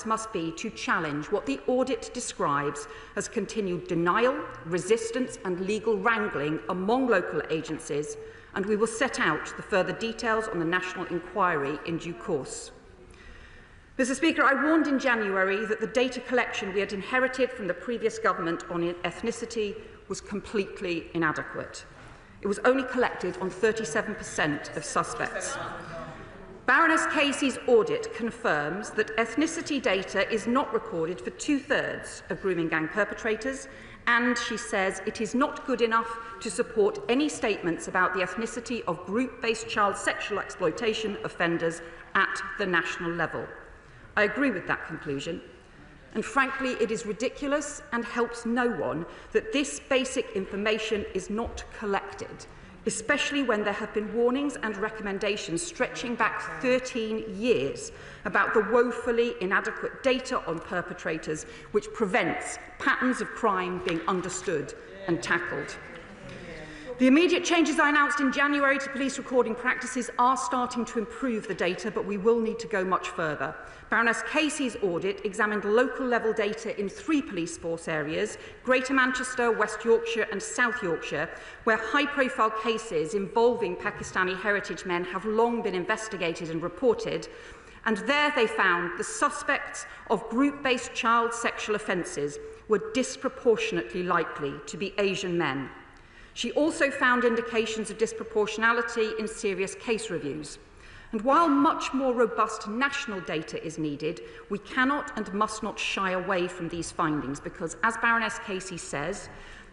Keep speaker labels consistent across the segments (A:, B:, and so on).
A: purpose must be to challenge what the audit describes as continued denial, resistance and legal wrangling among local agencies, and we will set out the further details on the national inquiry in due course. Mr. Speaker, I warned in January that the data collection we had inherited from the previous government on ethnicity was completely inadequate. It was only collected on 37% of suspects. Baroness Casey's audit confirms that ethnicity data is not recorded for 2/3 of grooming gang perpetrators, and she says it is not good enough to support any statements about the ethnicity of group-based child sexual exploitation offenders at the national level. I agree with that conclusion, and frankly it is ridiculous and helps no one that this basic information is not collected, especially when there have been warnings and recommendations stretching back 13 years about the woefully inadequate data on perpetrators, which prevents patterns of crime being understood and tackled. The immediate changes I announced in January to police recording practices are starting to improve the data, but we will need to go much further. Baroness Casey's audit examined local-level data in 3 police force areas, Greater Manchester, West Yorkshire and South Yorkshire, where high-profile cases involving Pakistani heritage men have long been investigated and reported, and there they found the suspects of group-based child sexual offences were disproportionately likely to be Asian men. She also found indications of disproportionality in serious case reviews. And while much more robust national data is needed, we cannot and must not shy away from these findings because, as Baroness Casey says,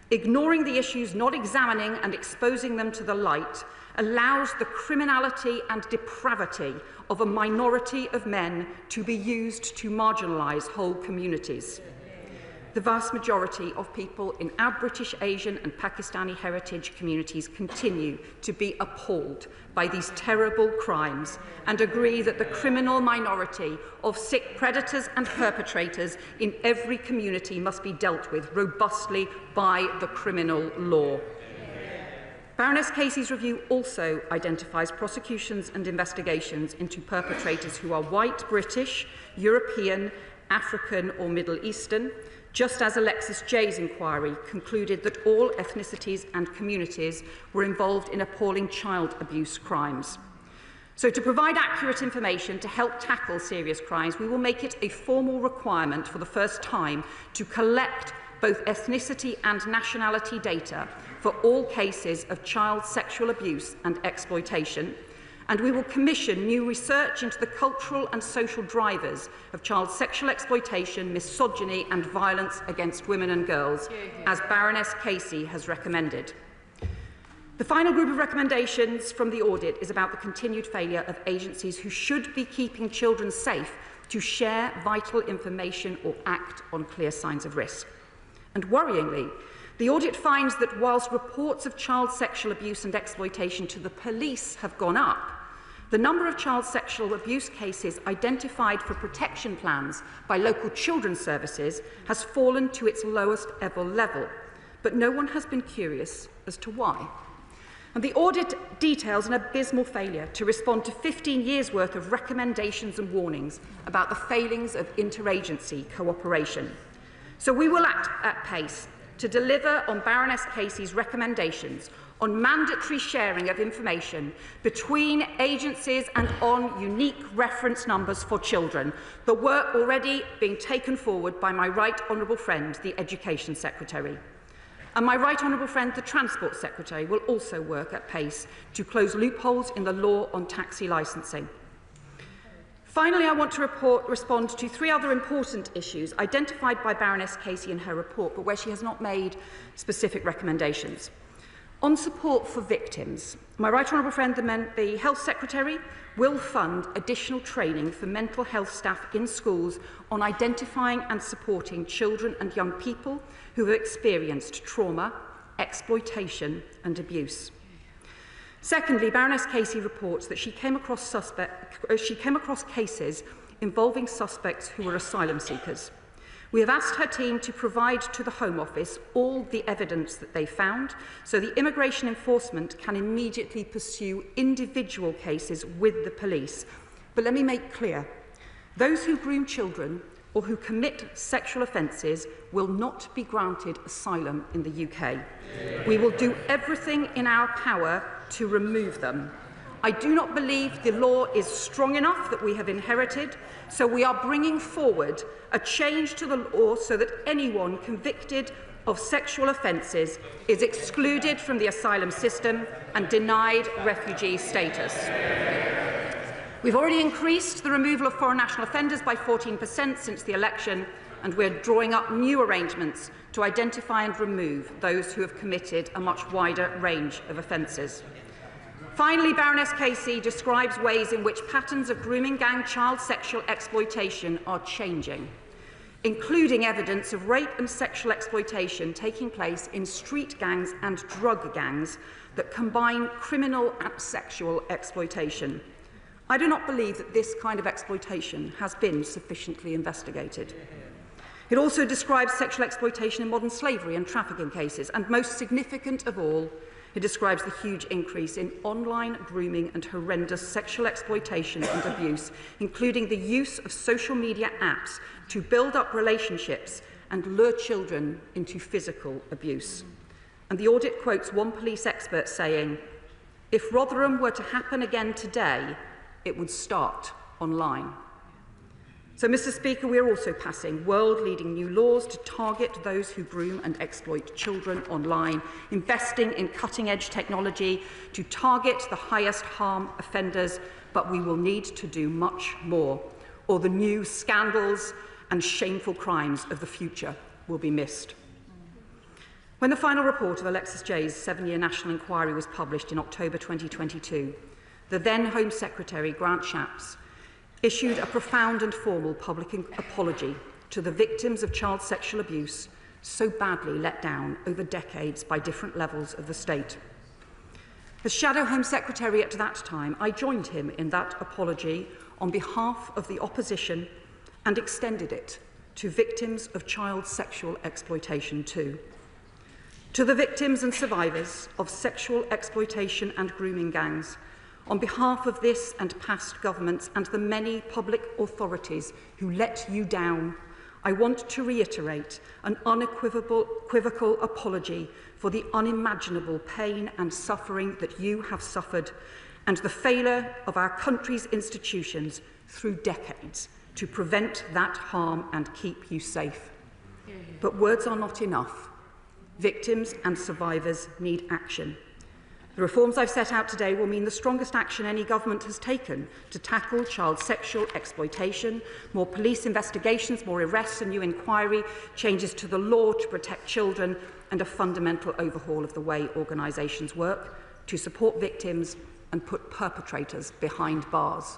A: ignoring the issues, not examining and exposing them to the light, allows the criminality and depravity of a minority of men to be used to marginalise whole communities. The vast majority of people in our British, Asian and Pakistani heritage communities continue to be appalled by these terrible crimes and agree that the criminal minority of sick predators and perpetrators in every community must be dealt with robustly by the criminal law. Baroness Casey's review also identifies prosecutions and investigations into perpetrators who are white, British, European, African or Middle Eastern, just as Alexis Jay's inquiry concluded that all ethnicities and communities were involved in appalling child abuse crimes. So, to provide accurate information to help tackle serious crimes, we will make it a formal requirement for the first time to collect both ethnicity and nationality data for all cases of child sexual abuse and exploitation, and we will commission new research into the cultural and social drivers of child sexual exploitation, misogyny and violence against women and girls, as Baroness Casey has recommended. The final group of recommendations from the audit is about the continued failure of agencies who should be keeping children safe to share vital information or act on clear signs of risk. And worryingly, the audit finds that whilst reports of child sexual abuse and exploitation to the police have gone up, the number of child sexual abuse cases identified for protection plans by local children's services has fallen to its lowest ever level, but no one has been curious as to why. And the audit details an abysmal failure to respond to 15 years' worth of recommendations and warnings about the failings of interagency cooperation. So we will act at pace to deliver on Baroness Casey's recommendations on mandatory sharing of information between agencies and on unique reference numbers for children, the work already being taken forward by my right honourable friend, the Education Secretary. And my right honourable friend, the Transport Secretary, will also work at pace to close loopholes in the law on taxi licensing. Finally, I want to respond to 3 other important issues identified by Baroness Casey in her report, but where she has not made specific recommendations. On support for victims, my right honourable friend, the Health Secretary, will fund additional training for mental health staff in schools on identifying and supporting children and young people who have experienced trauma, exploitation and abuse. Secondly, Baroness Casey reports that she came across cases involving suspects who were asylum seekers. We have asked her team to provide to the Home Office all the evidence that they found, so the immigration enforcement can immediately pursue individual cases with the police. But let me make clear, those who groom children or who commit sexual offences will not be granted asylum in the UK. We will do everything in our power to remove them. I do not believe the law is strong enough that we have inherited, so we are bringing forward a change to the law so that anyone convicted of sexual offences is excluded from the asylum system and denied refugee status. We've already increased the removal of foreign national offenders by 14% since the election, and we're drawing up new arrangements to identify and remove those who have committed a much wider range of offences. Finally, Baroness Casey describes ways in which patterns of grooming gang child sexual exploitation are changing, including evidence of rape and sexual exploitation taking place in street gangs and drug gangs that combine criminal and sexual exploitation. I do not believe that this kind of exploitation has been sufficiently investigated. It also describes sexual exploitation in modern slavery and trafficking cases, and most significant of all, it describes the huge increase in online grooming and horrendous sexual exploitation and abuse, including the use of social media apps to build up relationships and lure children into physical abuse. And the audit quotes one police expert saying, "If Rotherham were to happen again today, it would start online." So, Mr. Speaker, we are also passing world-leading new laws to target those who groom and exploit children online, investing in cutting-edge technology to target the highest harm offenders, but we will need to do much more, or the new scandals and shameful crimes of the future will be missed. When the final report of Alexis Jay's 7-year national inquiry was published in October 2022, the then Home Secretary, Grant Shapps, issued a profound and formal public apology to the victims of child sexual abuse so badly let down over decades by different levels of the state. As Shadow Home Secretary at that time, I joined him in that apology on behalf of the opposition and extended it to victims of child sexual exploitation too. To the victims and survivors of sexual exploitation and grooming gangs, on behalf of this and past governments and the many public authorities who let you down, I want to reiterate an unequivocal apology for the unimaginable pain and suffering that you have suffered and the failure of our country's institutions through decades to prevent that harm and keep you safe. But words are not enough. Victims and survivors need action. The reforms I've set out today will mean the strongest action any government has taken to tackle child sexual exploitation, more police investigations, more arrests, a new inquiry, changes to the law to protect children, and a fundamental overhaul of the way organisations work to support victims and put perpetrators behind bars.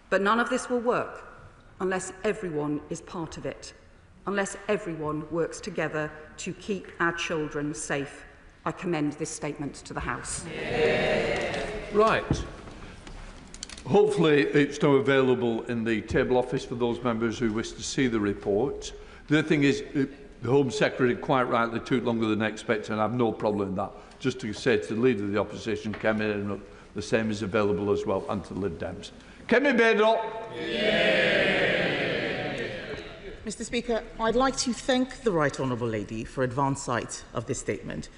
A: But none of this will work unless everyone is part of it, unless everyone works together to keep our children safe. I commend this statement to the House.
B: Right. Hopefully it's now available in the table office for those members who wish to see the report. The other thing is, the Home Secretary quite rightly took longer than expected, and I have no problem in that. Just to say to the Leader of the Opposition, Kemi, and the same is available as well, and to the Lib Dems. Kemi Bedell.
C: Mr. Speaker, I'd like to thank the Right Honourable Lady for advance sight of this statement.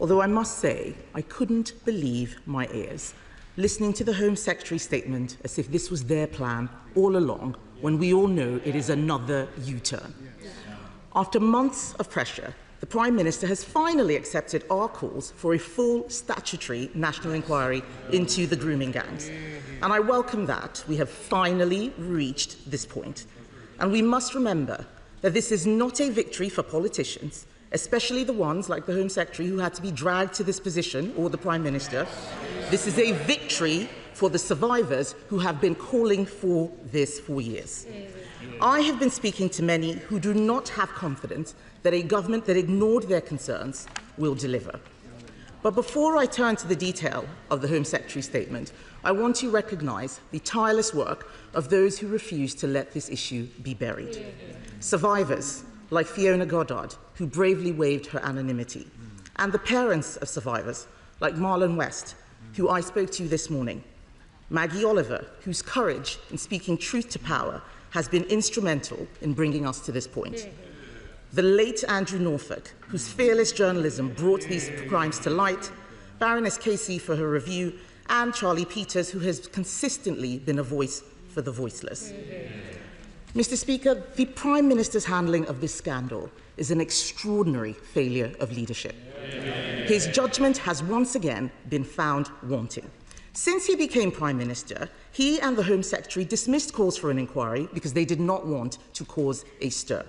C: Although I must say, I couldn't believe my ears, listening to the Home Secretary's statement as if this was their plan all along, when we all know it is another U-turn. After months of pressure, the Prime Minister has finally accepted our calls for a full statutory national inquiry into the grooming gangs. And I welcome that we have finally reached this point. And we must remember that this is not a victory for politicians, especially the ones like the Home Secretary who had to be dragged to this position, or the Prime Minister. This is a victory for the survivors who have been calling for this for years. I have been speaking to many who do not have confidence that a government that ignored their concerns will deliver. But before I turn to the detail of the Home Secretary's statement, I want to recognise the tireless work of those who refuse to let this issue be buried. Survivors like Fiona Goddard, who bravely waived her anonymity, and the parents of survivors like Marlon West, who I spoke to this morning, Maggie Oliver, whose courage in speaking truth to power has been instrumental in bringing us to this point. The late Andrew Norfolk, whose fearless journalism brought these crimes to light, Baroness Casey for her review, and Charlie Peters, who has consistently been a voice for the voiceless. Mr. Speaker, the Prime Minister's handling of this scandal is an extraordinary failure of leadership. His judgment has once again been found wanting. Since he became Prime Minister, he and the Home Secretary dismissed calls for an inquiry because they did not want to cause a stir.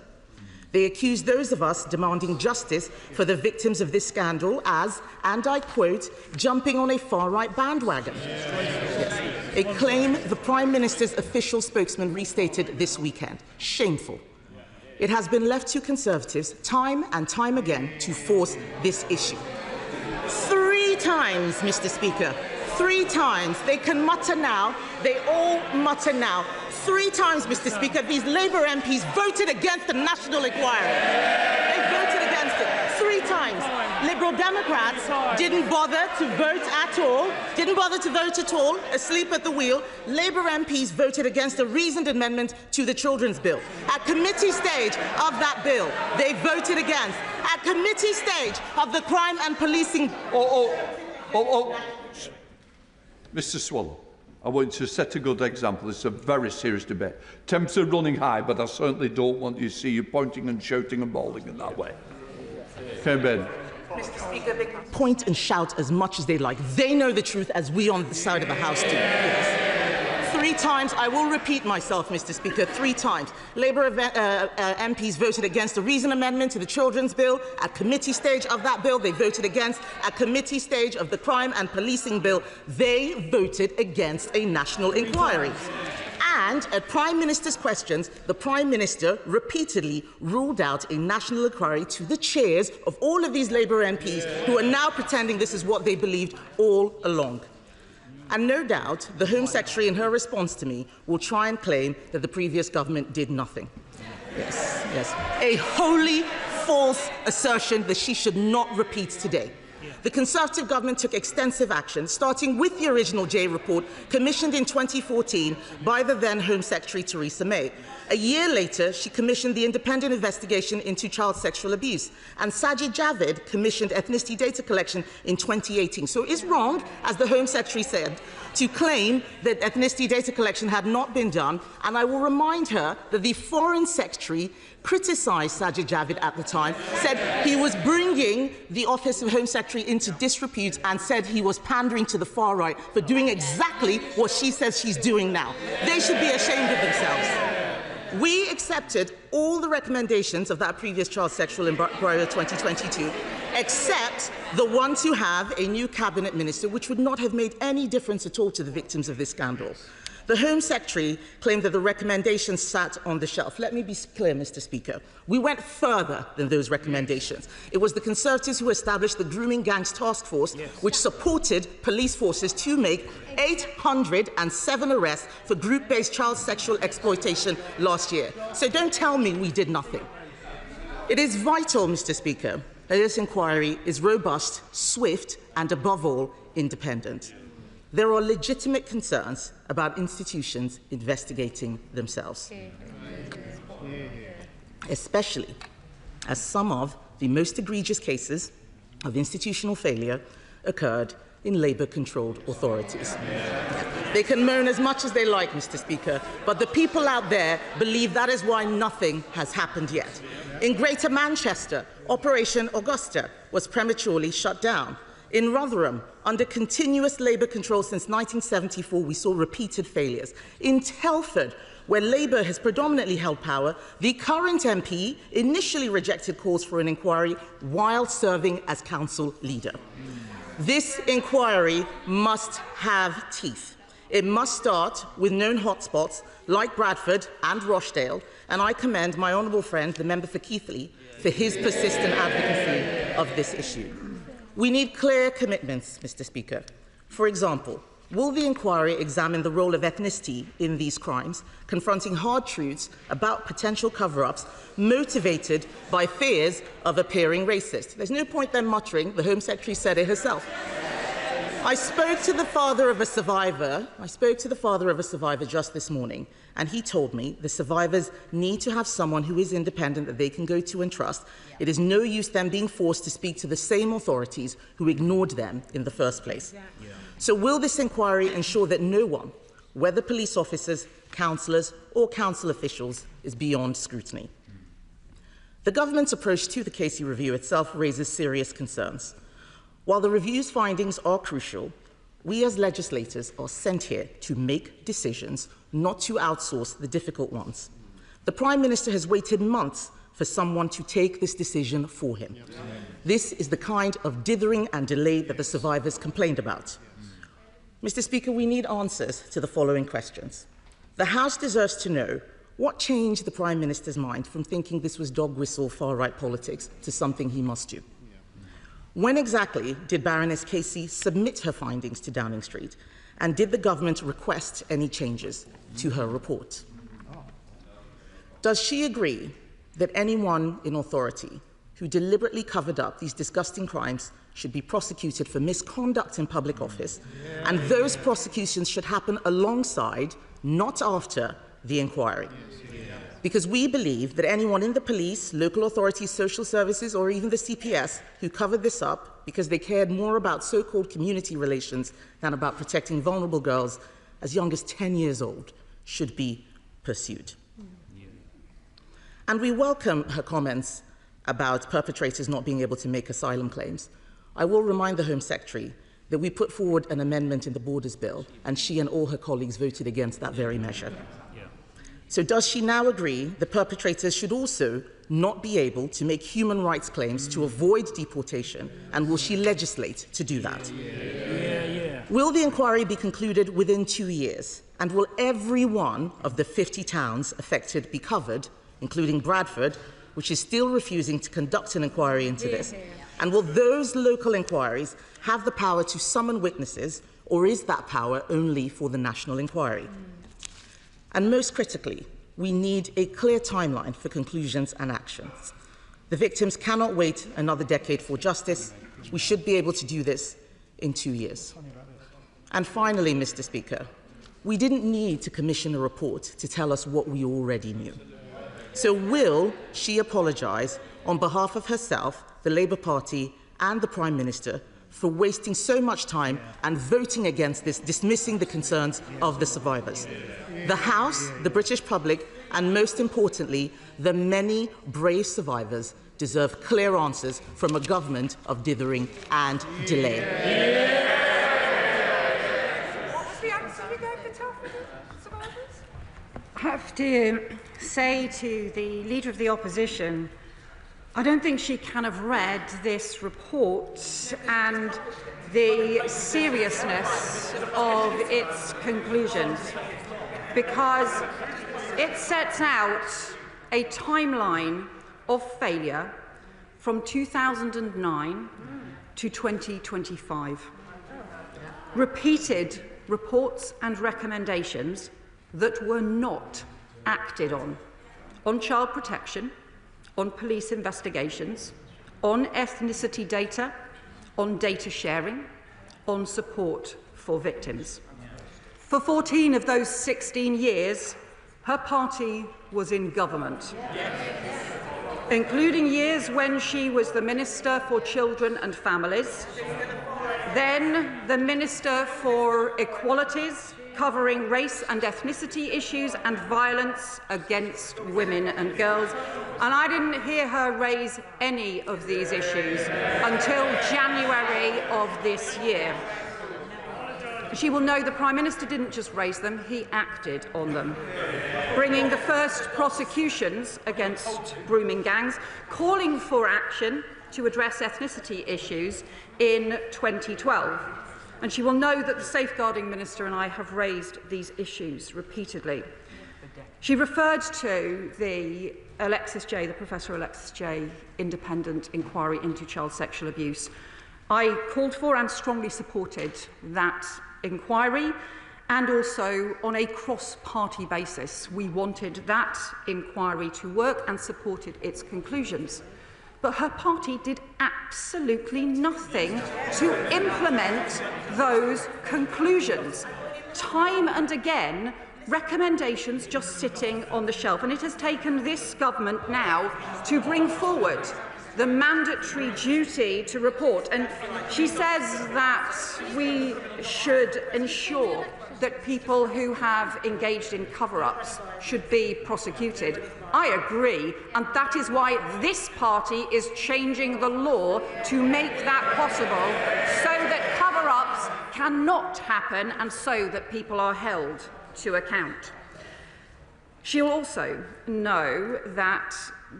C: They accused those of us demanding justice for the victims of this scandal as, and I quote, jumping on a far-right bandwagon. Yes. A claim the Prime Minister's official spokesman restated this weekend. Shameful. It has been left to Conservatives time and time again to force this issue. 3 times, Mr. Speaker. 3 times. They can mutter now. They all mutter now. 3 times, Mr. Speaker, these Labour MPs voted against the national inquiry. They voted against it 3 times. Liberal Democrats didn't bother to vote at all, asleep at the wheel. Labour MPs voted against a reasoned amendment to the Children's Bill. At committee stage of that bill, they voted against. At committee stage of the crime and policing...
B: Mr. Swallow, I want to set a good example. This is a very serious debate. Temps are running high, but I certainly don't want you to see you pointing and shouting and bawling in that way. Okay, Ben.
C: Mr. Speaker, they can point and shout as much as they like. They know the truth as we on the side of the House do. Yes. 3 times, I will repeat myself, Mr. Speaker, 3 times. Labour MPs voted against a reason amendment to the Children's Bill. At committee stage of that bill, they voted against. At committee stage of the Crime and Policing Bill, they voted against a national inquiry. And at Prime Minister's questions, the Prime Minister repeatedly ruled out a national inquiry to the chairs of all of these Labour MPs who are now pretending this is what they believed all along. And no doubt, the Home Secretary, in her response to me, will try and claim that the previous government did nothing. Yes, yes. A wholly false assertion that she should not repeat today. The Conservative government took extensive action, starting with the original J report, commissioned in 2014 by the then Home Secretary Theresa May. A year later, she commissioned the independent investigation into child sexual abuse, and Sajid Javid commissioned ethnicity data collection in 2018. So it is wrong, as the Home Secretary said, to claim that ethnicity data collection had not been done, and I will remind her that the Foreign Secretary criticised Sajid Javid at the time, said he was bringing the Office of Home Secretary into disrepute and said he was pandering to the far right for doing exactly what she says she's doing now. They should be ashamed of themselves. We accepted all the recommendations of that previous child sexual inquiry of 2022, except the one to have a new cabinet minister, which would not have made any difference at all to the victims of this scandal. The Home Secretary claimed that the recommendations sat on the shelf. Let me be clear, Mr. Speaker. We went further than those recommendations. It was the Conservatives who established the Grooming Gangs Task Force, which supported police forces to make 807 arrests for group-based child sexual exploitation last year. So don't tell me we did nothing. It is vital, Mr. Speaker, that this inquiry is robust, swift, and above all, independent. There are legitimate concerns about institutions investigating themselves, especially as some of the most egregious cases of institutional failure occurred in Labour-controlled authorities. They can moan as much as they like, Mr. Speaker, but the people out there believe that is why nothing has happened yet. In Greater Manchester, Operation Augusta was prematurely shut down. In Rotherham, under continuous Labour control since 1974, we saw repeated failures. In Telford, where Labour has predominantly held power, the current MP initially rejected calls for an inquiry while serving as council leader. This inquiry must have teeth. It must start with known hotspots like Bradford and Rochdale, and I commend my honourable friend, the member for Keighley, for his persistent advocacy of this issue. We need clear commitments, Mr. Speaker. For example, will the inquiry examine the role of ethnicity in these crimes, confronting hard truths about potential cover-ups motivated by fears of appearing racist? There's no point then muttering. The Home Secretary said it herself. I spoke to the father of a survivor just this morning, and he told me the survivors need to have someone who is independent that they can go to and trust. It is no use them being forced to speak to the same authorities who ignored them in the first place. So will this inquiry ensure that no one, whether police officers, councillors or council officials, is beyond scrutiny? The government's approach to the Casey review itself raises serious concerns. While the review's findings are crucial, we as legislators are sent here to make decisions, not to outsource the difficult ones. The Prime Minister has waited months for someone to take this decision for him. This is the kind of dithering and delay that the survivors complained about. Mr. Speaker, we need answers to the following questions. The House deserves to know what changed the Prime Minister's mind from thinking this was dog whistle far-right politics to something he must do. When exactly did Baroness Casey submit her findings to Downing Street, and did the government request any changes to her report? Does she agree that anyone in authority who deliberately covered up these disgusting crimes should be prosecuted for misconduct in public office, and those prosecutions should happen alongside, not after, the inquiry? Because we believe that anyone in the police, local authorities, social services, or even the CPS who covered this up because they cared more about so-called community relations than about protecting vulnerable girls as young as 10 years old should be pursued. And we welcome her comments about perpetrators not being able to make asylum claims. I will remind the Home Secretary that we put forward an amendment in the Borders Bill, and she and all her colleagues voted against that very measure. So does she now agree that perpetrators should also not be able to make human rights claims to avoid deportation, and will she legislate to do that? Will the inquiry be concluded within 2 years, and will every one of the 50 towns affected be covered, including Bradford, which is still refusing to conduct an inquiry into this? And will those local inquiries have the power to summon witnesses, or is that power only for the national inquiry? And most critically, we need a clear timeline for conclusions and actions. The victims cannot wait another decade for justice. We should be able to do this in 2 years. And finally, Mr. Speaker, we didn't need to commission a report to tell us what we already knew. So will she apologise on behalf of herself, the Labour Party and the Prime Minister for wasting so much time and voting against this, dismissing the concerns of the survivors? The House, the British public, and most importantly, the many brave survivors deserve clear answers from a government of dithering and delay.
A: What was the answer you gave the survivors? I have to say to the Leader of the Opposition, I don't think she can have read this report and the seriousness of its conclusions, because it sets out a timeline of failure from 2009 to 2025. Repeated reports and recommendations that were not acted on child protection, on police investigations, on ethnicity data, on data sharing, on support for victims. For 14 of those 16 years, her party was in government, including years when she was the Minister for Children and Families, then the Minister for Equalities, covering race and ethnicity issues and violence against women and girls. And I didn't hear her raise any of these issues until January of this year. She will know the Prime Minister didn't just raise them, he acted on them, bringing the first prosecutions against grooming gangs, calling for action to address ethnicity issues in 2012. And she will know that the Safeguarding Minister and I have raised these issues repeatedly. She referred to the Professor Alexis J. independent inquiry into child sexual abuse. I called for and strongly supported that inquiry, and also on a cross-party basis. We wanted that inquiry to work and supported its conclusions. But her party did absolutely nothing to implement those conclusions. Time and again, recommendations just sitting on the shelf, and it has taken this government now to bring forward the mandatory duty to report. And she says that we should ensure that people who have engaged in cover-ups should be prosecuted. I agree, and that is why this party is changing the law to make that possible, so that cover-ups cannot happen and so that people are held to account. She'll also know that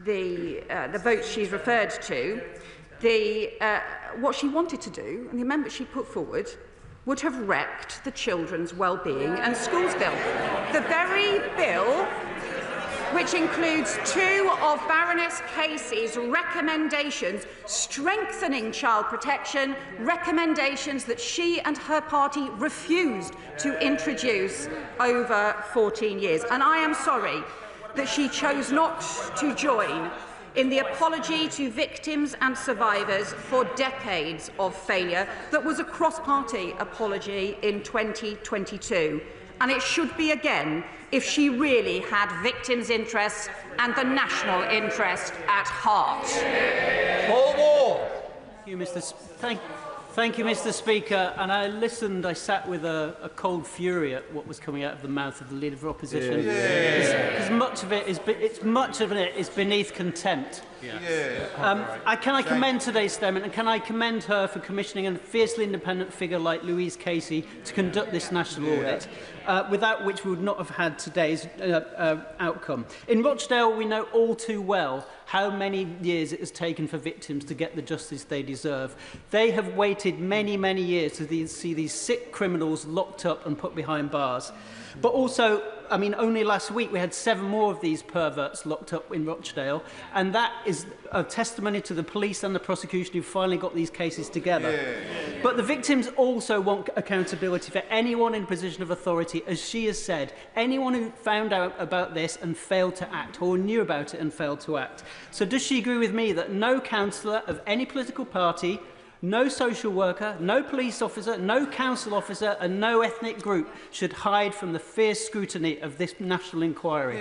A: the votes she's referred to, what she wanted to do, and the amendment she put forward, would have wrecked the children's well-being and schools bill. The very bill which includes 2 of Baroness Casey's recommendations strengthening child protection, recommendations that she and her party refused to introduce over 14 years. And I am sorry that she chose not to join in the apology to victims and survivors for decades of failure that was a cross-party apology in 2022. And it should be again if she really had victims' interests and the national interest at heart.
D: Thank you, Mr. Speaker. And I listened, I sat with a cold fury at what was coming out of the mouth of the Leader of Opposition. Because much of it is beneath contempt. Can I commend today's statement, and can I commend her for commissioning a fiercely independent figure like Louise Casey to conduct this national audit, without which we would not have had today's outcome. In Rochdale, we know all too well how many years it has taken for victims to get the justice they deserve. They have waited many, many years to see these sick criminals locked up and put behind bars. But also, I mean, only last week we had 7 more of these perverts locked up in Rochdale, and that is a testimony to the police and the prosecution who finally got these cases together. But the victims also want accountability for anyone in a position of authority, as she has said, anyone who found out about this and failed to act, or knew about it and failed to act. So does she agree with me that no councillor of any political party, no social worker, no police officer, no council officer and no ethnic group should hide from the fierce scrutiny of this national inquiry?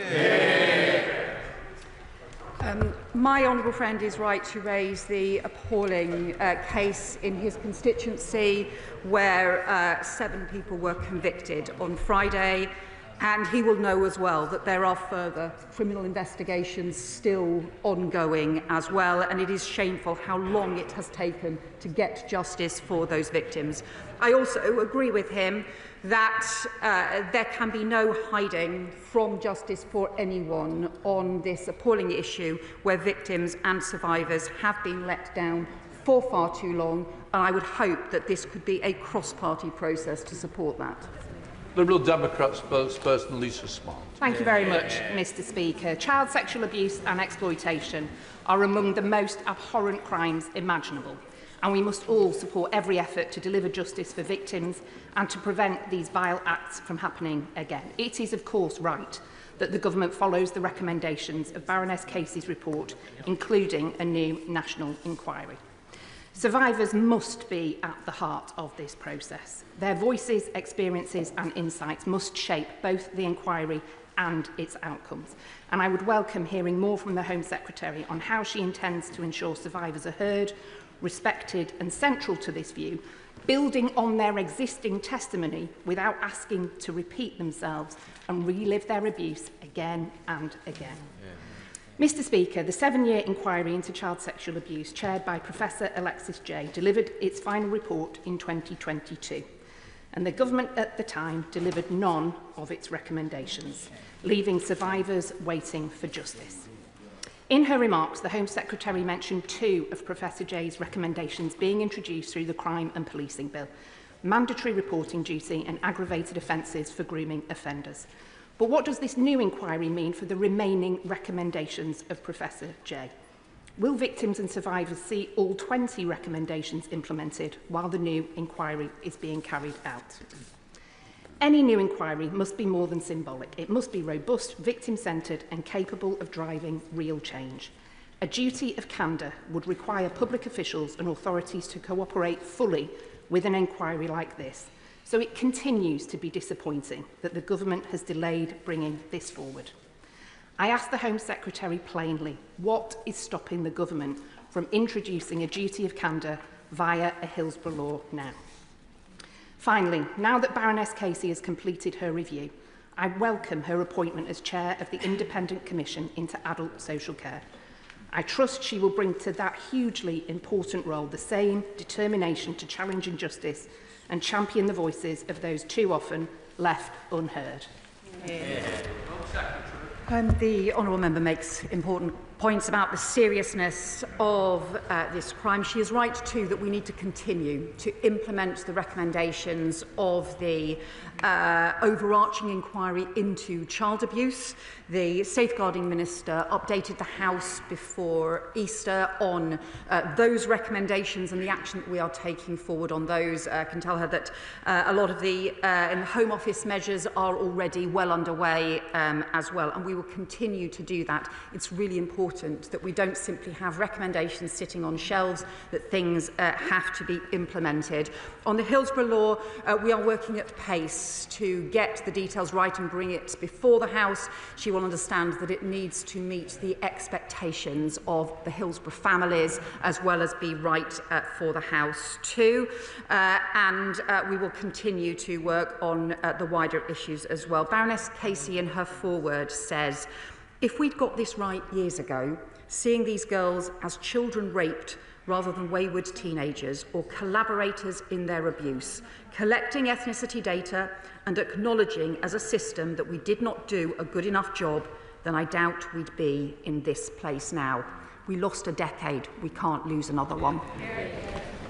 A: My honourable friend is right to raise the appalling case in his constituency where 7 people were convicted on Friday. And he will know as well that there are further criminal investigations still ongoing as well, and it is shameful how long it has taken to get justice for those victims. I also agree with him that there can be no hiding from justice for anyone on this appalling issue where victims and survivors have been let down for far too long, and I would hope that this could be a cross-party process to support that.
B: Liberal Democrat spokesperson Lisa Smart.
E: Thank you very much, Mr. Speaker. Child sexual abuse and exploitation are among the most abhorrent crimes imaginable, and we must all support every effort to deliver justice for victims and to prevent these vile acts from happening again. It is, of course, right that the Government follows the recommendations of Baroness Casey's report, including a new national inquiry. Survivors must be at the heart of this process. Their voices, experiences and insights must shape both the inquiry and its outcomes. And I would welcome hearing more from the Home Secretary on how she intends to ensure survivors are heard, respected and central to this view, building on their existing testimony without asking to repeat themselves and relive their abuse again and again. Mr. Speaker, the 7-year inquiry into child sexual abuse, chaired by Professor Alexis Jay, delivered its final report in 2022, and the Government at the time delivered none of its recommendations, leaving survivors waiting for justice. In her remarks, the Home Secretary mentioned 2 of Professor Jay's recommendations being introduced through the Crime and Policing Bill: mandatory reporting duty and aggravated offences for grooming offenders. But what does this new inquiry mean for the remaining recommendations of Professor Jay? Will victims and survivors see all 20 recommendations implemented while the new inquiry is being carried out? Any new inquiry must be more than symbolic. It must be robust, victim-centred and capable of driving real change. A duty of candour would require public officials and authorities to cooperate fully with an inquiry like this, So it continues to be disappointing that the government has delayed bringing this forward. I ask the Home Secretary plainly, what is stopping the government from introducing a duty of candour via a Hillsborough law now? Finally, now that Baroness Casey has completed her review, I welcome her appointment as chair of the Independent Commission into Adult Social Care. I trust she will bring to that hugely important role the same determination to challenge injustice and champion the voices of those too often left unheard.
A: Yeah. The honourable member makes important points about the seriousness of this crime. She is right too that we need to continue to implement the recommendations of the overarching inquiry into child abuse. The Safeguarding Minister updated the House before Easter on those recommendations and the action that we are taking forward on those. I can tell her that a lot of the Home Office measures are already well underway as well, and we will continue to do that. It's really important that we don't simply have recommendations sitting on shelves, that things have to be implemented. On the Hillsborough law, we are working at pace to get the details right and bring it before the House. She will understand that it needs to meet the expectations of the Hillsborough families as well as be right for the House too. And we will continue to work on the wider issues as well. Baroness Casey in her foreword says, if we'd got this right years ago, seeing these girls as children raped rather than wayward teenagers or collaborators in their abuse, collecting ethnicity data and acknowledging as a system that we did not do a good enough job, then I doubt we'd be in this place now. We lost a decade, we can't lose another one.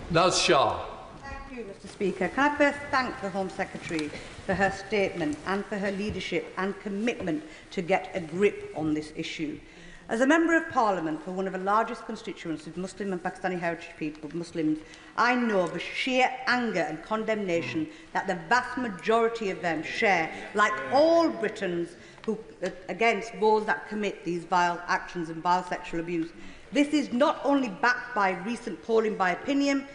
B: Naz Shah.
F: Thank you, Mr. Speaker. Can I first thank the Home Secretary for her statement and for her leadership and commitment to get a grip on this issue. As a Member of Parliament for one of the largest constituencies, Muslim and Pakistani heritage people, Muslims, I know the sheer anger and condemnation that the vast majority of them share, like all Britons, against those that commit these vile actions and vile sexual abuse. This is not only backed by recent polling by opinion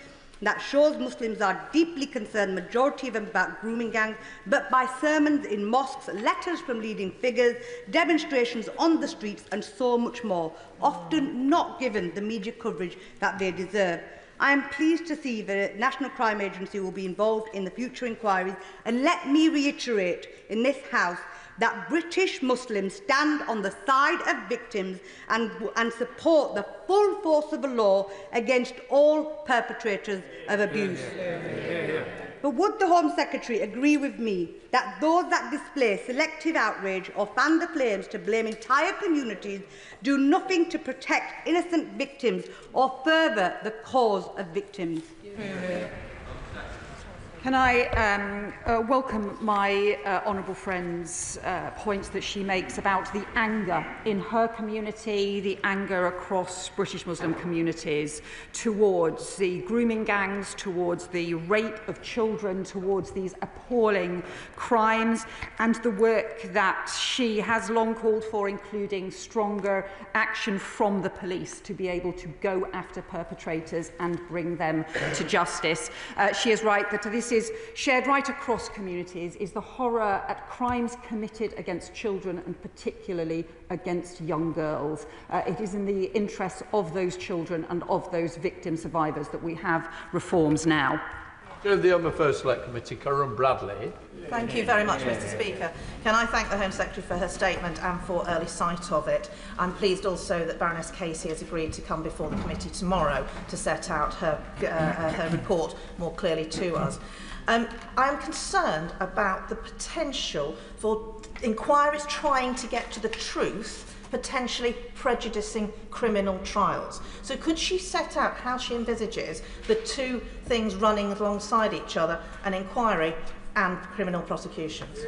F: that shows Muslims are deeply concerned, majority of them, about grooming gangs, but by sermons in mosques, letters from leading figures, demonstrations on the streets and so much more, often not given the media coverage that they deserve. I am pleased to see the National Crime Agency will be involved in the future inquiries, and let me reiterate in this House that British Muslims stand on the side of victims and support the full force of the law against all perpetrators of abuse. But would the Home Secretary agree with me that those that display selective outrage or fan the flames to blame entire communities do nothing to protect innocent victims or further the cause of victims?
A: Can I welcome my honourable friend's points that she makes about the anger in her community, the anger across British Muslim communities towards the grooming gangs, towards the rape of children, towards these appalling crimes, and the work that she has long called for, including stronger action from the police to be able to go after perpetrators and bring them to justice. She is right that this is shared right across communities, is the horror at crimes committed against children and particularly against young girls. It is in the interests of those children and of those victim survivors that we have reforms now.
B: The Home Affairs Select Committee, Karen Bradley.
G: Thank you very much, Mr. Speaker. Can I thank the Home Secretary for her statement and for early sight of it. I'm pleased also that Baroness Casey has agreed to come before the committee tomorrow to set out her report more clearly to us. I am concerned about the potential for inquiries trying to get to the truth, potentially prejudicing criminal trials. So could she set out how she envisages the two things running alongside each other, an inquiry and criminal prosecutions?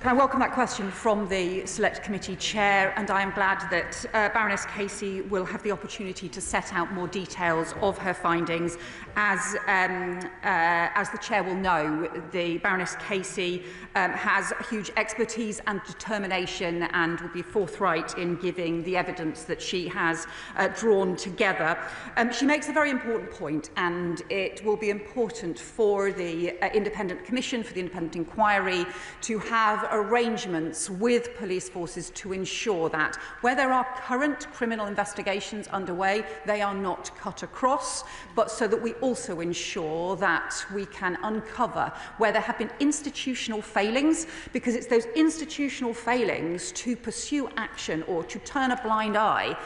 A: Can I welcome that question from the Select Committee Chair, and I am glad that Baroness Casey will have the opportunity to set out more details of her findings. As the Chair will know, the Baroness Casey has huge expertise and determination and will be forthright in giving the evidence that she has drawn together. She makes a very important point, and it will be important for the Independent Commission, for the Independent Inquiry, to have arrangements with police forces to ensure that where there are current criminal investigations underway, they are not cut across, but so that we also ensure that we can uncover where there have been institutional failings, because it's those institutional failings to pursue action or to turn a blind eye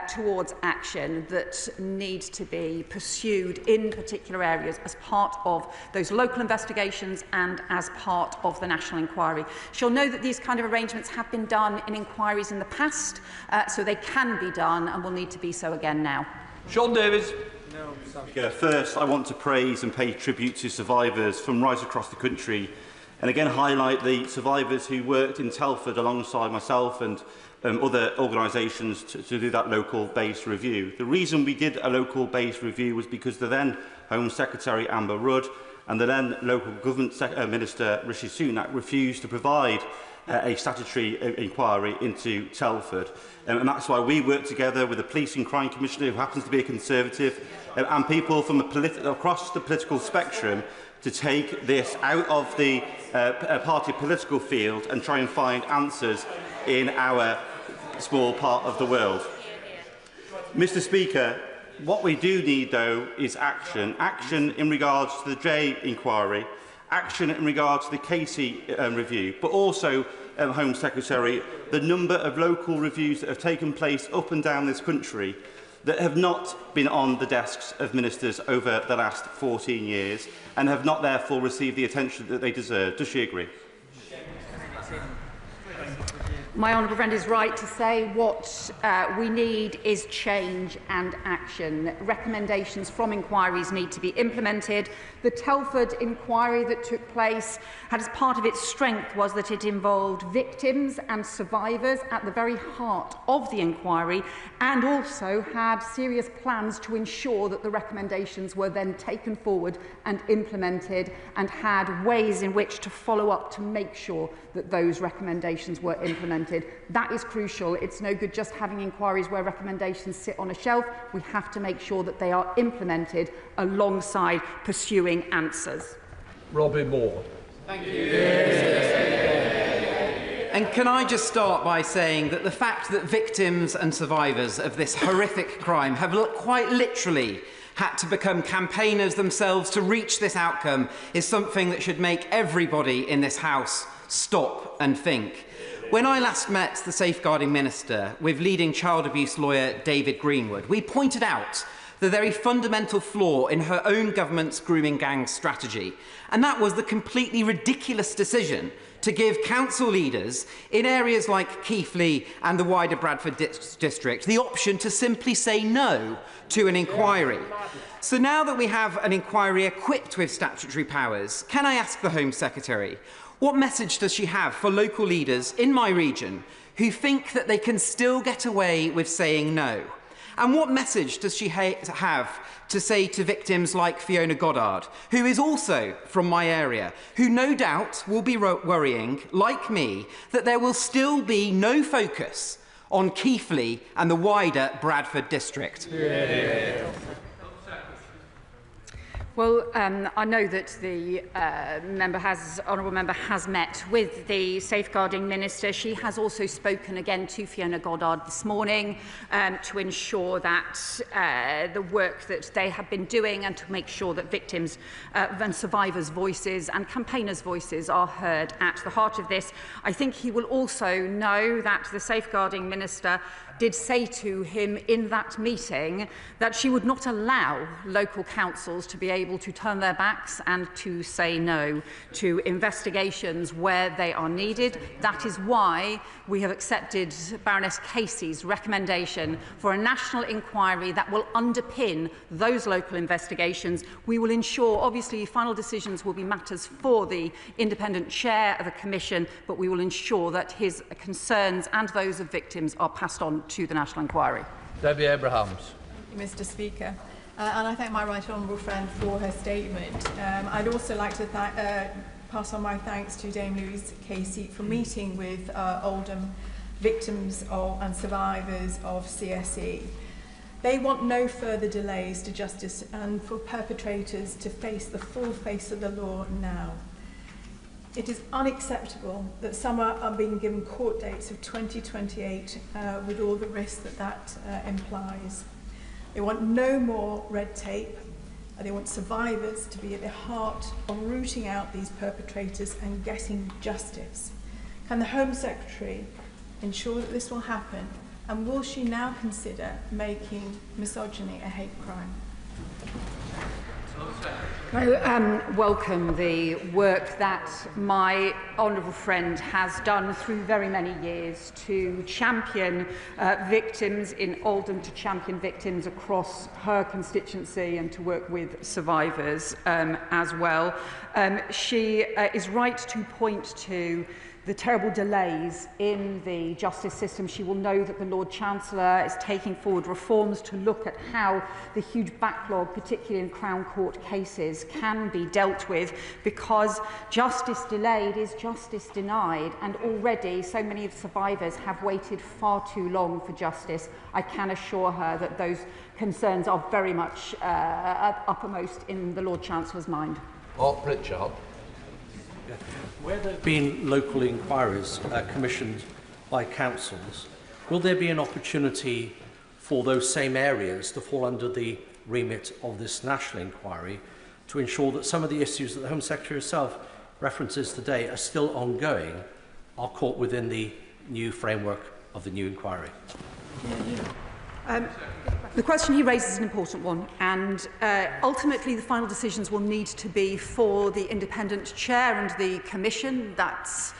A: towards action that need to be pursued in particular areas as part of those local investigations and as part of the national inquiry. She'll know that these kind of arrangements have been done in inquiries in the past, so they can be done and will need to be so again now.
B: Sean Davies.
H: First, I want to praise and pay tribute to survivors from right across the country, and again highlight the survivors who worked in Telford alongside myself and other organisations to do that local-based review. The reason we did a local-based review was because the then Home Secretary Amber Rudd and the then local government Minister Rishi Sunak refused to provide a statutory inquiry into Telford. And that's why we worked together with the Police and Crime Commissioner, who happens to be a Conservative, and people from across the political spectrum to take this out of the party political field and try and find answers in our small part of the world. Mr. Speaker, what we do need, though, is action. Action in regards to the J inquiry, action in regards to the Casey review, but also, Home Secretary, the number of local reviews that have taken place up and down this country that have not been on the desks of ministers over the last 14 years and have not therefore received the attention that they deserve. Does she agree?
A: My honourable friend is right to say what we need is change and action. Recommendations from inquiries need to be implemented. The Telford inquiry that took place had as part of its strength was that it involved victims and survivors at the very heart of the inquiry, and also had serious plans to ensure that the recommendations were then taken forward and implemented, and had ways in which to follow up to make sure that those recommendations were implemented. That is crucial. It's no good just having inquiries where recommendations sit on a shelf. We have to make sure that they are implemented alongside pursuing answers.
B: Robbie Moore.
I: Thank you. And can I just start by saying that the fact that victims and survivors of this horrific crime have quite literally had to become campaigners themselves to reach this outcome is something that should make everybody in this House stop and think. When I last met the Safeguarding Minister with leading child abuse lawyer David Greenwood, we pointed out the very fundamental flaw in her own government's grooming gang strategy, and that was the completely ridiculous decision to give council leaders in areas like Keighley and the wider Bradford district the option to simply say no to an inquiry. So now that we have an inquiry equipped with statutory powers, can I ask the Home Secretary, what message does she have for local leaders in my region who think that they can still get away with saying no? And what message does she have to say to victims like Fiona Goddard, who is also from my area, who no doubt will be worrying, like me, that there will still be no focus on Keighley and the wider Bradford district?
B: Yeah.
A: Well, I know that the honourable member has met with the Safeguarding Minister. She has also spoken again to Fiona Goddard this morning to ensure that the work that they have been doing and to make sure that victims and survivors' voices and campaigners' voices are heard at the heart of this. I think he will also know that the Safeguarding Minister did say to him in that meeting that she would not allow local councils to be able able to turn their backs and to say no to investigations where they are needed. That is why we have accepted Baroness Casey's recommendation for a national inquiry that will underpin those local investigations. We will ensure, obviously, final decisions will be matters for the independent chair of a commission, but we will ensure that his concerns and those of victims are passed on to the national inquiry.
B: Debbie Abrahams.
J: Mr. Speaker, and I thank my right honourable friend for her statement. I'd also like to pass on my thanks to Dame Louise Casey for meeting with Oldham victims and survivors of CSE. They want no further delays to justice and for perpetrators to face the full face of the law now. It is unacceptable that some are being given court dates of 2028 with all the risks that implies. They want no more red tape. They want survivors to be at the heart of rooting out these perpetrators and getting justice. Can the Home Secretary ensure that this will happen? And will she now consider making misogyny a hate crime?
A: I welcome the work that my honourable friend has done through very many years to champion victims in Oldham, to champion victims across her constituency and to work with survivors as well. She is right to point to the terrible delays in the justice system. She will know that the Lord Chancellor is taking forward reforms to look at how the huge backlog, particularly in Crown Court cases, can be dealt with, because justice delayed is justice denied, and already so many of the survivors have waited far too long for justice. I can assure her that those concerns are very much uppermost in the Lord Chancellor's mind.
B: Pritchard.
K: Where there have been local inquiries commissioned by councils, will there be an opportunity for those same areas to fall under the remit of this national inquiry to ensure that some of the issues that the Home Secretary herself references today are still ongoing, are caught within the new framework of the new inquiry?
A: The question he raises is an important one, and ultimately the final decisions will need to be for the independent chair and the commission. That's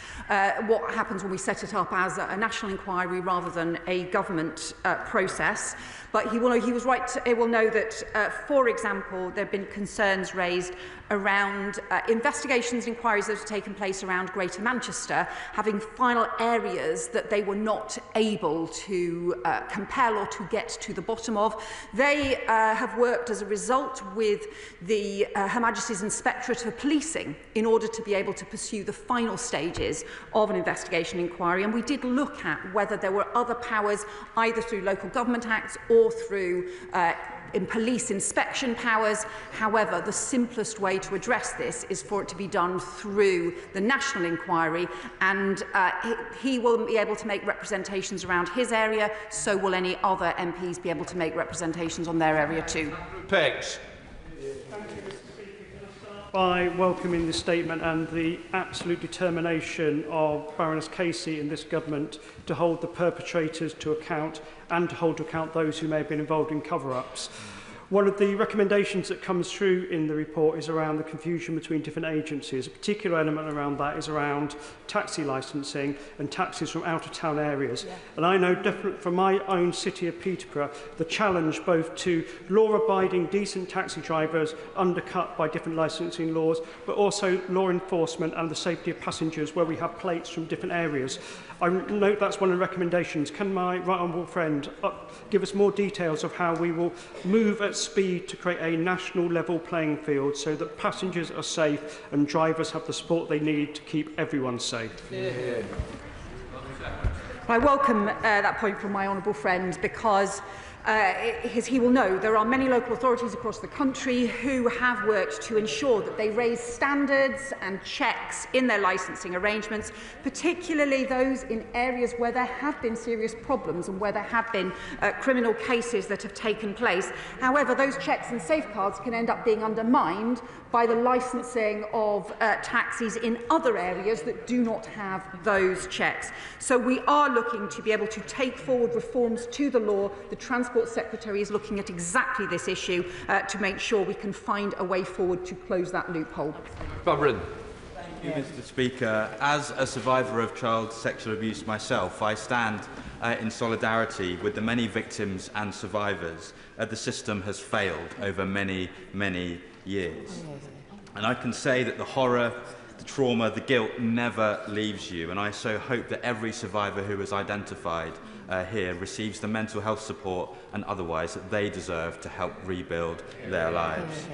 A: what happens when we set it up as a national inquiry rather than a government process. But he will know, he was right, he will know that, for example, there have been concerns raised around investigations and inquiries that have taken place around Greater Manchester, having final areas that they were not able to compel or to get to the bottom of. They have worked as a result with the Her Majesty's Inspectorate for Policing in order to be able to pursue the final stages of an investigation inquiry. And we did look at whether there were other powers, either through local government acts or through in police inspection powers. However, the simplest way to address this is for it to be done through the national inquiry, and he will be able to make representations around his area, so will any other MPs be able to make representations on their area too.
B: Pegs.
L: By welcoming this statement and the absolute determination of Baroness Casey and this government to hold the perpetrators to account and to hold to account those who may have been involved in cover-ups. One of the recommendations that comes through in the report is around the confusion between different agencies. A particular element around that is around taxi licensing and taxis from out-of-town areas. Yeah. And I know definitely from my own city of Peterborough, the challenge both to law-abiding, decent taxi drivers undercut by different licensing laws, but also law enforcement and the safety of passengers where we have plates from different areas. I note that's one of the recommendations. Can my right honourable friend give us more details of how we will move at speed to create a national level playing field so that passengers are safe and drivers have the support they need to keep everyone safe?
B: Yeah.
A: I welcome that point from my honourable friend, because he will know there are many local authorities across the country who have worked to ensure that they raise standards and checks in their licensing arrangements, particularly those in areas where there have been serious problems and where there have been criminal cases that have taken place. However, those checks and safeguards can end up being undermined by the licensing of taxis in other areas that do not have those checks. So we are looking to be able to take forward reforms to the law, the transparency Transport Secretary is looking at exactly this issue to make sure we can find a way forward to close that loophole.
B: Thank
M: you, Mr. Speaker. As a survivor of child sexual abuse myself, I stand in solidarity with the many victims and survivors. The system has failed over many, many years. And I can say that the horror, the trauma, the guilt never leaves you. And I so hope that every survivor who is identified here receives the mental health support and otherwise that they deserve to help rebuild their lives.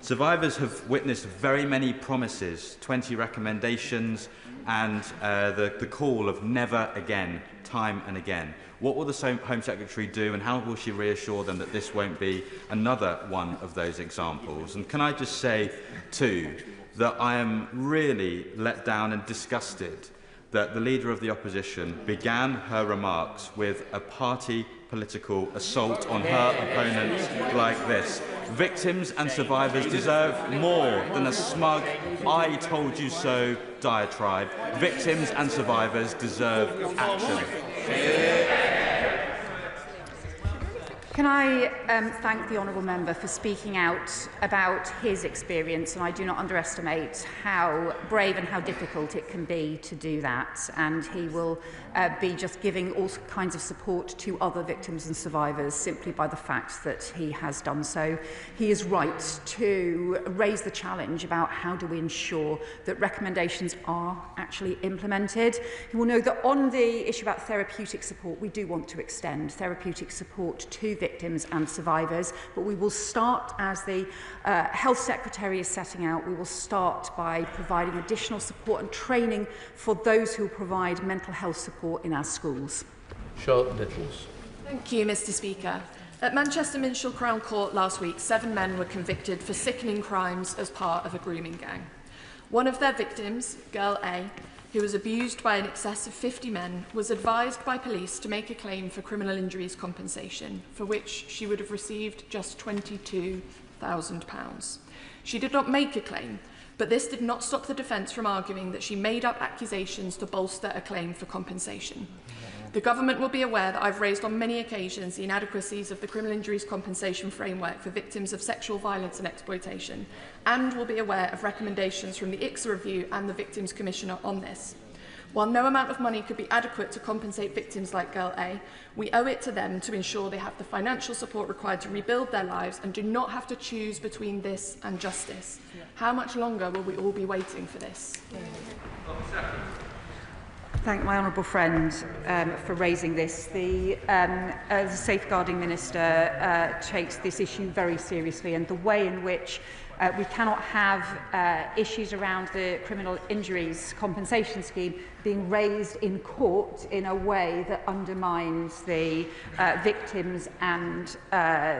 M: Survivors have witnessed very many promises, 20 recommendations, and the call of never again, time and again. What will the Home Secretary do, and how will she reassure them that this won't be another one of those examples? And can I just say, too, that I am really let down and disgusted that the Leader of the Opposition began her remarks with a party political assault on her opponents like this. Victims and survivors deserve more than a smug, I told you so diatribe. Victims and survivors deserve action.
A: Can I thank the Honourable Member for speaking out about his experience, and I do not underestimate how brave and how difficult it can be to do that, and he will be just giving all kinds of support to other victims and survivors simply by the fact that he has done so. He is right to raise the challenge about how do we ensure that recommendations are actually implemented. You will know that on the issue about therapeutic support, we do want to extend therapeutic support to victims and survivors, but we will start, as the Health Secretary is setting out, we will start by providing additional support and training for those who provide mental health support in our schools.
K: Charlotte Littles.
N: Thank you, Mr. Speaker. At Manchester Minstrel Crown Court last week, 7 men were convicted for sickening crimes as part of a grooming gang. One of their victims, girl A, who was abused by in excess of 50 men, was advised by police to make a claim for criminal injuries compensation, for which she would have received just £22,000. She did not make a claim, but this did not stop the defence from arguing that she made up accusations to bolster a claim for compensation. The government will be aware that I've raised on many occasions the inadequacies of the criminal injuries compensation framework for victims of sexual violence and exploitation, and will be aware of recommendations from the ICSA review and the Victims Commissioner on this. While no amount of money could be adequate to compensate victims like Girl A, we owe it to them to ensure they have the financial support required to rebuild their lives and do not have to choose between this and justice. How much longer will we all be waiting for this?
A: Thank my honourable friend for raising this. The Safeguarding Minister takes this issue very seriously, and the way in which we cannot have issues around the criminal injuries compensation scheme being raised in court in a way that undermines the victims and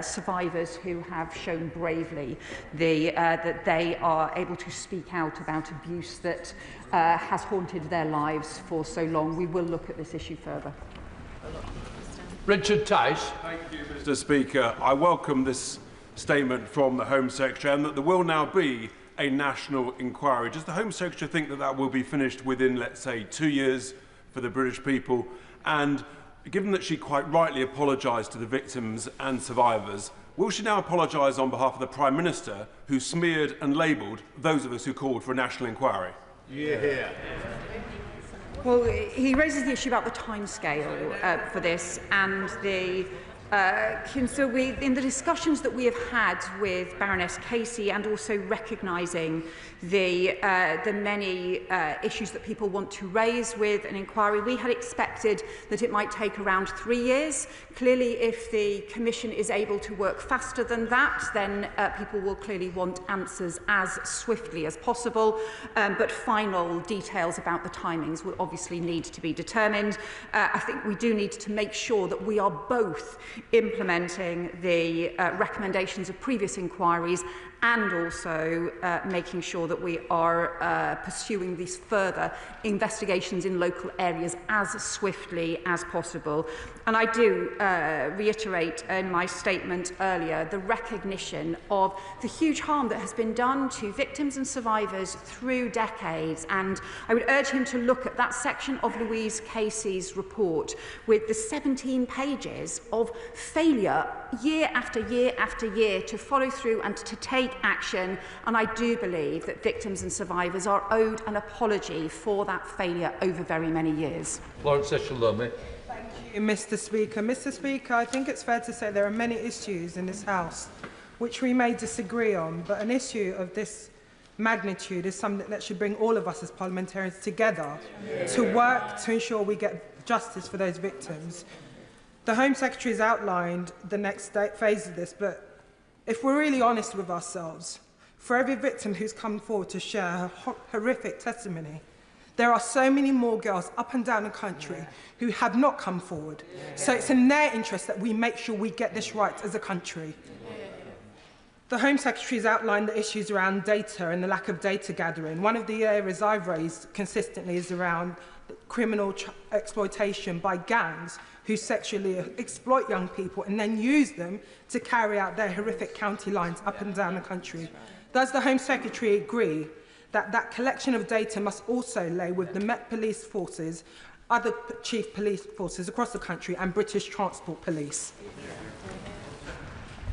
A: survivors who have shown bravely that they are able to speak out about abuse that has haunted their lives for so long. We will look at this issue further.
B: Richard Tice.
O: Thank you, Mr. Speaker. I welcome this statement from the Home Secretary and that there will now be a national inquiry. Does the Home Secretary think that that will be finished within, let's say, 2 years for the British people? And given that she quite rightly apologised to the victims and survivors, will she now apologise on behalf of the Prime Minister who smeared and labelled those of us who called for a national inquiry?
B: Yeah.
A: Well, he raises the issue about the timescale for this, and the so in the discussions that we have had with Baroness Casey, and also recognising the many issues that people want to raise with an inquiry, we had expected that it might take around 3 years. Clearly, if the Commission is able to work faster than that, then people will clearly want answers as swiftly as possible. But final details about the timings will obviously need to be determined. I think we do need to make sure that we are both implementing the recommendations of previous inquiries and also making sure that we are pursuing these further investigations in local areas as swiftly as possible. And I do reiterate in my statement earlier the recognition of the huge harm that has been done to victims and survivors through decades. And I would urge him to look at that section of Louise Casey's report with the 17 pages of failure year after year after year to follow through and to take action. And I do believe that victims and survivors are owed an apology for that failure over very many years.
B: Secretary Lammy.
P: Thank you, Mr. Speaker. Mr. Speaker, I think it's fair to say there are many issues in this House which we may disagree on, but an issue of this magnitude is something that should bring all of us as parliamentarians together to work to ensure we get justice for those victims. The Home Secretary has outlined the next phase of this, but if we're really honest with ourselves, for every victim who's come forward to share her horrific testimony, there are so many more girls up and down the country who have not come forward. So it's in their interest that we make sure we get this right as a country. The Home Secretary has outlined the issues around data and the lack of data gathering. One of the areas I've raised consistently is around criminal exploitation by gangs who sexually exploit young people and then use them to carry out their horrific county lines up and down the country. Does the Home Secretary agree that that collection of data must also lay with the Met Police forces, other chief police forces across the country and British Transport Police?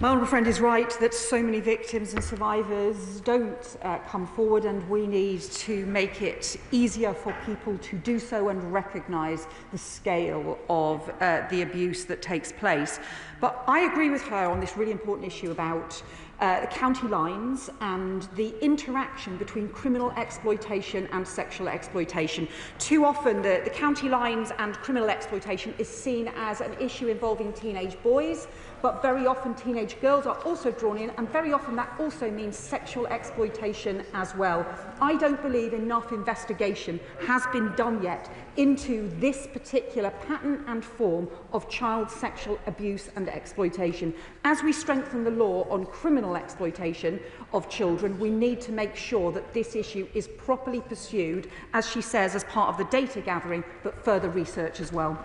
A: My honourable friend is right that so many victims and survivors don't come forward, and we need to make it easier for people to do so and recognise the scale of the abuse that takes place. But I agree with her on this really important issue about the county lines and the interaction between criminal exploitation and sexual exploitation. Too often the county lines and criminal exploitation is seen as an issue involving teenage boys, but very often teenage girls are also drawn in, and very often that also means sexual exploitation as well. I don't believe enough investigation has been done yet into this particular pattern and form of child sexual abuse and exploitation. As we strengthen the law on criminal exploitation of children, we need to make sure that this issue is properly pursued, as she says, as part of the data gathering, but further research as well.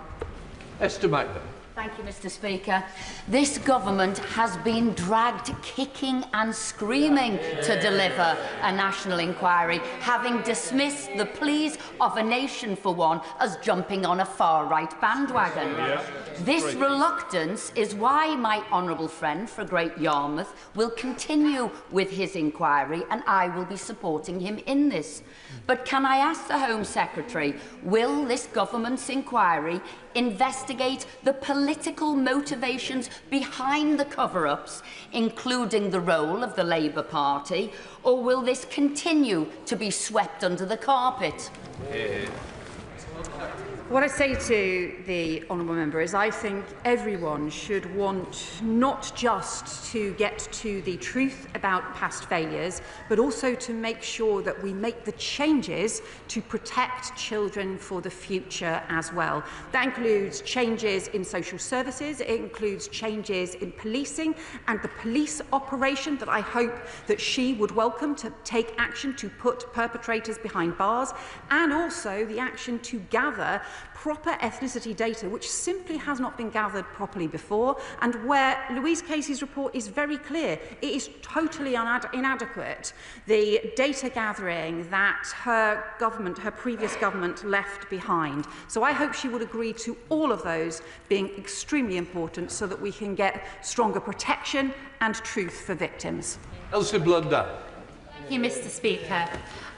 B: Esther Magna.
Q: Thank you, Mr. Speaker. This government has been dragged kicking and screaming to deliver a national inquiry, having dismissed the pleas of a nation for one as jumping on a far-right bandwagon. This reluctance is why my honourable friend for Great Yarmouth will continue with his inquiry, and I will be supporting him in this. But can I ask the Home Secretary, will this government's inquiry investigate the political motivations behind the cover-ups, including the role of the Labour Party, or will this continue to be swept under the carpet?
A: What I say to the honourable member is I think everyone should want not just to get to the truth about past failures, but also to make sure that we make the changes to protect children for the future as well. That includes changes in social services, it includes changes in policing and the police operation that I hope that she would welcome to take action to put perpetrators behind bars, and also the action to gather proper ethnicity data, which simply has not been gathered properly before, and where Louise Casey's report is very clear. It is totally inadequate, the data gathering that her previous government left behind. So I hope she would agree to all of those being extremely important so that we can get stronger protection and truth for victims.
B: Elsie Blunder.
R: Thank you, Mr. Speaker.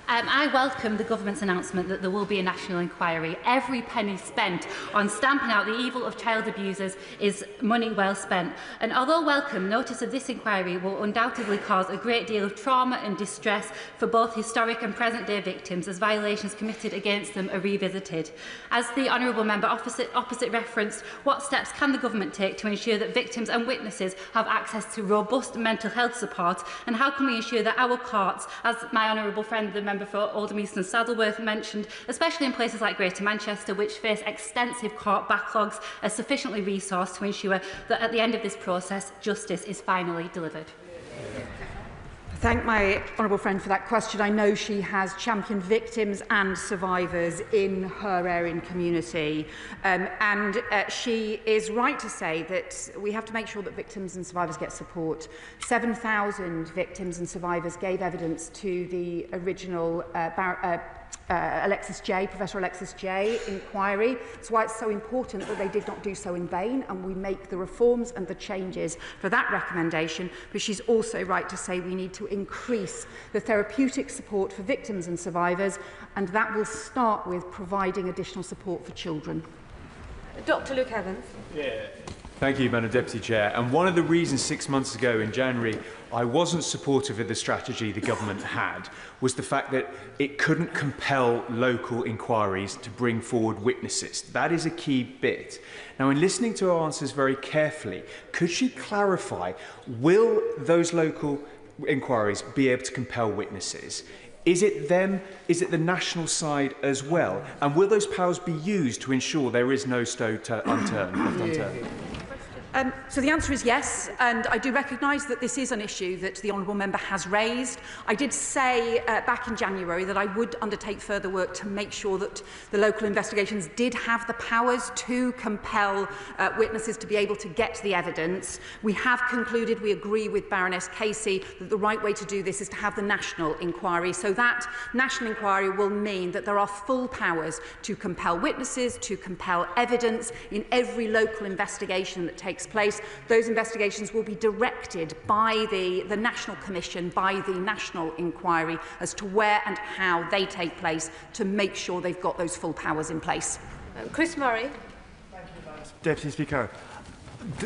R: I welcome the government's announcement that there will be a national inquiry. Every penny spent on stamping out the evil of child abusers is money well spent. And although welcome, notice of this inquiry will undoubtedly cause a great deal of trauma and distress for both historic and present-day victims as violations committed against them are revisited. As the honourable member opposite referenced, what steps can the government take to ensure that victims and witnesses have access to robust mental health support, and how can we ensure that our courts, as my honourable friend, the member for Oldham East and Saddleworth mentioned, especially in places like Greater Manchester, which face extensive court backlogs, are sufficiently resourced to ensure that at the end of this process, justice is finally delivered?
A: Thank my honourable friend for that question. I know she has championed victims and survivors in her area and community. She is right to say that we have to make sure that victims and survivors get support. 7,000 victims and survivors gave evidence to the original Professor Alexis J. inquiry. That's why it's so important that they did not do so in vain, and we make the reforms and the changes for that recommendation. But she's also right to say we need to increase the therapeutic support for victims and survivors, and that will start with providing additional support for children.
S: Dr. Luke Evans.
T: Thank you, Madam Deputy Chair. And one of the reasons 6 months ago in January I wasn't supportive of the strategy the government had was the fact that it couldn't compel local inquiries to bring forward witnesses. That is a key bit. Now, in listening to her answers very carefully, could she clarify, will those local inquiries be able to compel witnesses? Is it them? Is it the national side as well? And will those powers be used to ensure there is no stone unturned?
A: So the answer is yes, and I do recognise that this is an issue that the honourable member has raised. I did say back in January that I would undertake further work to make sure that the local investigations did have the powers to compel witnesses to be able to get the evidence. We have concluded, we agree with Baroness Casey, that the right way to do this is to have the national inquiry. So that national inquiry will mean that there are full powers to compel witnesses, to compel evidence in every local investigation that takes place. Those investigations will be directed by the National Commission, by the National Inquiry, as to where and how they take place to make sure they've got those full powers in place.
S: Chris Murray.
U: Deputy Speaker,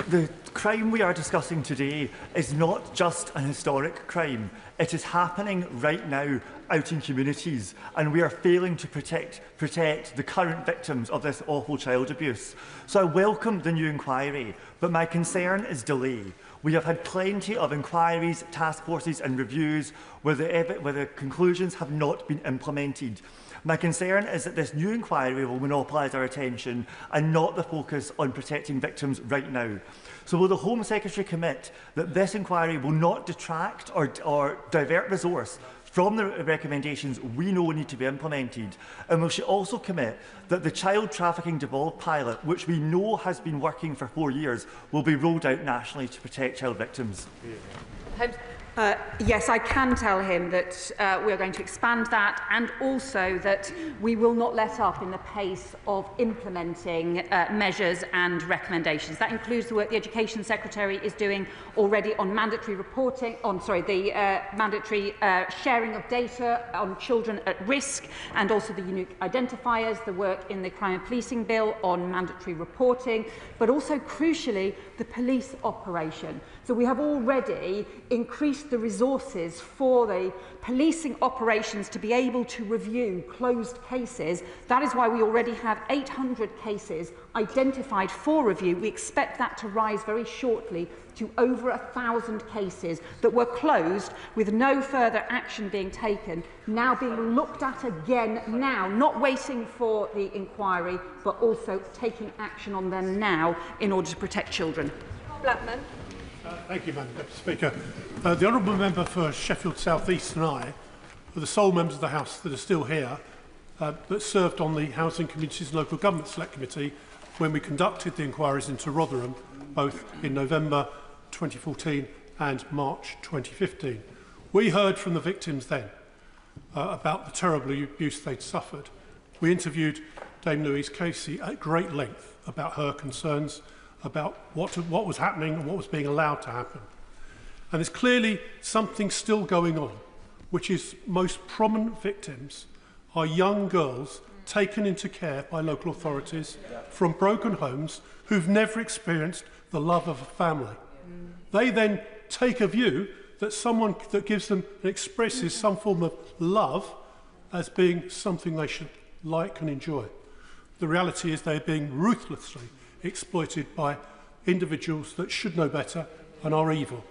U: the crime we are discussing today is not just an historic crime. It is happening right now out in communities, and we are failing to protect the current victims of this awful child abuse. So I welcome the new inquiry, but my concern is delay. We have had plenty of inquiries, task forces and reviews where the conclusions have not been implemented. My concern is that this new inquiry will monopolise our attention and not the focus on protecting victims right now. So will the Home Secretary commit that this inquiry will not detract or divert resource from the recommendations we know need to be implemented? And will she also commit that the child trafficking devolved pilot, which we know has been working for 4 years, will be rolled out nationally to protect child victims?
A: Yes, I can tell him that we are going to expand that, and also that we will not let up in the pace of implementing measures and recommendations. That includes the work the Education Secretary is doing already on mandatory reporting, mandatory sharing of data on children at risk, and also the unique identifiers, the work in the Crime and Policing Bill on mandatory reporting, but also, crucially, the police operation. So we have already increased the resources for the policing operations to be able to review closed cases. That is why we already have 800 cases identified for review. We expect that to rise very shortly to over 1,000 cases that were closed with no further action being taken, now being looked at again now, not waiting for the inquiry, but also taking action on them now in order to protect children.
S: Blackman.
V: Thank you, Madam Deputy Speaker. The honourable member for Sheffield South East and I are the sole members of the House that are still here that served on the Housing, Communities and Local Government Select Committee when we conducted the inquiries into Rotherham, both in November 2014 and March 2015. We heard from the victims then about the terrible abuse they'd suffered. We interviewed Dame Louise Casey at great length about her concerns about what was happening and what was being allowed to happen. And there's clearly something still going on, which is most prominent victims are young girls taken into care by local authorities from broken homes who've never experienced the love of a family. They then take a view that someone that gives them and expresses some form of love as being something they should like and enjoy. The reality is they're being ruthlessly exploited by individuals that should know better and are evil.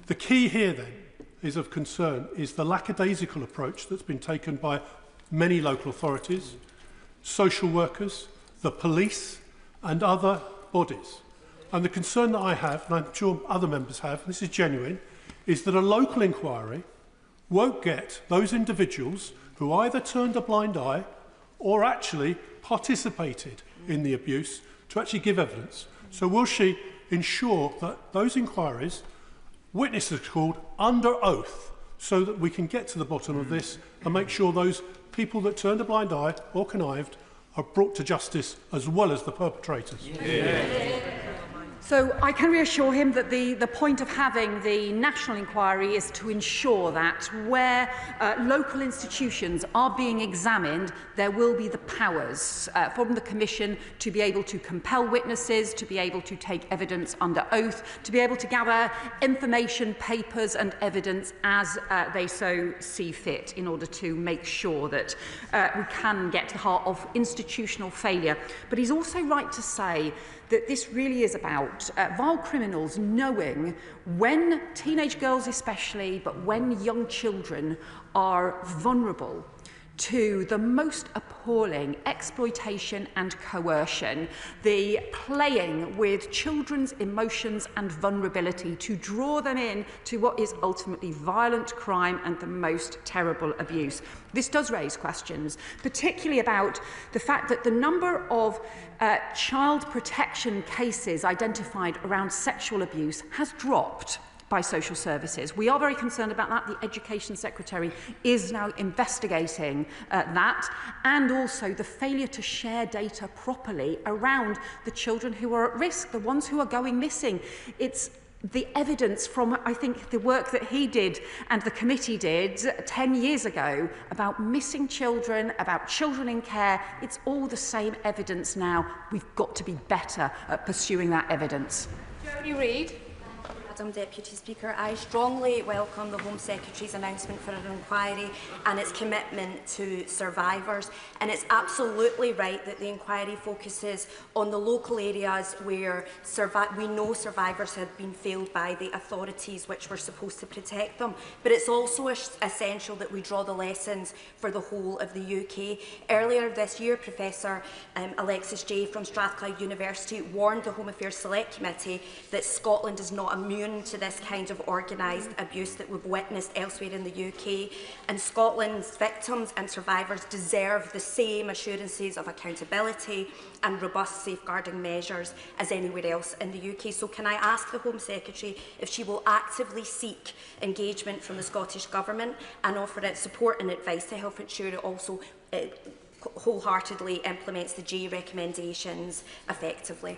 V: The key here then is of concern is the lackadaisical approach that's been taken by many local authorities, social workers, the police and other bodies. And the concern that I have, and I'm sure other members have, and this is genuine, is that a local inquiry won't get those individuals who either turned a blind eye or actually participated in the abuse to actually give evidence. So will she ensure that those inquiries, witnesses are called under oath, so that we can get to the bottom of this and make sure those people that turned a blind eye or connived are brought to justice as well as the perpetrators?
A: So I can reassure him that the point of having the national inquiry is to ensure that where local institutions are being examined, there will be the powers from the Commission to be able to compel witnesses, to be able to take evidence under oath, to be able to gather information, papers and evidence as they so see fit in order to make sure that we can get to the heart of institutional failure. But he's also right to say that this really is about vile criminals knowing when teenage girls especially, but when young children are vulnerable to the most appalling exploitation and coercion, the playing with children's emotions and vulnerability to draw them in to what is ultimately violent crime and the most terrible abuse. This does raise questions, particularly about the fact that the number of child protection cases identified around sexual abuse has dropped by social services. We are very concerned about that. The Education Secretary is now investigating that, and also the failure to share data properly around the children who are at risk, the ones who are going missing. It's the evidence from, I think, the work that he did and the committee did 10 years ago about missing children, about children in care. It's all the same evidence now. We've got to be better at pursuing that evidence.
C: Jodie Reid. Madam Deputy Speaker, I strongly welcome the Home Secretary's announcement for an inquiry and its commitment to survivors. And it's absolutely right that the inquiry focuses on the local areas where we know survivors have been failed by the authorities which were supposed to protect them. But it's also essential that we draw the lessons for the whole of the UK. Earlier this year, Professor Alexis Jay from Strathclyde University warned the Home Affairs Select Committee that Scotland is not immune to this kind of organised abuse that we've witnessed elsewhere in the UK, and Scotland's victims and survivors deserve the same assurances of accountability and robust safeguarding measures as anywhere else in the UK. So can I ask the Home Secretary if she will actively seek engagement from the Scottish Government and offer its support and advice to help ensure it also wholeheartedly implements the G recommendations effectively?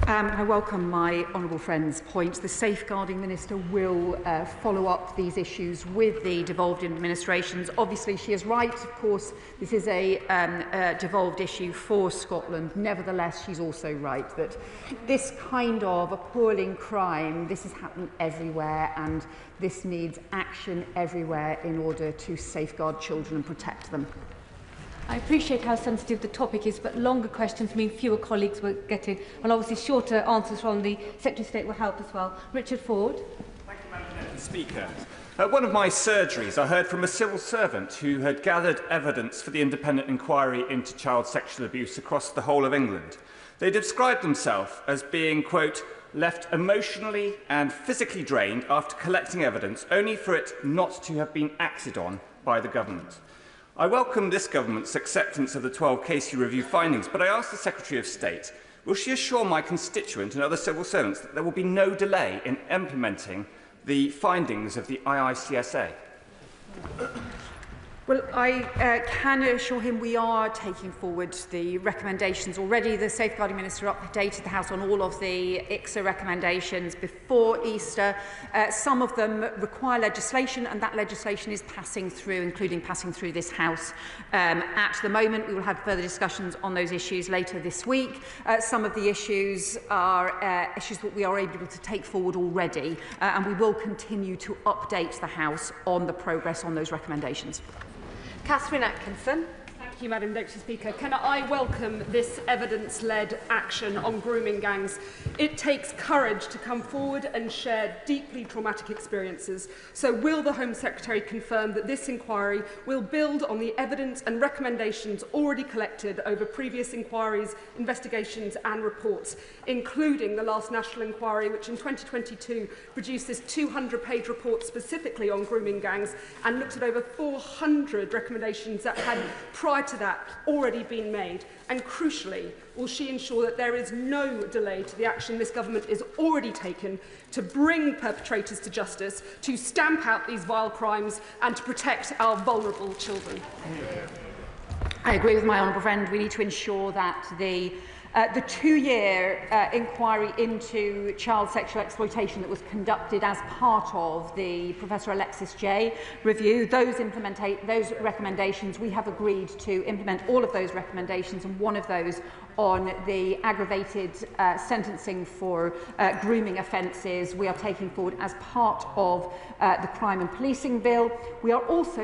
A: I welcome my honourable friend's point. The Safeguarding Minister will follow up these issues with the devolved administrations. Obviously, she is right. Of course, this is a devolved issue for Scotland. Nevertheless, she's also right that this kind of appalling crime, this is happening everywhere, and this needs action everywhere in order to safeguard children and protect them.
D: I appreciate how sensitive the topic is, but longer questions mean fewer colleagues will get in, and obviously shorter answers from the Secretary of State will help as well. Richard Ford.
W: Thank you, Madam Deputy Speaker. At one of my surgeries, I heard from a civil servant who had gathered evidence for the independent inquiry into child sexual abuse across the whole of England. They described themselves as being, quote, left emotionally and physically drained after collecting evidence, only for it not to have been acted on by the government. I welcome this government's acceptance of the 12 Casey review findings, but I ask the Secretary of State, will she assure my constituent and other civil servants that there will be no delay in implementing the findings of the IICSA?
A: Well, I can assure him we are taking forward the recommendations already. The Safeguarding Minister updated the House on all of the ICSA recommendations before Easter. Some of them require legislation, and that legislation is passing through, including passing through this House. At the moment, we will have further discussions on those issues later this week. Some of the issues are issues that we are able to take forward already, and we will continue to update the House on the progress on those recommendations.
C: Catherine Atkinson.
X: Thank
E: Thank you, Madam Deputy Speaker. Can I welcome this evidence-led action on grooming gangs? It takes courage to come forward and share deeply traumatic experiences. So will the Home Secretary confirm that this inquiry will build on the evidence and recommendations already collected over previous inquiries, investigations and reports, including the last national inquiry, which in 2022 produced this 200-page report specifically on grooming gangs and looked at over 400 recommendations that had prior to that already been made? And crucially, will she ensure that there is no delay to the action this government is already taken to bring perpetrators to justice, to stamp out these vile crimes and to protect our vulnerable children?
A: I agree with my honourable friend. We need to ensure that the 2-year inquiry into child sexual exploitation that was conducted as part of the Professor Alexis J review, those recommendations, we have agreed to implement all of those recommendations, and one of those on the aggravated sentencing for grooming offences we are taking forward as part of the Crime and Policing Bill. We are also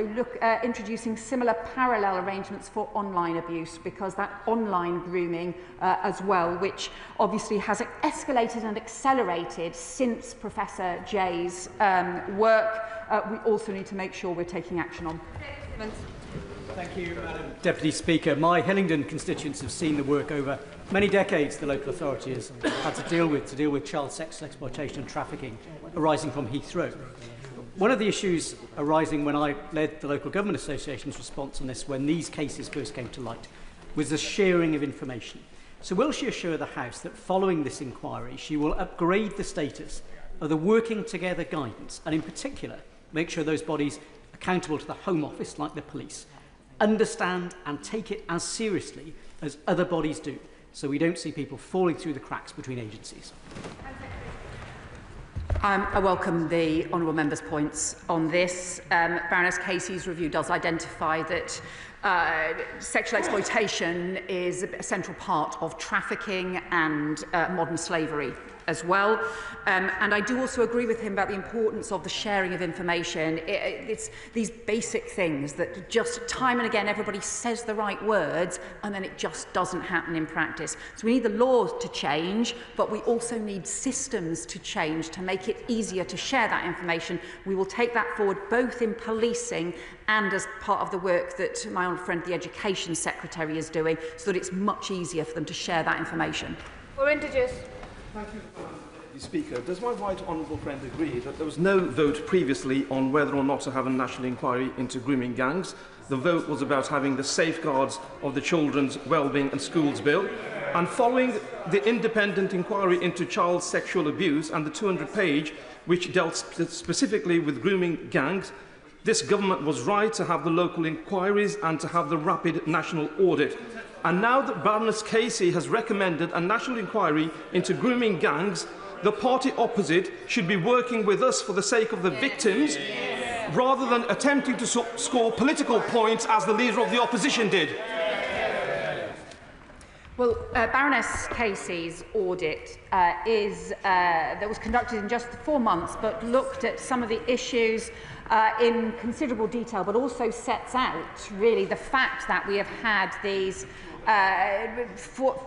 A: introducing similar parallel arrangements for online abuse, because that online grooming as well, which obviously has escalated and accelerated since Professor J's work, we also need to make sure we're taking action on.
F: Thank you, Madam Deputy Speaker. My Hillingdon constituents have seen the work over many decades the local authority has had to deal with child sexual exploitation and trafficking arising from Heathrow. One of the issues arising when I led the Local Government Association's response on this, when these cases first came to light, was the sharing of information. So will she assure the House that following this inquiry she will upgrade the status of the working together guidance, and in particular make sure those bodies accountable to the Home Office, like the police, understand and take it as seriously as other bodies do, so we don't see people falling through the cracks between agencies?
A: I welcome the honourable member's points on this. Baroness Casey's review does identify that sexual exploitation is a central part of trafficking and modern slavery as well. And I do also agree with him about the importance of the sharing of information. It's these basic things that just time and again everybody says the right words and then it just doesn't happen in practice. So we need the laws to change, but we also need systems to change to make it easier to share that information. We will take that forward both in policing and as part of the work that my honourable friend, the Education Secretary, is doing, so that it's much easier for them to share that information.
S: We're introduced.
G: Thank you, Mr. Speaker. Does my right honourable friend agree that there was no vote previously on whether or not to have a national inquiry into grooming gangs? The vote was about having the safeguards of the Children's Wellbeing and Schools Bill. And following the independent inquiry into child sexual abuse and the 200-page, which dealt specifically with grooming gangs, this government was right to have the local inquiries and to have the rapid national audit. And now that Baroness Casey has recommended a national inquiry into grooming gangs, the party opposite should be working with us for the sake of the victims, rather than attempting to score political points as the leader of the opposition did.
A: Well, Baroness Casey's audit that was conducted in just 4 months, but looked at some of the issues in considerable detail, but also sets out really the fact that we have had these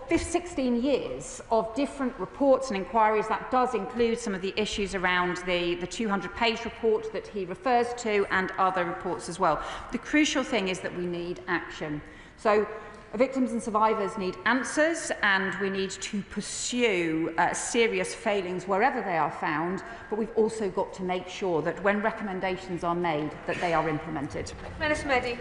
A: 16 years of different reports and inquiries. That does include some of the issues around the 200-page report that he refers to and other reports as well. The crucial thing is that we need action. So victims and survivors need answers, and we need to pursue serious failings wherever they are found, but we've also got to make sure that when recommendations are made, that they are implemented.
S: Minister Meddy.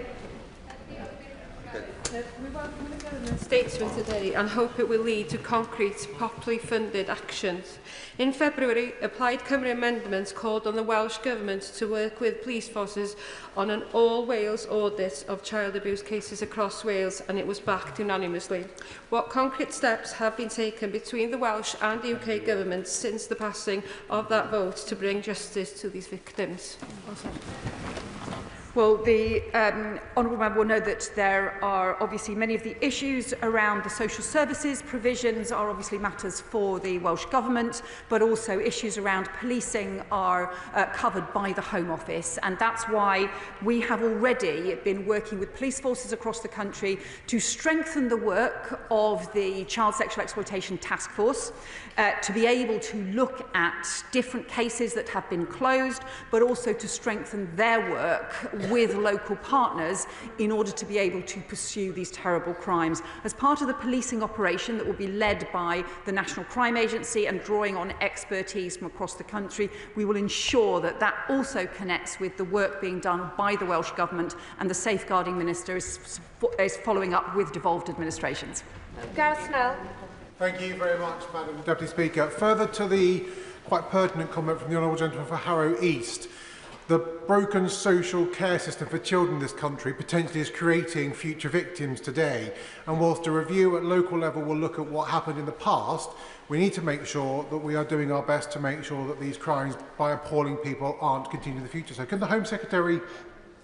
X: We welcome the government's statement today and hope it will lead to concrete, properly funded actions. In February, Plaid Cymru amendments called on the Welsh Government to work with police forces on an all-Wales audit of child abuse cases across Wales, and it was backed unanimously. What concrete steps have been taken between the Welsh and the UK governments since the passing of that vote to bring justice to these victims?
A: Well, the honourable member will know that there are obviously many of the issues around the social services provisions are obviously matters for the Welsh Government, but also issues around policing are covered by the Home Office, and that's why we have already been working with police forces across the country to strengthen the work of the Child Sexual Exploitation Task Force, to be able to look at different cases that have been closed, but also to strengthen their work with local partners in order to be able to pursue these terrible crimes. As part of the policing operation that will be led by the National Crime Agency and drawing on expertise from across the country, we will ensure that that also connects with the work being done by the Welsh Government, and the Safeguarding Minister is following up with devolved administrations.
S: Gareth Snell.
H: Thank you very much, Madam Deputy Speaker. Further to the quite pertinent comment from the Honourable Gentleman for Harrow East, the broken social care system for children in this country potentially is creating future victims today. And whilst a review at local level will look at what happened in the past, we need to make sure that we are doing our best to make sure that these crimes by appalling people aren't continuing in the future. So can the Home Secretary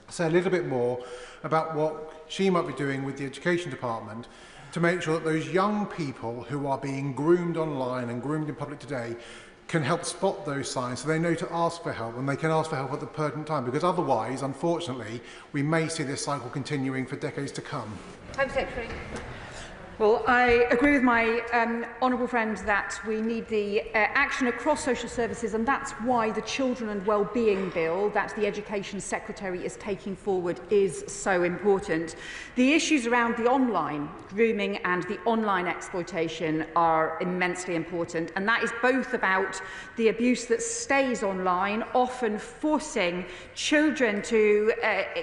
H: say a little bit more about what she might be doing with the Education Department to make sure that those young people who are being groomed online and groomed in public today can help spot those signs so they know to ask for help, and they can ask for help at the pertinent time, because otherwise, unfortunately, we may see this cycle continuing for decades to come.
S: Home Secretary.
A: Well, I agree with my honourable friend that we need the action across social services, and that's why the Children and Wellbeing Bill that the Education Secretary is taking forward is so important. The issues around the online grooming and the online exploitation are immensely important, and that is both about the abuse that stays online, often forcing children to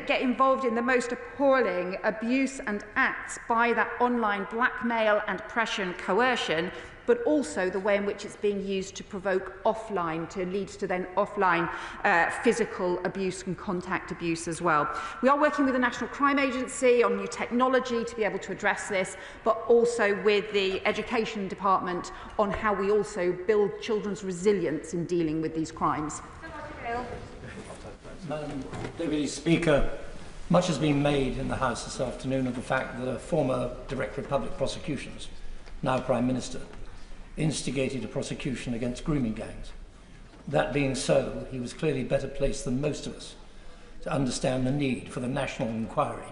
A: get involved in the most appalling abuse and acts by that online blackmail and pressure and coercion, but also the way in which it's being used to provoke offline, to lead to then offline physical abuse and contact abuse as well. We are working with the National Crime Agency on new technology to be able to address this, but also with the Education Department on how we also build children's resilience in dealing with these crimes.
F: Madam Deputy Speaker, much has been made in the House this afternoon of the fact that a former Director of Public Prosecutions, now Prime Minister, instigated a prosecution against grooming gangs. That being so, he was clearly better placed than most of us to understand the need for the national inquiry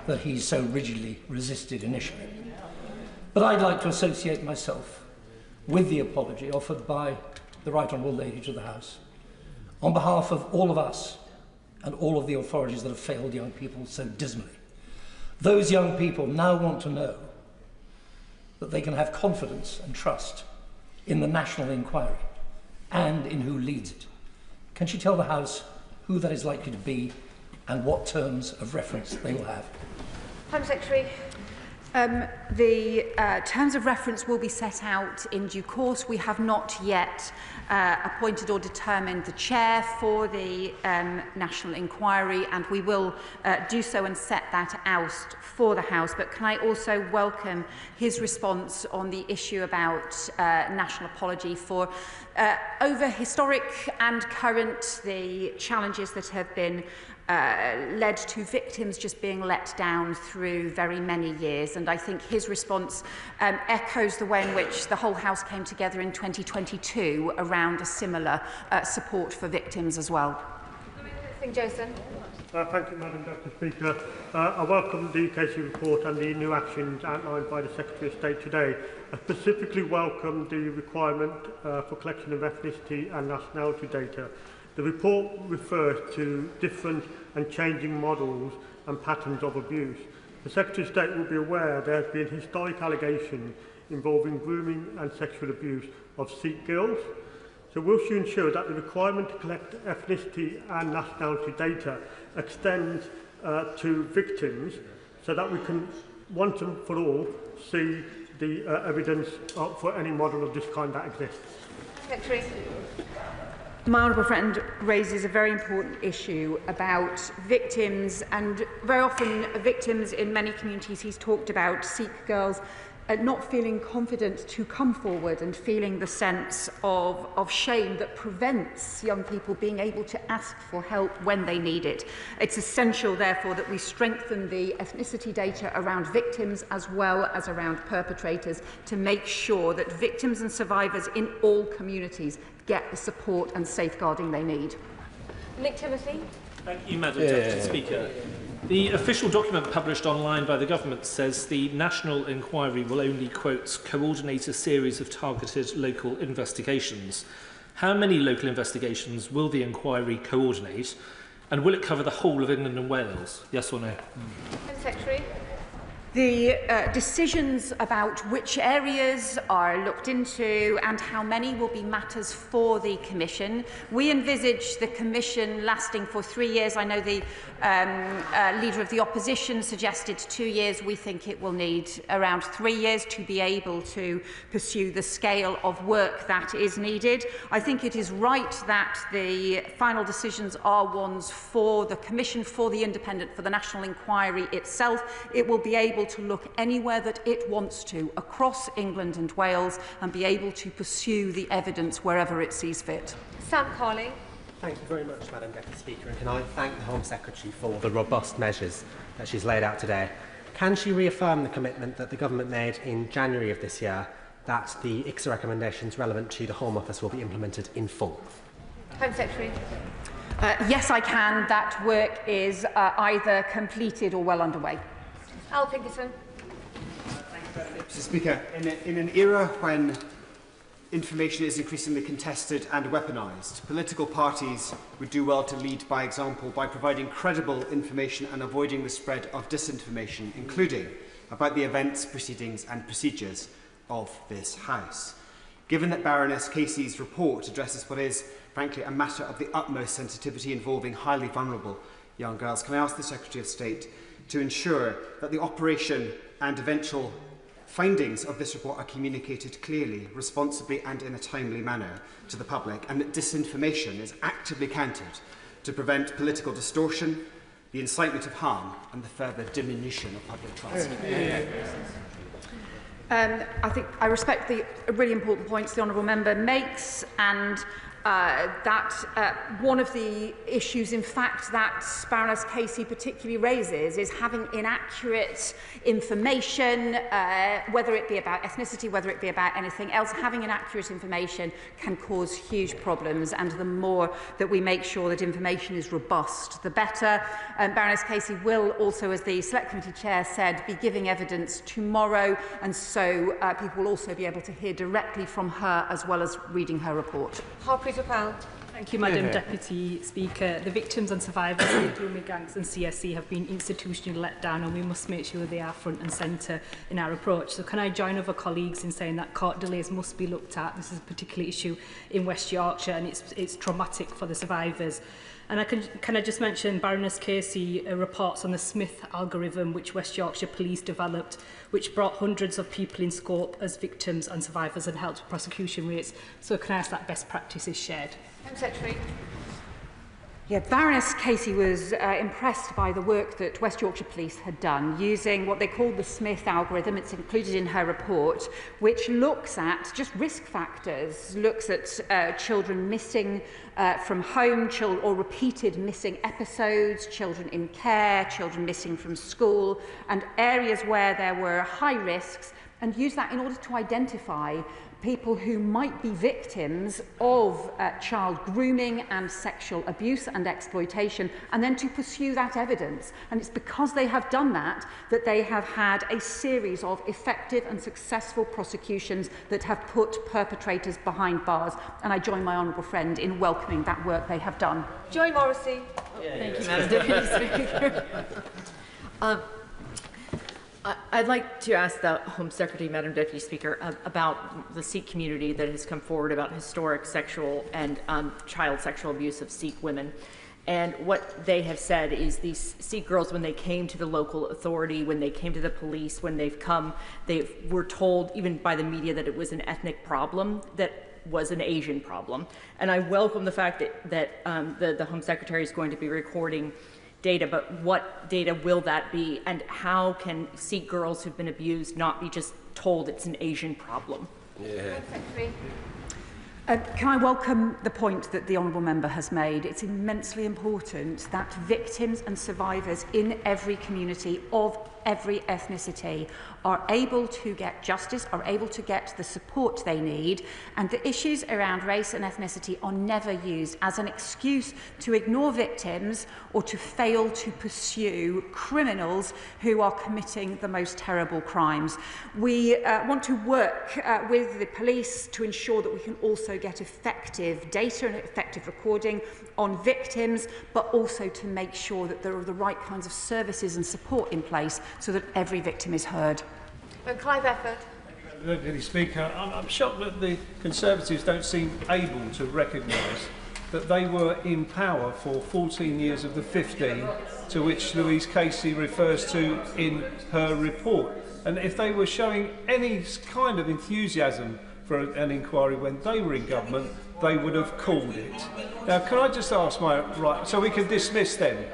F: that he so rigidly resisted initially. But I'd like to associate myself with the apology offered by the Right Honourable Lady to the House on behalf of all of us and all of the authorities that have failed young people so dismally. Those young people now want to know that they can have confidence and trust in the national inquiry and in who leads it. Can she tell the House who that is likely to be and what terms of reference they will have?
S: Home Secretary.
A: The terms of reference will be set out in due course. We have not yet appointed or determined the chair for the national inquiry, and we will do so and set that out for the House. But can I also welcome his response on the issue about national apology for over historic and current the challenges that have been led to victims just being let down through very many years. And I think his response echoes the way in which the whole House came together in 2022 around a similar support for victims as well.
S: Jason.
I: Thank you, Madam Deputy Speaker. I welcome the UKC report and the new actions outlined by the Secretary of State today. I specifically welcome the requirement for collection of ethnicity and nationality data. The report refers to different and changing models and patterns of abuse. The Secretary of State will be aware there has been historic allegations involving grooming and sexual abuse of Sikh girls. So will she ensure that the requirement to collect ethnicity and nationality data extends to victims so that we can once and for all see the evidence for any model of this kind that exists?
S: Secretary.
A: My honourable friend raises a very important issue about victims, and very often victims in many communities he's talked about, Sikh girls, not feeling confident to come forward and feeling the sense of shame that prevents young people being able to ask for help when they need it. It's essential, therefore, that we strengthen the ethnicity data around victims as well as around perpetrators to make sure that victims and survivors in all communities get the support and safeguarding they need.
S: Nick Timothy.
J: Thank you, Madam Deputy Speaker. The official document published online by the government says the national inquiry will only, quote, coordinate a series of targeted local investigations. How many local investigations will the inquiry coordinate, and will it cover the whole of England and Wales? Yes or no?
S: Home Secretary.
A: The decisions about which areas are looked into and how many will be matters for the Commission. We envisage the Commission lasting for 3 years. I know the Leader of the Opposition suggested 2 years. We think it will need around 3 years to be able to pursue the scale of work that is needed. I think it is right that the final decisions are ones for the Commission, for the Independent, for the National Inquiry itself. It will be able to look anywhere that it wants to across England and Wales and be able to pursue the evidence wherever it sees fit.
S: Sam Colling.
K: Thank you very much, Madam Deputy Speaker, and can I thank the Home Secretary for the robust measures that she's laid out today. Can she reaffirm the commitment that the government made in January of this year that the ICSA recommendations relevant to the Home Office will be implemented in full?
S: Home Secretary.
A: Yes, I can. That work is either completed or well underway.
S: Al Pinkerton.
L: Mr. Speaker, in an era when information is increasingly contested and weaponised, political parties would do well to lead by example by providing credible information and avoiding the spread of disinformation, including about the events, proceedings and procedures of this House. Given that Baroness Casey's report addresses what is, frankly, a matter of the utmost sensitivity involving highly vulnerable young girls, can I ask the Secretary of State to ensure that the operation and eventual findings of this report are communicated clearly, responsibly and in a timely manner to the public, and that disinformation is actively countered to prevent political distortion, the incitement of harm and the further diminution of public trust?
A: I think I respect the really important points the Honourable Member makes, and one of the issues, in fact, that Baroness Casey particularly raises is having inaccurate information, whether it be about ethnicity, whether it be about anything else. Having inaccurate information can cause huge problems, and the more that we make sure that information is robust, the better. Baroness Casey will also, as the Select Committee Chair said, be giving evidence tomorrow, and so people will also be able to hear directly from her as well as reading her report.
M: Thank you, Madam Deputy Speaker. The victims and survivors of the grooming gangs and CSE have been institutionally let down, and we must make sure they are front and centre in our approach. So can I join other colleagues in saying that court delays must be looked at? This is a particular issue in West Yorkshire, and it's traumatic for the survivors. And can I just mention Baroness Casey reports on the Smith algorithm which West Yorkshire Police developed, which brought hundreds of people in scope as victims and survivors and helped prosecution rates. So can I ask that best practice is shared?
S: Home Secretary.
A: Yeah, Baroness Casey was impressed by the work that West Yorkshire Police had done using what they call the Smith algorithm. It's included in her report, which looks at just risk factors, looks at children missing from home, or repeated missing episodes, children in care, children missing from school, and areas where there were high risks, and use that in order to identify people who might be victims of child grooming and sexual abuse and exploitation, and then to pursue that evidence. And it's because they have done that that they have had a series of effective and successful prosecutions that have put perpetrators behind bars. And I join my honourable friend in welcoming that work they have done.
S: Joy Morrissey.
Y: Thank you, Madam Deputy Speaker. I'd like to ask the Home Secretary, Madam Deputy Speaker, about the Sikh community that has come forward about historic sexual and child sexual abuse of Sikh women. And what they have said is these Sikh girls, when they came to the local authority, when they came to the police, when they've come, they were told, even by the media, that it was an ethnic problem, that was an Asian problem. And I welcome the fact that the Home Secretary is going to be recording data, but what data will that be, and how can Sikh girls who've been abused not be just told it's an Asian problem.
A: Yeah. Can I welcome the point that the Honourable Member has made? It's immensely important that victims and survivors in every community of every ethnicity are able to get justice, are able to get the support they need, and the issues around race and ethnicity are never used as an excuse to ignore victims or to fail to pursue criminals who are committing the most terrible crimes. We want to work with the police to ensure that we can also get effective data and effective recording on victims, but also to make sure that there are the right kinds of services and support in place so that every victim is heard.
S: Clive Efford.
B: Deputy Speaker, I'm shocked that the Conservatives don't seem able to recognise that they were in power for 14 years of the 15 to which Louise Casey refers to in her report. And if they were showing any kind of enthusiasm for an inquiry when they were in government, they would have called it. Now, can I just ask my right, so we can dismiss them?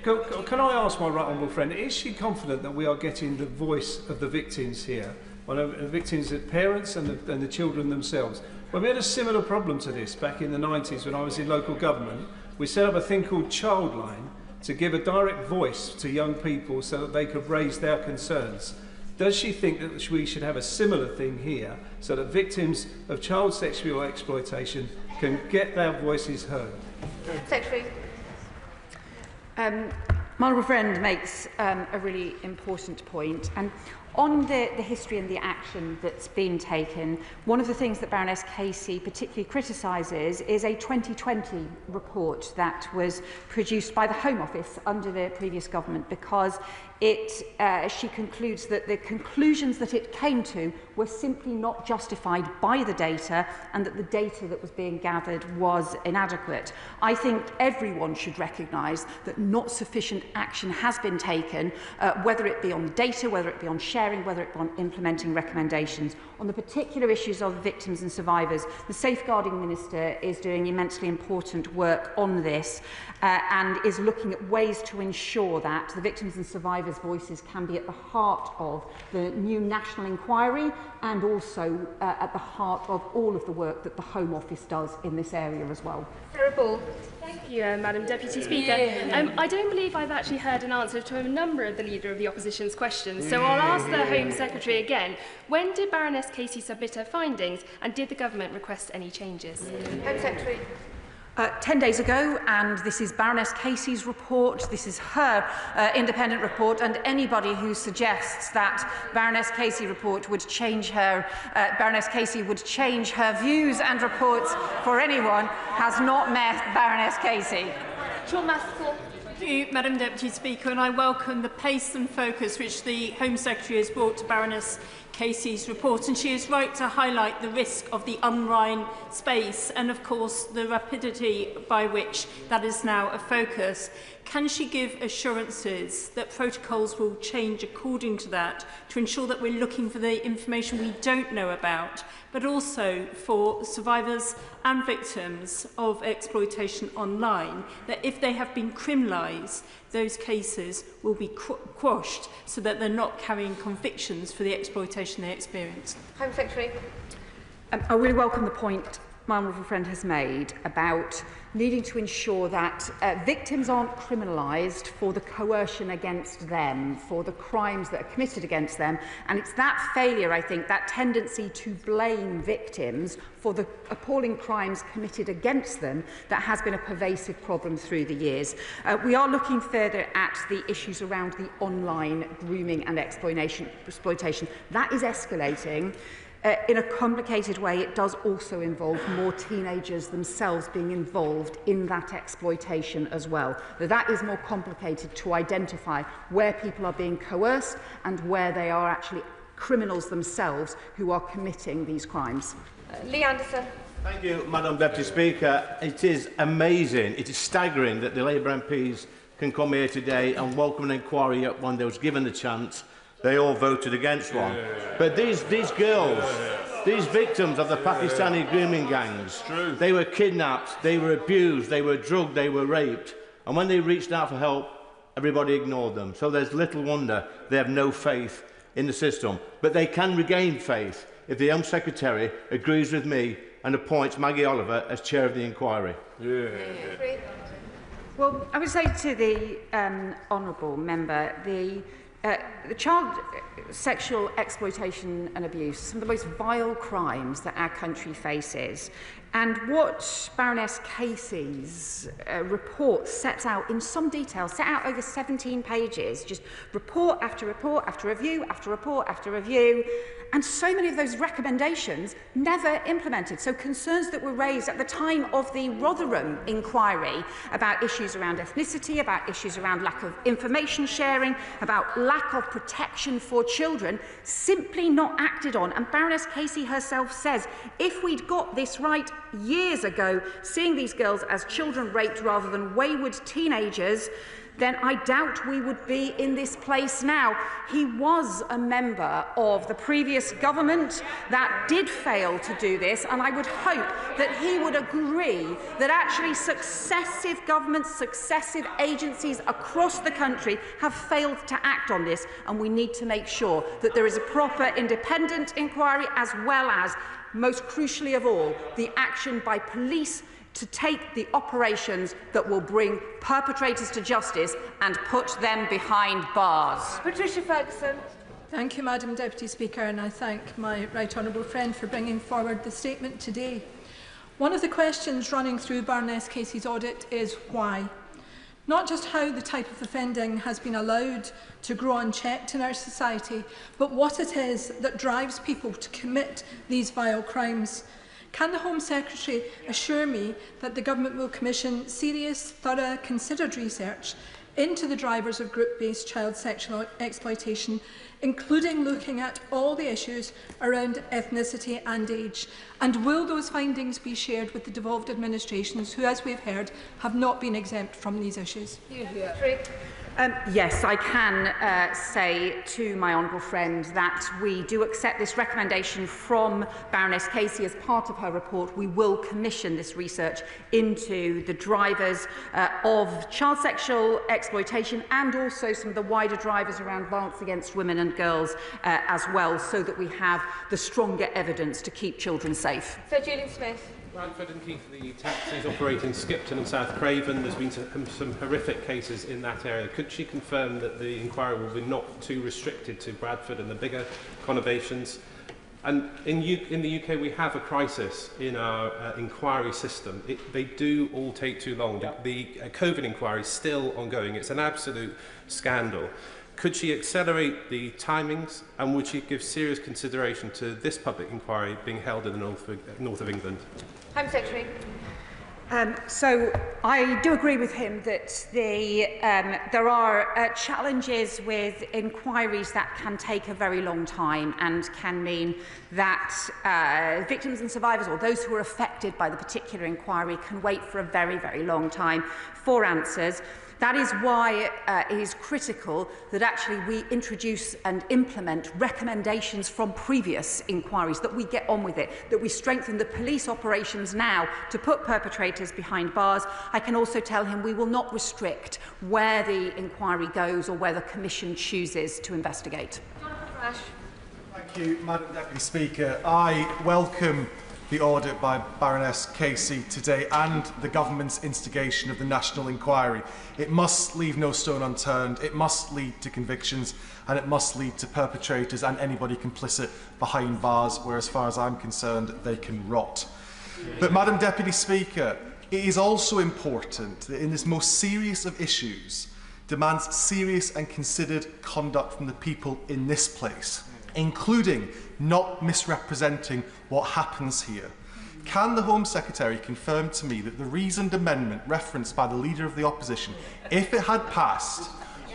B: Can I ask my right honourable friend, is she confident that we are getting the voice of the victims here? Well, the victims, the parents and the children themselves. When we had a similar problem to this back in the 90s when I was in local government, we set up a thing called Childline to give a direct voice to young people so that they could raise their concerns. Does she think that we should have a similar thing here so that victims of child sexual exploitation can get their voices heard?
S: Secretary.
A: My honourable friend makes a really important point. And on the history and the action that's been taken, one of the things that Baroness Casey particularly criticises is a 2020 report that was produced by the Home Office under the previous government because she concludes that the conclusions that it came to were simply not justified by the data and that the data that was being gathered was inadequate. I think everyone should recognise that not sufficient action has been taken, whether it be on the data, whether it be on sharing, whether it be on implementing recommendations. On the particular issues of victims and survivors, the Safeguarding Minister is doing immensely important work on this and is looking at ways to ensure that the victims and survivors' voices can be at the heart of the new national inquiry and also at the heart of all of the work that the Home Office does in this area as well.
S: Sarah Ball.
N: Thank you, Madam Deputy Speaker. I don't believe I've actually heard an answer to a number of the Leader of the Opposition's questions, so I'll ask the Home Secretary again. When did Baroness Casey submit her findings, and did the government request any changes?
S: Home Secretary.
A: 10 days ago, and this is Baroness Casey's report. This is her independent report, and anybody who suggests that Baroness Casey report would change her, Baroness Casey would change her views and reports for anyone has not met Baroness Casey.
S: Sean Masterful.
O: Thank you, Madam Deputy Speaker, and I welcome the pace and focus which the Home Secretary has brought to Baroness Casey's report, and she is right to highlight the risk of the unrhyme space and, of course, the rapidity by which that is now a focus. Can she give assurances that protocols will change according to that to ensure that we're looking for the information we don't know about, but also for survivors and victims of exploitation online, that if they have been criminalised, those cases will be quashed so that they're not carrying convictions for the exploitation they experienced?
S: Home Secretary.
A: I really welcome the point my honourable friend has made about needing to ensure that victims aren't criminalised for the coercion against them, for the crimes that are committed against them. And it's that failure, I think, that tendency to blame victims for the appalling crimes committed against them that has been a pervasive problem through the years. We are looking further at the issues around the online grooming and exploitation. That is escalating. In a complicated way, it does also involve more teenagers themselves being involved in that exploitation as well. That is more complicated to identify where people are being coerced and where they are actually criminals themselves who are committing these crimes.
S: Lee Anderson.
P: Thank you, Madam Deputy Speaker. It is amazing, it is staggering that the Labour MPs can come here today and welcome an inquiry when they was given the chance. They all voted against one. But these girls, these victims of the Pakistani grooming gangs, they were kidnapped, they were abused, they were drugged, they were raped. And when they reached out for help, everybody ignored them. So there's little wonder they have no faith in the system, but they can regain faith if the Home Secretary agrees with me and appoints Maggie Oliver as chair of the inquiry.
A: Well, I would say to the honourable member, the child sexual exploitation and abuse, some of the most vile crimes that our country faces. And what Baroness Casey's report sets out in some detail, set out over 17 pages, just report after report after review after report after review, and so many of those recommendations never implemented. So concerns that were raised at the time of the Rotherham inquiry about issues around ethnicity, about issues around lack of information sharing, about lack of protection for children, simply not acted on. And Baroness Casey herself says, if we'd got this right years ago, seeing these girls as children raped rather than wayward teenagers, then I doubt we would be in this place now. He was a member of the previous government that did fail to do this, and I would hope that he would agree that actually successive governments, successive agencies across the country have failed to act on this, and we need to make sure that there is a proper independent inquiry, as well as, most crucially of all, the action by police to take the operations that will bring perpetrators to justice and put them behind bars.
S: Patricia Ferguson.
Q: Thank you, Madam Deputy Speaker, and I thank my right honourable friend for bringing forward the statement today. One of the questions running through Baroness Casey's audit is why. Not just how the type of offending has been allowed to grow unchecked in our society, but what it is that drives people to commit these vile crimes. Can the Home Secretary assure me that the Government will commission serious, thorough, considered research into the drivers of group-based child sexual exploitation, including looking at all the issues around ethnicity and age? And will those findings be shared with the devolved administrations who, as we've heard, have not been exempt from these issues?
A: Yes, I can say to my honourable friend that we do accept this recommendation from Baroness Casey as part of her report. We will commission this research into the drivers of child sexual exploitation and also some of the wider drivers around violence against women and girls as well, so that we have the stronger evidence to keep children safe.
S: Sir Julian Smith.
R: Bradford and Keighley taxis operate in Skipton and South Craven. There's been some horrific cases in that area. Could she confirm that the inquiry will be not too restricted to Bradford and the bigger conurbations? And in the UK, we have a crisis in our inquiry system. They do all take too long. The COVID inquiry is still ongoing. It's an absolute scandal. Could she accelerate the timings, and would she give serious consideration to this public inquiry being held in the north of England?
S: Home Secretary.
A: So I do agree with him that there are challenges with inquiries that can take a very long time and can mean that victims and survivors, or those who are affected by the particular inquiry, can wait for a very, very long time for answers. That is why it is critical that actually we introduce and implement recommendations from previous inquiries, that we get on with it, that we strengthen the police operations now to put perpetrators behind bars. I can also tell him we will not restrict where the inquiry goes or where the Commission chooses to investigate.
T: Thank you, Madam Deputy Speaker. I welcome the audit by Baroness Casey today and the government's instigation of the national inquiry. It must leave no stone unturned, it must lead to convictions, and it must lead to perpetrators and anybody complicit behind bars, where as far as I'm concerned they can rot. But Madam Deputy Speaker, it is also important that in this most serious of issues demands serious and considered conduct from the people in this place, including not misrepresenting what happens here. Can the Home Secretary confirm to me that the reasoned amendment referenced by the Leader of the Opposition, if it had passed,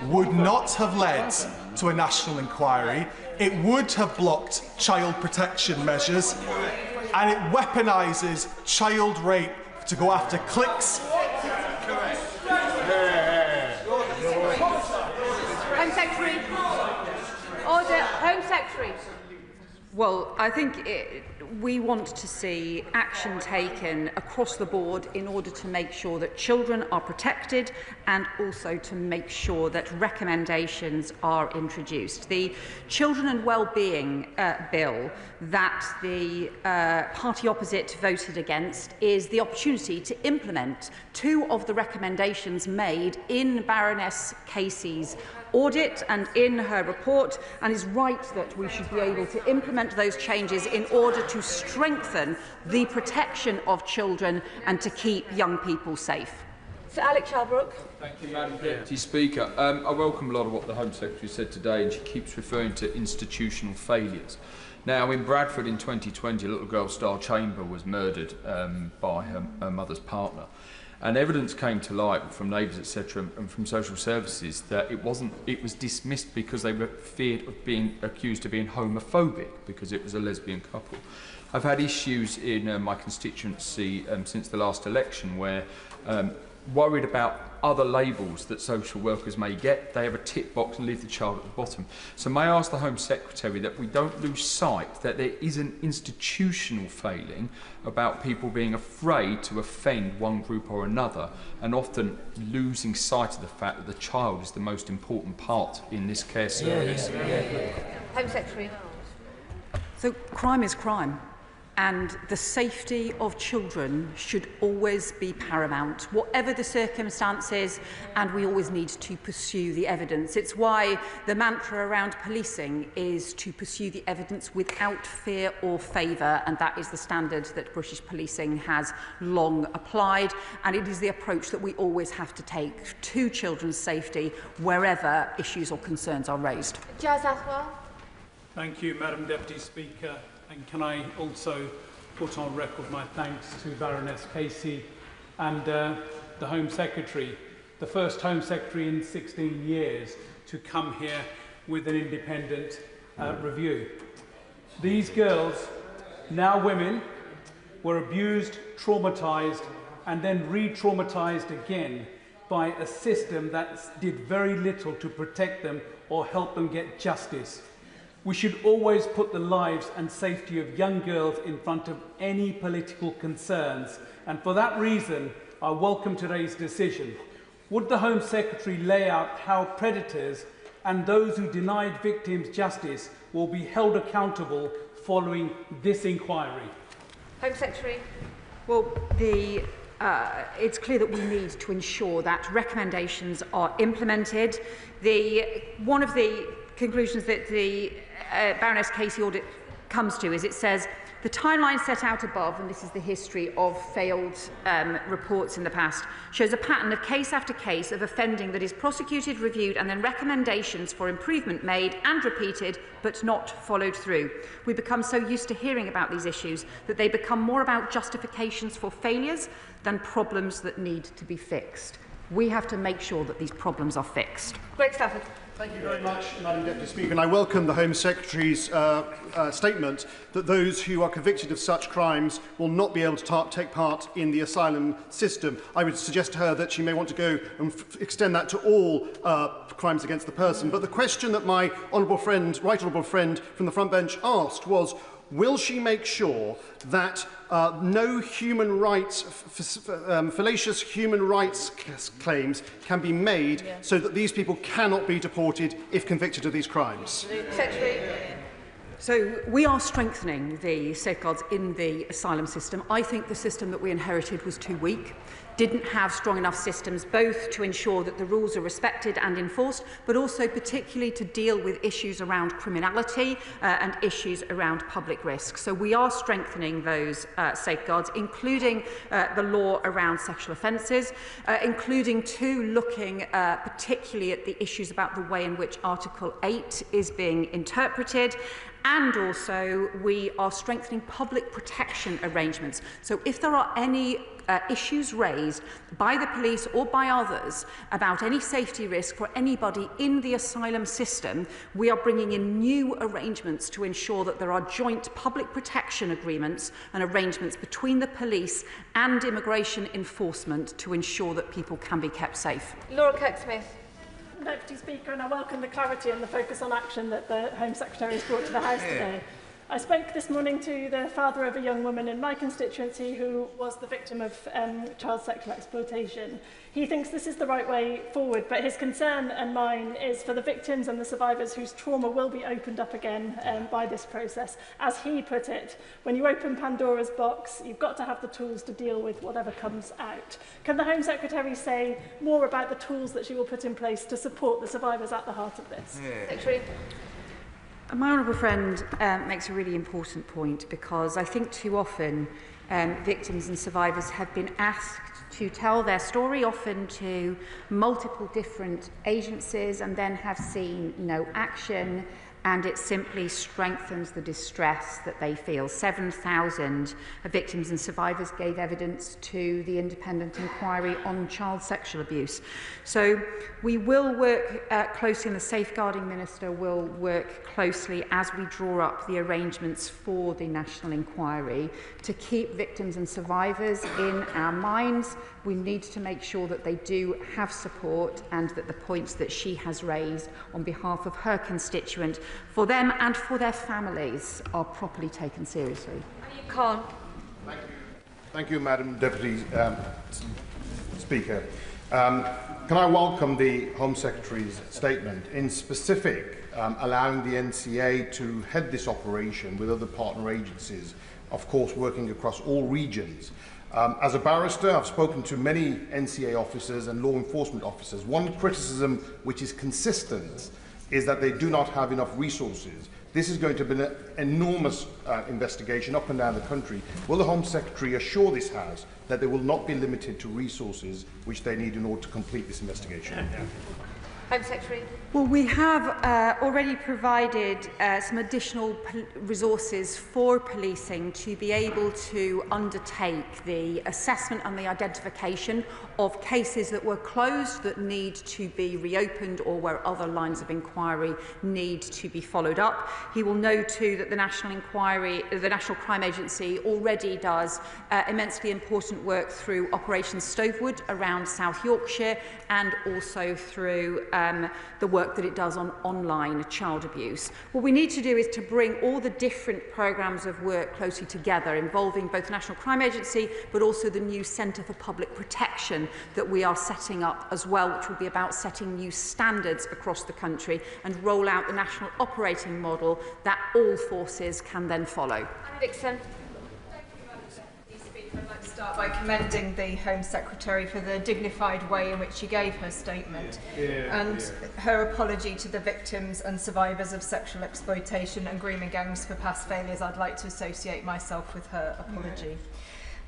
T: would not have led to a national inquiry, it would have blocked child protection measures, and it weaponises child rape to go after clicks?
S: Home Secretary. Order. Home Secretary.
A: Well, I think we want to see action taken across the board in order to make sure that children are protected and also to make sure that recommendations are introduced. The Children and Wellbeing Bill that the party opposite voted against is the opportunity to implement 2 of the recommendations made in Baroness Casey's audit and in her report, and is right that we should be able to implement those changes in order to strengthen the protection of children and to keep young people safe.
X: Sir Alex Shalbrook.
C: Thank you, Madam Deputy Speaker. I welcome a lot of what the Home Secretary said today, and she keeps referring to institutional failures. Now, in Bradford in 2020, a little girl, Star Chamber, was murdered by her mother's partner. And evidence came to light from neighbours, etc., and from social services that it was dismissed because they were feared of being accused of being homophobic because it was a lesbian couple. I've had issues in my constituency since the last election where worried about other labels that social workers may get. They have a tick box and leave the child at the bottom. So may I ask the Home Secretary that we don't lose sight that there is an institutional failing about people being afraid to offend one group or another, and often losing sight of the fact that the child is the most important part in this care service.
X: Home Secretary.
A: So crime is crime. And the safety of children should always be paramount, whatever the circumstances, and we always need to pursue the evidence. It's why the mantra around policing is to pursue the evidence without fear or favour, and that is the standard that British policing has long applied, and it is the approach that we always have to take to children's safety wherever issues or concerns are raised.
X: Jazz Athwell.
D: Thank you, Madam Deputy Speaker. And can I also put on record my thanks to Baroness Casey and the Home Secretary, the first Home Secretary in 16 years to come here with an independent review. These girls, now women, were abused, traumatised, and then re-traumatised again by a system that did very little to protect them or help them get justice. We should always put the lives and safety of young girls in front of any political concerns, and for that reason, I welcome today's decision. Would the Home Secretary lay out how predators and those who denied victims justice will be held accountable following this inquiry?
X: Home Secretary.
A: Well, it's clear that we need to ensure that recommendations are implemented. One of the conclusions that the Baroness Casey audit comes to is it says the timeline set out above, and this is the history of failed reports in the past, shows a pattern of case after case of offending that is prosecuted, reviewed, and then recommendations for improvement made and repeated, but not followed through. We become so used to hearing about these issues that they become more about justifications for failures than problems that need to be fixed. We have to make sure that these problems are fixed.
X: Greg Stafford.
U: Thank you very much, Madam Deputy Speaker, and I welcome the Home Secretary's statement that those who are convicted of such crimes will not be able to take part in the asylum system. I would suggest to her that she may want to go and extend that to all crimes against the person. But the question that my right honourable friend from the front bench asked was, will she make sure that no human rights, fallacious human rights claims can be made so that these people cannot be deported if convicted of these crimes?
X: Secretary.
A: So we are strengthening the safeguards in the asylum system. I think the system that we inherited was too weak, didn't have strong enough systems both to ensure that the rules are respected and enforced, but also particularly to deal with issues around criminality and issues around public risk. So we are strengthening those safeguards, including the law around sexual offences, including looking particularly at the issues about the way in which Article 8 is being interpreted. And also, we are strengthening public protection arrangements. So if there are any issues raised by the police or by others about any safety risk for anybody in the asylum system, we are bringing in new arrangements to ensure that there are joint public protection agreements and arrangements between the police and immigration enforcement to ensure that people can be kept safe.
X: Laura Kirk-Smith.
O: Deputy Speaker, and I welcome the clarity and the focus on action that the Home Secretary has brought to the House today.
E: I spoke this morning to the father of a young woman in my constituency who was the victim of child sexual exploitation. He thinks this is the right way forward, but his concern and mine is for the victims and the survivors whose trauma will be opened up again by this process. As he put it, when you open Pandora's box, you've got to have the tools to deal with whatever comes out. Can the Home Secretary say more about the tools that she will put in place to support the survivors at the heart of this?
A: Secretary. My honourable friend makes a really important point, because I think too often victims and survivors have been asked to tell their story, often to multiple different agencies, and then have seen no action, and it simply strengthens the distress that they feel. 7,000 victims and survivors gave evidence to the independent inquiry on child sexual abuse. So we will work closely, and the Safeguarding Minister will work closely as we draw up the arrangements for the national inquiry to keep victims and survivors in our minds. We need to make sure that they do have support, and that the points that she has raised on behalf of her constituent, for them and for their families, are properly taken seriously.
G: Thank you, Madam Deputy Speaker. Can I welcome the Home Secretary's statement, in specific allowing the NCA to head this operation with other partner agencies, of course working across all regions. As a barrister, I've spoken to many NCA officers and law enforcement officers. One criticism which is consistent is that they do not have enough resources. This is going to be an enormous investigation up and down the country. Will the Home Secretary assure this House that they will not be limited to resources which they need in order to complete this investigation?
S: Home Secretary.
A: Well, we have already provided some additional resources for policing to be able to undertake the assessment and the identification of cases that were closed that need to be reopened, or where other lines of inquiry need to be followed up. He will know too that the National Crime Agency already does immensely important work through Operation Stovewood around South Yorkshire, and also through the work that it does on online child abuse. What we need to do is to bring all the different programmes of work closely together, involving both the National Crime Agency but also the new Centre for Public Protection that we are setting up as well, which will be about setting new standards across the country and roll out the national operating model that all forces can then follow.
S: Dixon.
H: I'd like to start by commending the Home Secretary for the dignified way in which she gave her statement, and her apology to the victims and survivors of sexual exploitation and grooming gangs for past failures. I'd like to associate myself with her apology.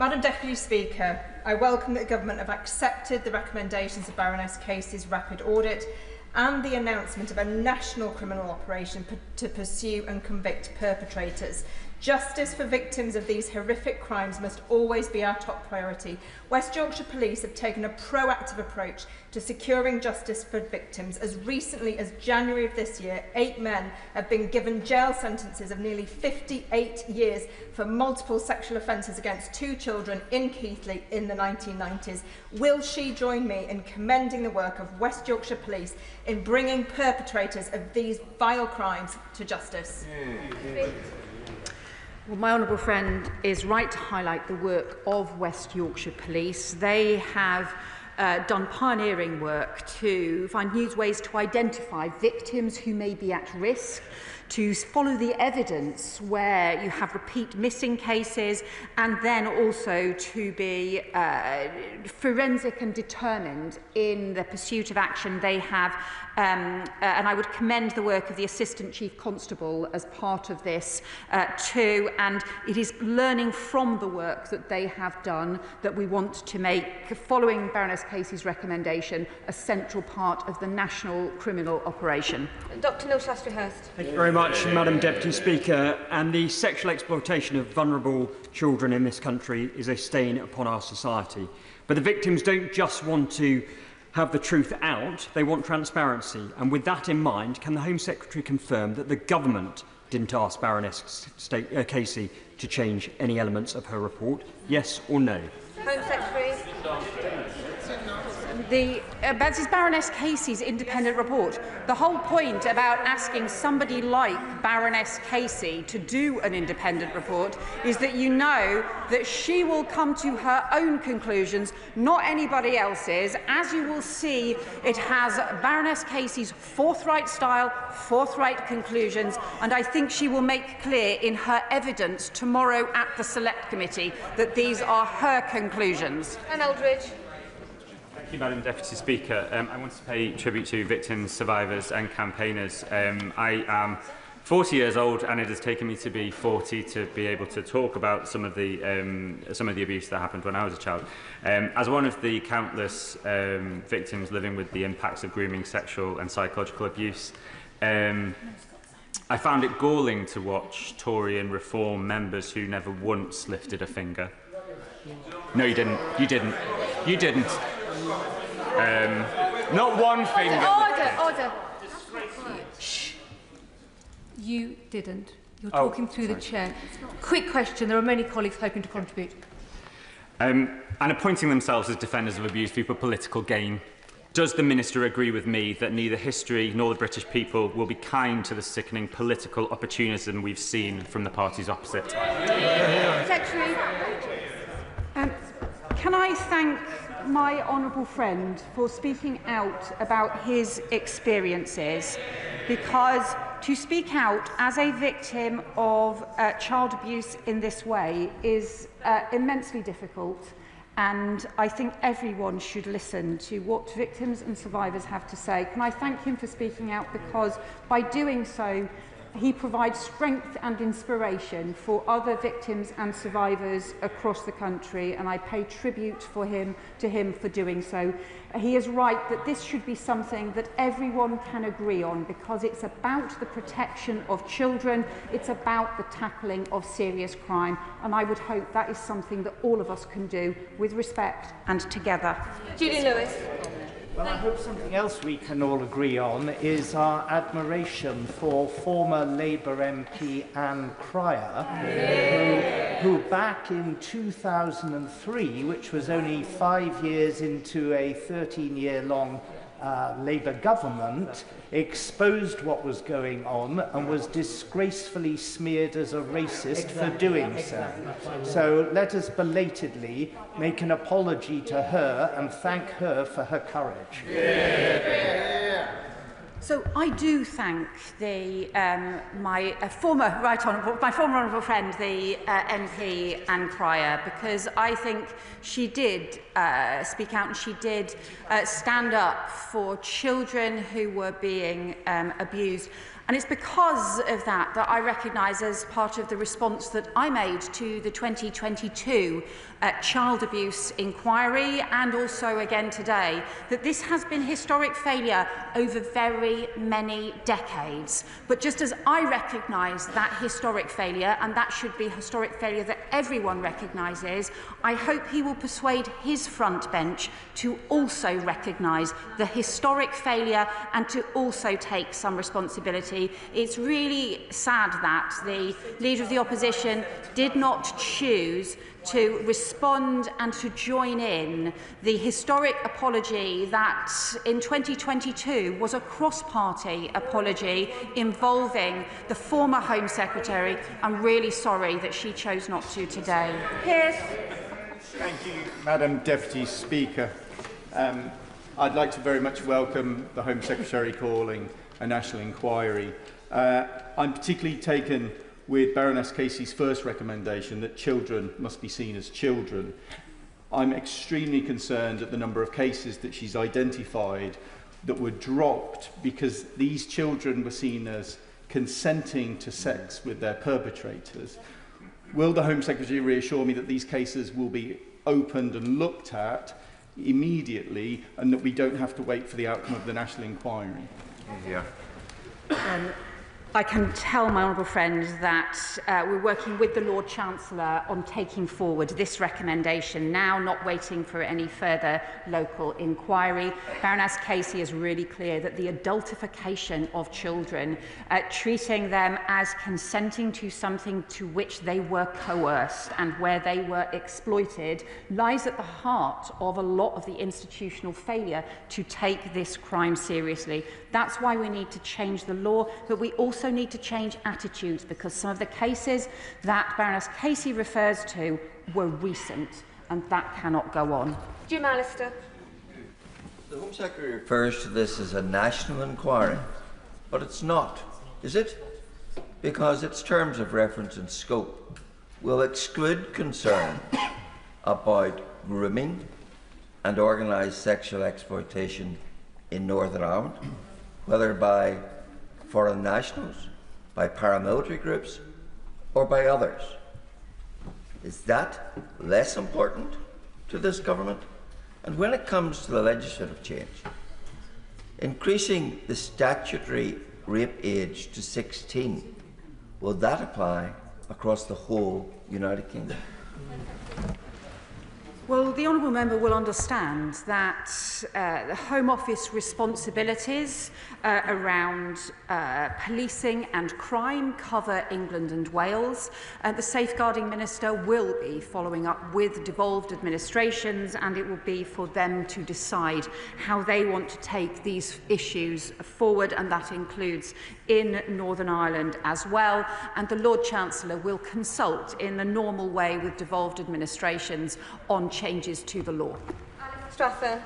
H: Madam Deputy Speaker, I welcome that the Government have accepted the recommendations of Baroness Casey's rapid audit and the announcement of a national criminal operation to pursue and convict perpetrators. Justice for victims of these horrific crimes must always be our top priority. West Yorkshire Police have taken a proactive approach to securing justice for victims. As recently as January of this year, 8 men have been given jail sentences of nearly 58 years for multiple sexual offences against 2 children in Keighley in the 1990s. Will she join me in commending the work of West Yorkshire Police in bringing perpetrators of these vile crimes to justice?
A: Well, my honourable friend is right to highlight the work of West Yorkshire Police. They have done pioneering work to find new ways to identify victims who may be at risk, to follow the evidence where you have repeat missing cases, and then also to be forensic and determined in the pursuit of action. They have, and I would commend the work of the Assistant Chief Constable as part of this too, and it is learning from the work that they have done that we want to make, following Baroness Casey's recommendation, a central part of the national criminal operation.
S: Dr Neil Shastri-Hurst.
F: Thank you very much, Madam Deputy Speaker. And the sexual exploitation of vulnerable children in this country is a stain upon our society. But the victims don't just want to have the truth out, they want transparency. And with that in mind, can the Home Secretary confirm that the government didn't ask Baroness Casey to change any elements of her report? Yes or no?
S: Home Secretary.
A: This is Baroness Casey's independent report. The whole point about asking somebody like Baroness Casey to do an independent report is that you know that she will come to her own conclusions, not anybody else's. As you will see, it has Baroness Casey's forthright style, forthright conclusions, and I think she will make clear in her evidence tomorrow at the Select Committee that these are her conclusions.
S: And Eldridge.
I: Thank you, Madam Deputy Speaker. I want to pay tribute to victims, survivors and campaigners. I am 40 years old, and it has taken me to be 40 to be able to talk about some of the abuse that happened when I was a child. As one of the countless victims living with the impacts of grooming, sexual and psychological abuse, I found it galling to watch Tory and Reform members who never once lifted a finger. No, you didn't. You didn't. You didn't. Not one finger.
S: Order.
J: Shh. You didn't. You're
I: Oh,
J: talking through
I: sorry.
J: the chair. Quick question. There are many colleagues hoping to contribute.
I: And appointing themselves as defenders of abuse for political gain. Does the Minister agree with me that neither history nor the British people will be kind to the sickening political opportunism we've seen from the parties opposite?
S: Secretary.
A: Can I thank my honourable friend for speaking out about his experiences, because to speak out as a victim of child abuse in this way is immensely difficult, and I think everyone should listen to what victims and survivors have to say. Can I thank him for speaking out, because by doing so he provides strength and inspiration for other victims and survivors across the country, and I pay tribute to him for doing so. He is right that this should be something that everyone can agree on, because it's about the protection of children, it's about the tackling of serious crime, and I would hope that is something that all of us can do with respect and together.
S: Julie Lewis.
K: Well, I hope something else we can all agree on is our admiration for former Labour MP Anne Cryer, who back in 2003, which was only 5 years into a 13-year-long Labour government, exposed what was going on and was disgracefully smeared as a racist for doing so. So let us belatedly make an apology to her and thank her for her courage.
A: So I do thank my former honourable friend, the MP Anne Cryer, because I think she did speak out and she did stand up for children who were being abused. And it's because of that that I recognise, as part of the response that I made to the 2022 child abuse inquiry, and also again today, that this has been historic failure over very many decades. But just as I recognise that historic failure, and that should be historic failure that everyone recognises, I hope he will persuade his front bench to also recognise the historic failure and to also take some responsibility. It's really sad that the Leader of the Opposition did not choose to respond and to join in the historic apology that in 2022 was a cross-party apology involving the former Home Secretary. I'm really sorry that she chose not to today.
S: Pierce.
V: Thank you, Madam Deputy Speaker. I'd like to very much welcome the Home Secretary calling a national inquiry. I'm particularly taken with Baroness Casey's first recommendation that children must be seen as children. I'm extremely concerned at the number of cases that she's identified that were dropped because these children were seen as consenting to sex with their perpetrators. Will the Home Secretary reassure me that these cases will be opened and looked at immediately, and that we don't have to wait for the outcome of the national inquiry? Yeah.
A: I can tell my honourable friend that we're working with the Lord Chancellor on taking forward this recommendation now, not waiting for any further local inquiry. Baroness Casey is really clear that the adultification of children, treating them as consenting to something to which they were coerced and where they were exploited, lies at the heart of a lot of the institutional failure to take this crime seriously. That's why we need to change the law, but we also need to change attitudes, because some of the cases that Baroness Casey refers to were recent, and that cannot go on.
S: Jim Allister.
B: The Home Secretary refers to this as a national inquiry, but it's not, is it? Because its terms of reference and scope will exclude concern about grooming and organised sexual exploitation in Northern Ireland, whether by foreign nationals, by paramilitary groups, or by others. Is that less important to this government? And when it comes to the legislative change, increasing the statutory rape age to 16, will that apply across the whole United Kingdom?
A: Well, the honourable member will understand that the Home Office responsibilities around policing and crime cover England and Wales. The Safeguarding Minister will be following up with devolved administrations, and it will be for them to decide how they want to take these issues forward, and that includes in Northern Ireland as well. And the Lord Chancellor will consult in the normal way with devolved administrations on changes to the law.
S: Strather.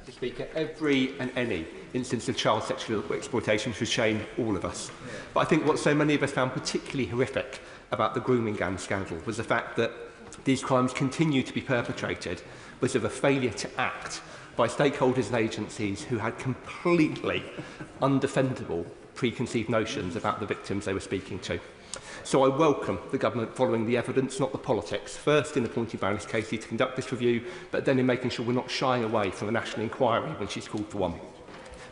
R: Mr. Speaker, every and any instance of child sexual exploitation should shame all of us. But I think what so many of us found particularly horrific about the grooming gang scandal was the fact that these crimes continue to be perpetrated because of a failure to act by stakeholders and agencies who had completely undefendable preconceived notions about the victims they were speaking to. So I welcome the government following the evidence, not the politics, first in appointing Baroness Casey to conduct this review, but then in making sure we're not shying away from a national inquiry when she's called for one.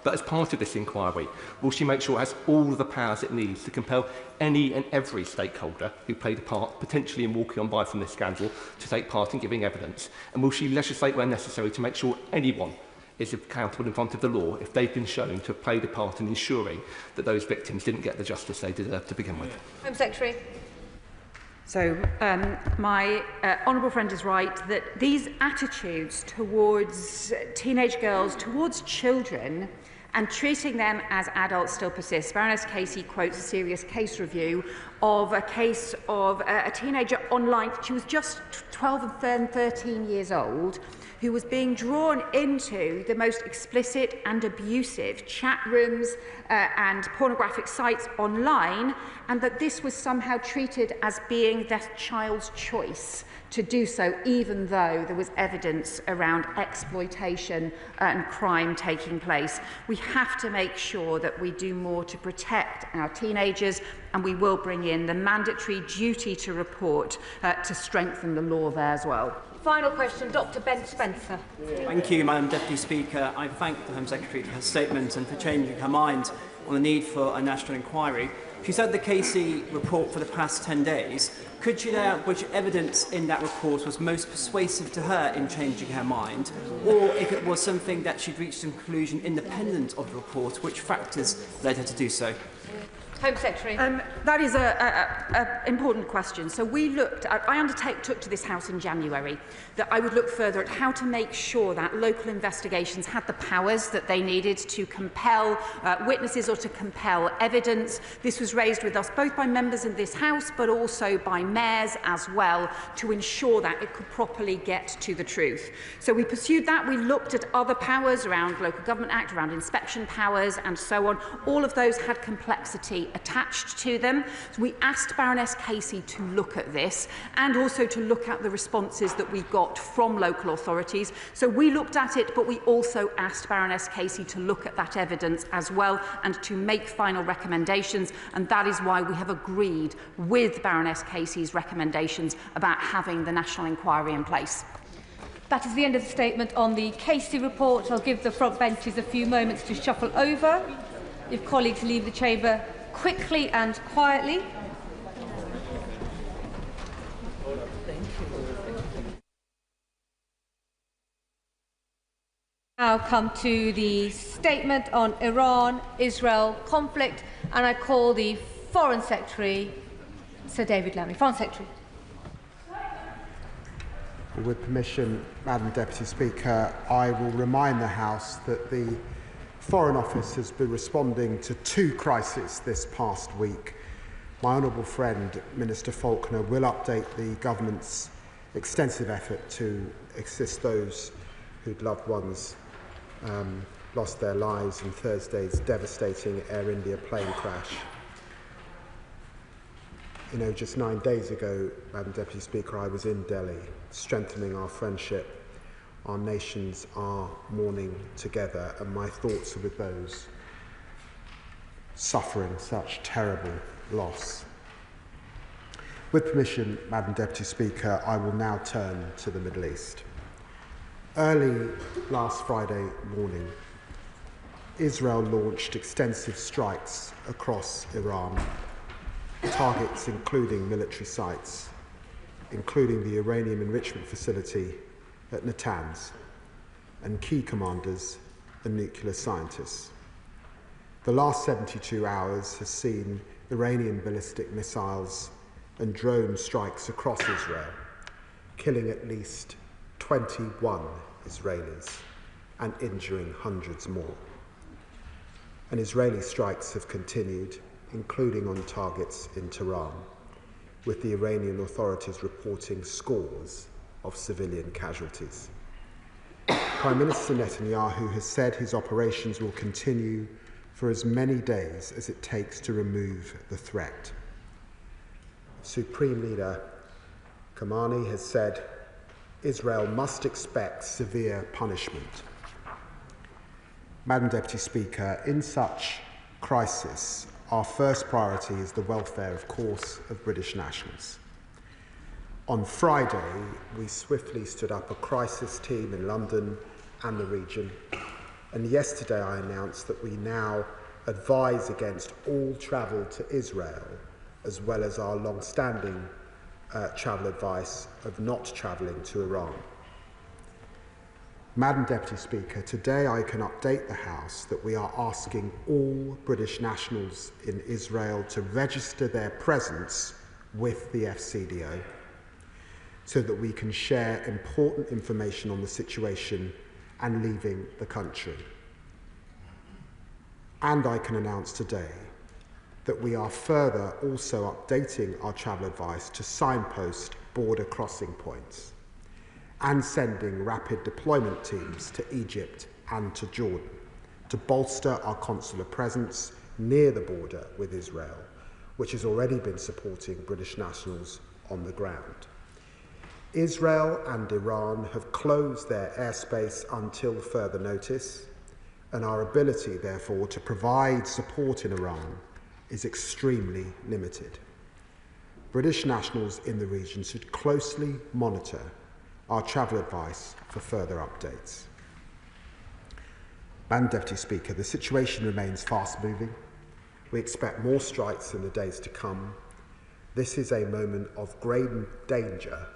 R: But as part of this inquiry, will she make sure it has all the powers it needs to compel any and every stakeholder who played a part, potentially in walking on by from this scandal, to take part in giving evidence? And will she legislate where necessary to make sure anyone is accountable in front of the law if they've been shown to have played a part in ensuring that those victims didn't get the justice they deserved to begin with?
S: Home Secretary.
A: So my honourable friend is right that these attitudes towards teenage girls, towards children, and treating them as adults still persists. Baroness Casey quotes a serious case review of a case of a teenager online. She was just 12 and 13 years old, who was being drawn into the most explicit and abusive chat rooms and pornographic sites online, and that this was somehow treated as being that child's choice to do so, even though there was evidence around exploitation and crime taking place. We have to make sure that we do more to protect our teenagers, and we will bring in the mandatory duty to report to strengthen the law there as well.
S: Final question, Dr. Ben Spencer.
F: Thank you, Madam Deputy Speaker. I thank the Home Secretary for her statement and for changing her mind on the need for a national inquiry. She said the Casey report for the past 10 days. Could she lay out which evidence in that report was most persuasive to her in changing her mind, or if it was something that she'd reached a conclusion independent of the report, which factors led her to do so?
S: Home Secretary.
A: That is an important question. So we looked at, I took to this House in January that I would look further at how to make sure that local investigations had the powers that they needed to compel witnesses or to compel evidence. This was raised with us both by members in this House but also by mayors as well, to ensure that it could properly get to the truth. So we pursued that. We looked at other powers around Local Government Act, around inspection powers and so on. All of those had complexity attached to them. So we asked Baroness Casey to look at this and also to look at the responses that we got from local authorities. So we looked at it, but we also asked Baroness Casey to look at that evidence as well and to make final recommendations, and that is why we have agreed with Baroness Casey's recommendations about having the national inquiry in place.
J: That is the end of the statement on the Casey report. I'll give the front benches a few moments to shuffle over. If colleagues leave the chamber
S: quickly and quietly. Now come to the statement on Iran-Israel conflict, and I call the Foreign Secretary, Sir David Lammy. Foreign Secretary.
L: With permission, Madam Deputy Speaker, I will remind the House that the Foreign Office has been responding to 2 crises this past week. My honourable friend, Minister Faulkner, will update the government's extensive effort to assist those whose loved ones lost their lives in Thursday's devastating Air India plane crash. You know, just 9 days ago, Madam Deputy Speaker, I was in Delhi, strengthening our friendship. Our nations are mourning together, and my thoughts are with those suffering such terrible loss. With permission, Madam Deputy Speaker, I will now turn to the Middle East. Early last Friday morning, Israel launched extensive strikes across Iran, targets including military sites, including the uranium enrichment facility at Natanz, and key commanders and nuclear scientists. The last 72 hours has seen Iranian ballistic missiles and drone strikes across Israel, killing at least 21 Israelis and injuring hundreds more. And Israeli strikes have continued, including on targets in Tehran, with the Iranian authorities reporting scores of civilian casualties. Prime Minister Netanyahu has said his operations will continue for as many days as it takes to remove the threat. Supreme Leader Khamenei has said Israel must expect severe punishment. Madam Deputy Speaker, in such crisis, our first priority is the welfare, of course, of British nationals. On Friday, we swiftly stood up a crisis team in London and the region, and yesterday I announced that we now advise against all travel to Israel, as well as our long-standing travel advice of not travelling to Iran. Madam Deputy Speaker, today I can update the House that we are asking all British nationals in Israel to register their presence with the FCDO so that we can share important information on the situation and leaving the country. And I can announce today that we are further also updating our travel advice to signpost border crossing points and sending rapid deployment teams to Egypt and to Jordan to bolster our consular presence near the border with Israel, which has already been supporting British nationals on the ground. Israel and Iran have closed their airspace until further notice, and our ability, therefore, to provide support in Iran is extremely limited. British nationals in the region should closely monitor our travel advice for further updates. Madam Deputy Speaker, the situation remains fast-moving. We expect more strikes in the days to come. This is a moment of grave danger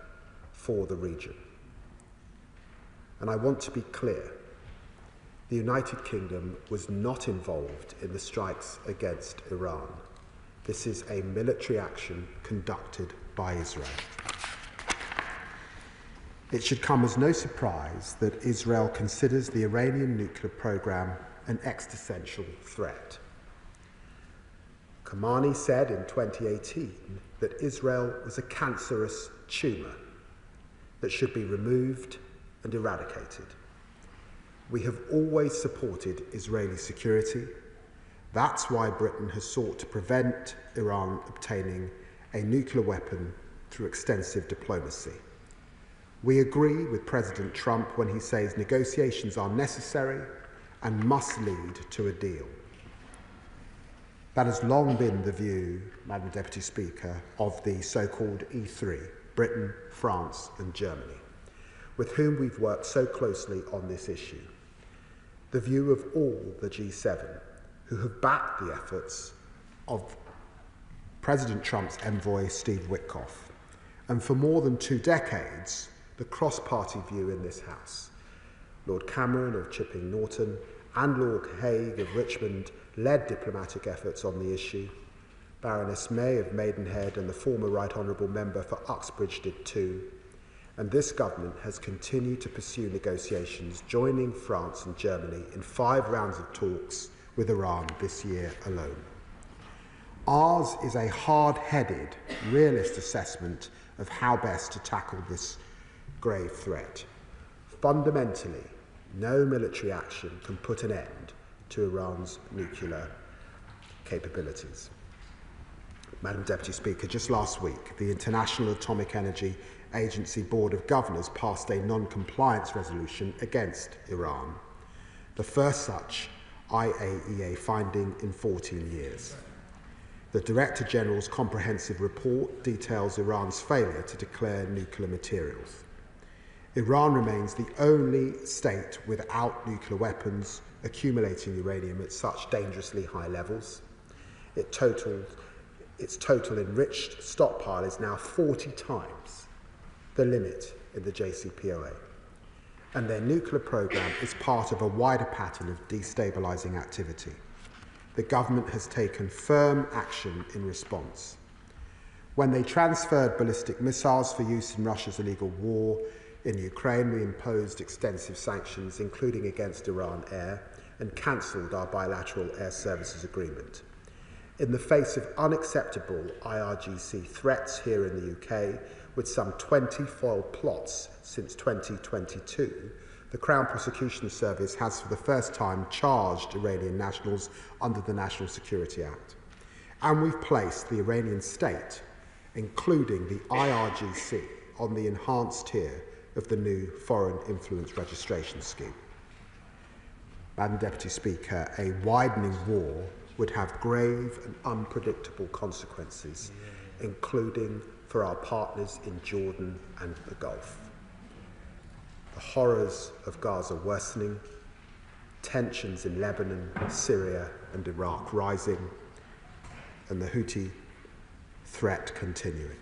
L: for the region. And I want to be clear, the United Kingdom was not involved in the strikes against Iran. This is a military action conducted by Israel. It should come as no surprise that Israel considers the Iranian nuclear program an existential threat. Khamenei said in 2018 that Israel was a cancerous tumour that should be removed and eradicated. We have always supported Israeli security. That's why Britain has sought to prevent Iran obtaining a nuclear weapon through extensive diplomacy. We agree with President Trump when he says negotiations are necessary and must lead to a deal. That has long been the view, Madam Deputy Speaker, of the so-called E3, Britain, France and Germany, with whom we've worked so closely on this issue. The view of all the G7, who have backed the efforts of President Trump's envoy, Steve Witkoff. And for more than 2 decades, the cross-party view in this House, Lord Cameron of Chipping Norton and Lord Haig of Richmond led diplomatic efforts on the issue. Baroness May of Maidenhead and the former Right Honourable Member for Uxbridge did too. And this government has continued to pursue negotiations, joining France and Germany in 5 rounds of talks with Iran this year alone. Ours is a hard-headed, realist assessment of how best to tackle this grave threat. Fundamentally, no military action can put an end to Iran's nuclear capabilities. Madam Deputy Speaker, just last week, the International Atomic Energy Agency Board of Governors passed a non-compliance resolution against Iran, the first such IAEA finding in 14 years. The Director General's comprehensive report details Iran's failure to declare nuclear materials. Iran remains the only state without nuclear weapons accumulating uranium at such dangerously high levels. Its total enriched stockpile is now 40 times the limit in the JCPOA. And their nuclear program is part of a wider pattern of destabilizing activity. The government has taken firm action in response. When they transferred ballistic missiles for use in Russia's illegal war in Ukraine, we imposed extensive sanctions, including against Iran Air, and cancelled our bilateral air services agreement. In the face of unacceptable IRGC threats here in the UK, with some 20 foiled plots since 2022, the Crown Prosecution Service has for the first time charged Iranian nationals under the National Security Act. And we've placed the Iranian state, including the IRGC, on the enhanced tier of the new Foreign Influence Registration Scheme. Madam Deputy Speaker, a widening war would have grave and unpredictable consequences, including for our partners in Jordan and the Gulf. The horrors of Gaza worsening, tensions in Lebanon, Syria and Iraq rising, and the Houthi threat continuing.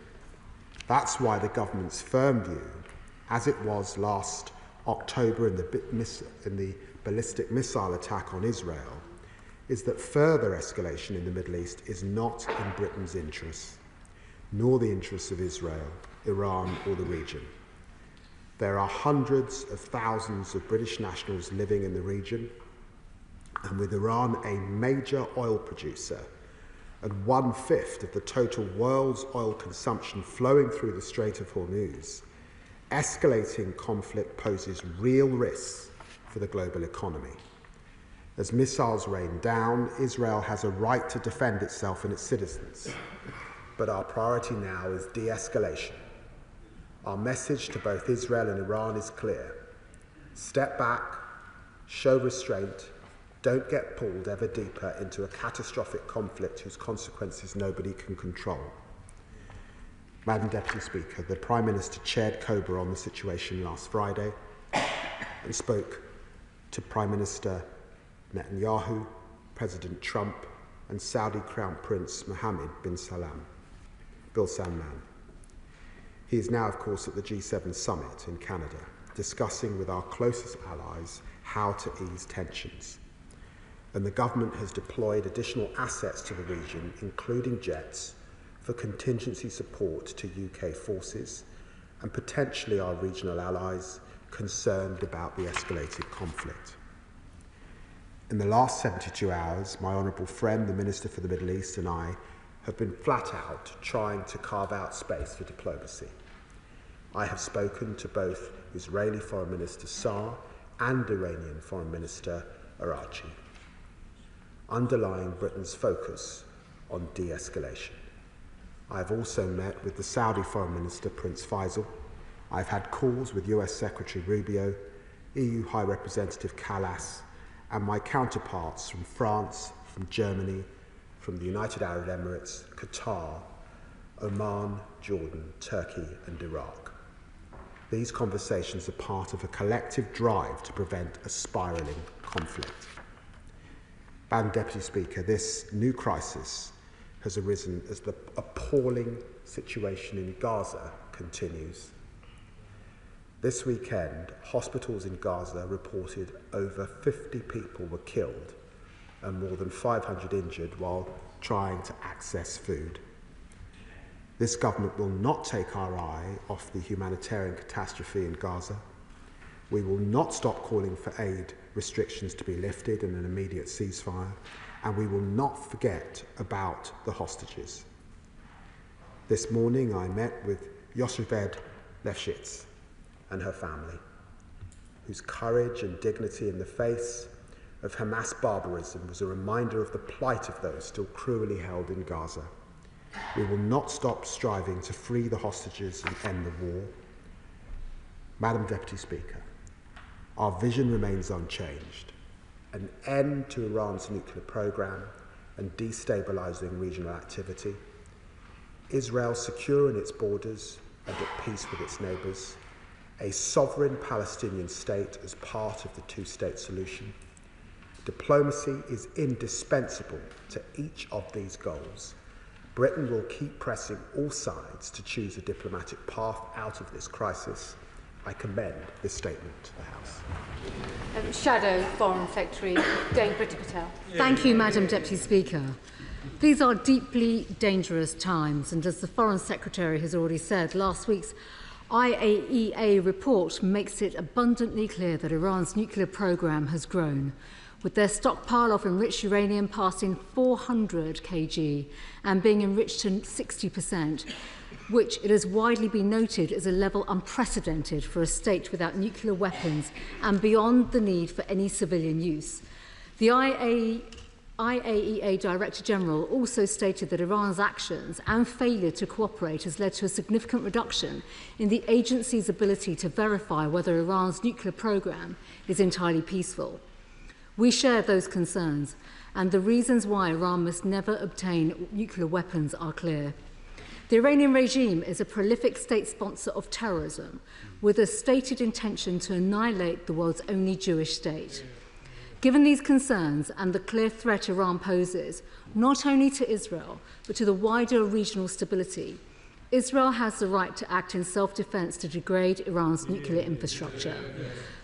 L: That's why the government's firm view, as it was last October in the ballistic missile attack on Israel, is that further escalation in the Middle East is not in Britain's interests, nor the interests of Israel, Iran or the region. There are hundreds of thousands of British nationals living in the region, and with Iran a major oil producer and 1/5 of the total world's oil consumption flowing through the Strait of Hormuz, escalating conflict poses real risks for the global economy. As missiles rain down, Israel has a right to defend itself and its citizens. But our priority now is de-escalation. Our message to both Israel and Iran is clear. Step back, show restraint, don't get pulled ever deeper into a catastrophic conflict whose consequences nobody can control. Madam Deputy Speaker, the Prime Minister chaired COBRA on the situation last Friday and spoke to Prime Minister Netanyahu, President Trump and Saudi Crown Prince Mohammed bin Salman. He is now, of course, at the G7 summit in Canada, discussing with our closest allies how to ease tensions. And the government has deployed additional assets to the region, including jets, for contingency support to UK forces and potentially our regional allies concerned about the escalated conflict. In the last 72 hours, my honourable friend, the Minister for the Middle East, and I have been flat out trying to carve out space for diplomacy. I have spoken to both Israeli Foreign Minister Saar and Iranian Foreign Minister Araghchi, underlying Britain's focus on de-escalation. I have also met with the Saudi Foreign Minister Prince Faisal. I've had calls with US Secretary Rubio, EU High Representative Callas, and my counterparts from France, from Germany, from the United Arab Emirates, Qatar, Oman, Jordan, Turkey and Iraq. These conversations are part of a collective drive to prevent a spiralling conflict. Madam Deputy Speaker, this new crisis has arisen as the appalling situation in Gaza continues. This weekend, hospitals in Gaza reported over 50 people were killed and more than 500 injured while trying to access food. This government will not take our eye off the humanitarian catastrophe in Gaza. We will not stop calling for aid restrictions to be lifted and an immediate ceasefire, and we will not forget about the hostages. This morning I met with Yoseved Lefshitz and her family, whose courage and dignity in the face of Hamas barbarism was a reminder of the plight of those still cruelly held in Gaza. We will not stop striving to free the hostages and end the war. Madam Deputy Speaker, our vision remains unchanged: an end to Iran's nuclear program and destabilizing regional activity, Israel secure in its borders and at peace with its neighbors, a sovereign Palestinian state as part of the two-state solution. Diplomacy is indispensable to each of these goals. Britain will keep pressing all sides to choose a diplomatic path out of this crisis. I commend this statement to the House.
J: Shadow Foreign Secretary Dame Priti Patel.
M: Thank you, Madam Deputy Speaker. These are deeply dangerous times, and as the Foreign Secretary has already said, last week's IAEA report makes it abundantly clear that Iran's nuclear program has grown, with their stockpile of enriched uranium passing 400 kg and being enriched to 60%, which it has widely been noted as a level unprecedented for a state without nuclear weapons and beyond the need for any civilian use. The IAEA Director General also stated that Iran's actions and failure to cooperate has led to a significant reduction in the agency's ability to verify whether Iran's nuclear program is entirely peaceful. We share those concerns, and the reasons why Iran must never obtain nuclear weapons are clear. The Iranian regime is a prolific state sponsor of terrorism, with a stated intention to annihilate the world's only Jewish state. Given these concerns and the clear threat Iran poses, not only to Israel, but to the wider regional stability, Israel has the right to act in self-defense to degrade Iran's nuclear infrastructure.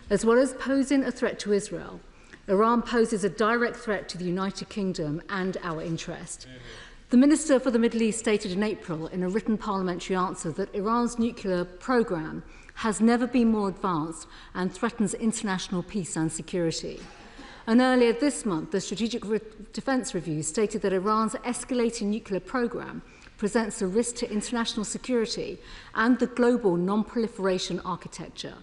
M: As well as posing a threat to Israel, Iran poses a direct threat to the United Kingdom and our interest. The Minister for the Middle East stated in April in a written parliamentary answer that Iran's nuclear program has never been more advanced and threatens international peace and security. And earlier this month, the Strategic Defence Review stated that Iran's escalating nuclear program presents a risk to international security and the global non-proliferation architecture.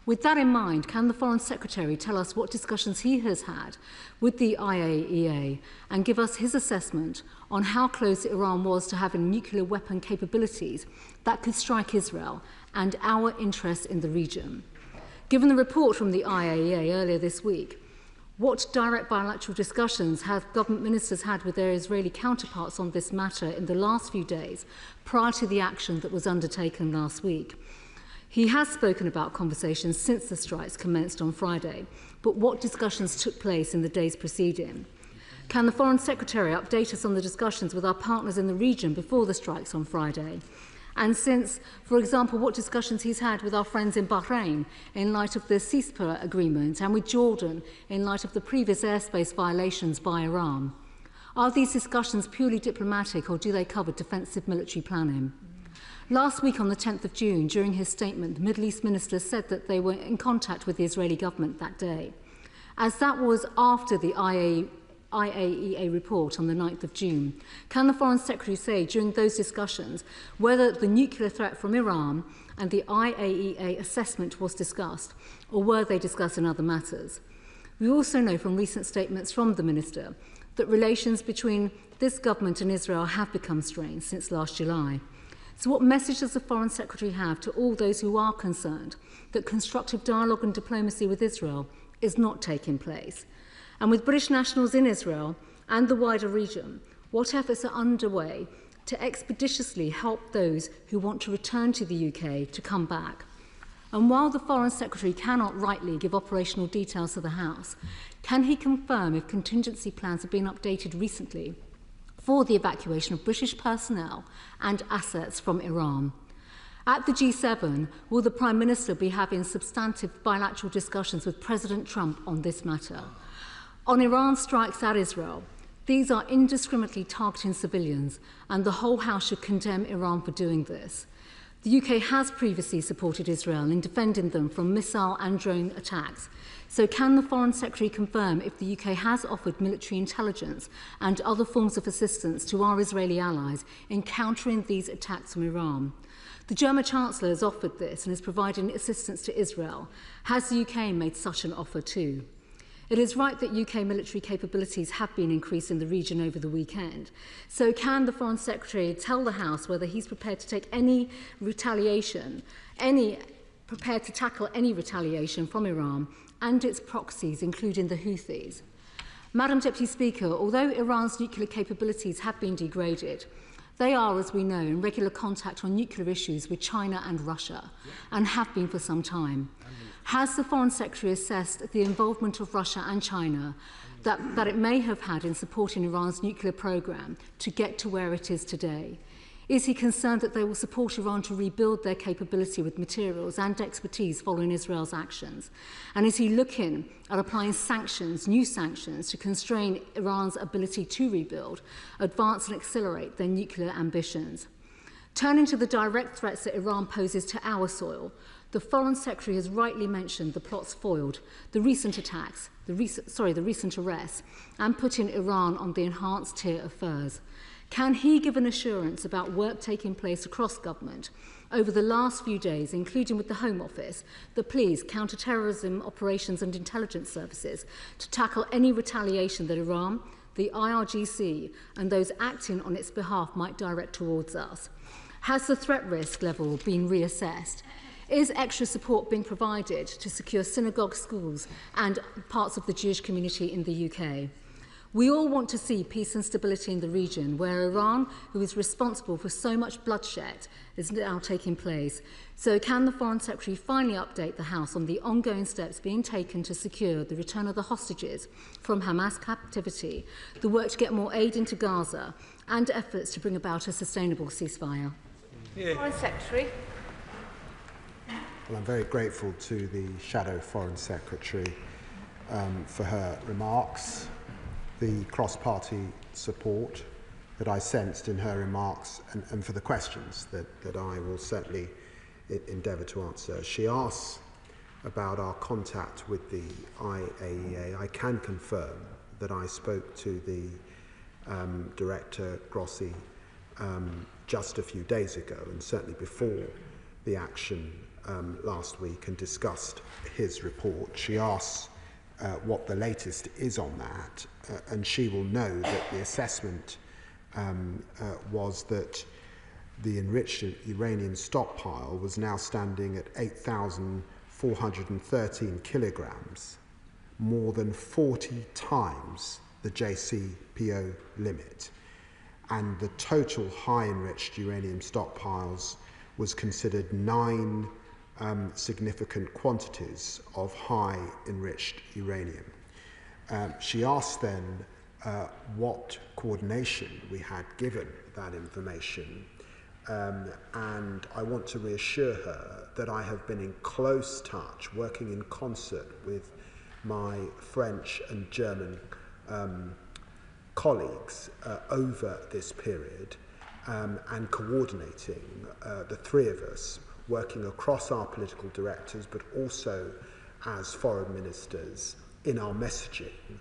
M: With that in mind, can the Foreign Secretary tell us what discussions he has had with the IAEA and give us his assessment on how close Iran was to having nuclear weapon capabilities that could strike Israel and our interests in the region? Given the report from the IAEA earlier this week, what direct bilateral discussions have government ministers had with their Israeli counterparts on this matter in the last few days prior to the action that was undertaken last week? He has spoken about conversations since the strikes commenced on Friday, but what discussions took place in the days preceding? Can the Foreign Secretary update us on the discussions with our partners in the region before the strikes on Friday? And since, for example, what discussions he's had with our friends in Bahrain in light of the ceasefire agreement and with Jordan in light of the previous airspace violations by Iran? Are these discussions purely diplomatic or do they cover defensive military planning? Last week on the 10th of June, during his statement, the Middle East minister said that they were in contact with the Israeli government that day. As that was after the IAEA report on the 9th of June, can the Foreign Secretary say during those discussions whether the nuclear threat from Iran and the IAEA assessment was discussed, or were they discussed in other matters? We also know from recent statements from the minister that relations between this government and Israel have become strained since last July. So what message does the Foreign Secretary have to all those who are concerned that constructive dialogue and diplomacy with Israel is not taking place? And with British nationals in Israel and the wider region, what efforts are underway to expeditiously help those who want to return to the UK to come back? And while the Foreign Secretary cannot rightly give operational details to the House, can he confirm if contingency plans have been updated recently for the evacuation of British personnel and assets from Iran. At the G7, will the Prime Minister be having substantive bilateral discussions with President Trump on this matter? On Iran's strikes at Israel, these are indiscriminately targeting civilians, and the whole House should condemn Iran for doing this. The UK has previously supported Israel in defending them from missile and drone attacks. So can the Foreign Secretary confirm if the UK has offered military intelligence and other forms of assistance to our Israeli allies in countering these attacks from Iran? The German Chancellor has offered this and is providing assistance to Israel. Has the UK made such an offer too? It is right that UK military capabilities have been increased in the region over the weekend. So can the Foreign Secretary tell the House whether he's prepared to take any retaliation, prepared to tackle any retaliation from Iran and its proxies, including the Houthis? Madam Deputy Speaker, although Iran's nuclear capabilities have been degraded, they are, as we know, in regular contact on nuclear issues with China and Russia, and have been for some time. Has the Foreign Secretary assessed the involvement of Russia and China that it may have had in supporting Iran's nuclear programme to get to where it is today? Is he concerned that they will support Iran to rebuild their capability with materials and expertise following Israel's actions? And is he looking at applying sanctions, new sanctions, to constrain Iran's ability to rebuild, advance and accelerate their nuclear ambitions? Turning to the direct threats that Iran poses to our soil, the Foreign Secretary has rightly mentioned the plots foiled, the recent attacks, the recent arrests, and putting Iran on the enhanced tier of furs. Can he give an assurance about work taking place across government over the last few days, including with the Home Office, the police, counter-terrorism operations and intelligence services, to tackle any retaliation that Iran, the IRGC, and those acting on its behalf might direct towards us? Has the threat risk level been reassessed? Is extra support being provided to secure synagogue schools and parts of the Jewish community in the UK? We all want to see peace and stability in the region, where Iran, who is responsible for so much bloodshed, is now taking place. So can the Foreign Secretary finally update the House on the ongoing steps being taken to secure the return of the hostages from Hamas captivity, the work to get more aid into Gaza, and efforts to bring about a sustainable ceasefire?
S: Foreign Secretary.
L: Well, I'm very grateful to the Shadow Foreign Secretary for her remarks, the cross-party support that I sensed in her remarks, and for the questions that I will certainly endeavour to answer. She asks about our contact with the IAEA. I can confirm that I spoke to the Director Grossi just a few days ago, and certainly before the action last week, and discussed his report. She asks what the latest is on that, and she will know that the assessment was that the enriched uranium stockpile was now standing at 8,413 kilograms, more than 40 times the JCPO limit, and the total high enriched uranium stockpiles was considered 9 significant quantities of high enriched uranium. She asked then what coordination we had given that information, and I want to reassure her that I have been in close touch, working in concert with my French and German colleagues over this period, and coordinating the three of us, working across our political directors, but also as foreign ministers in our messaging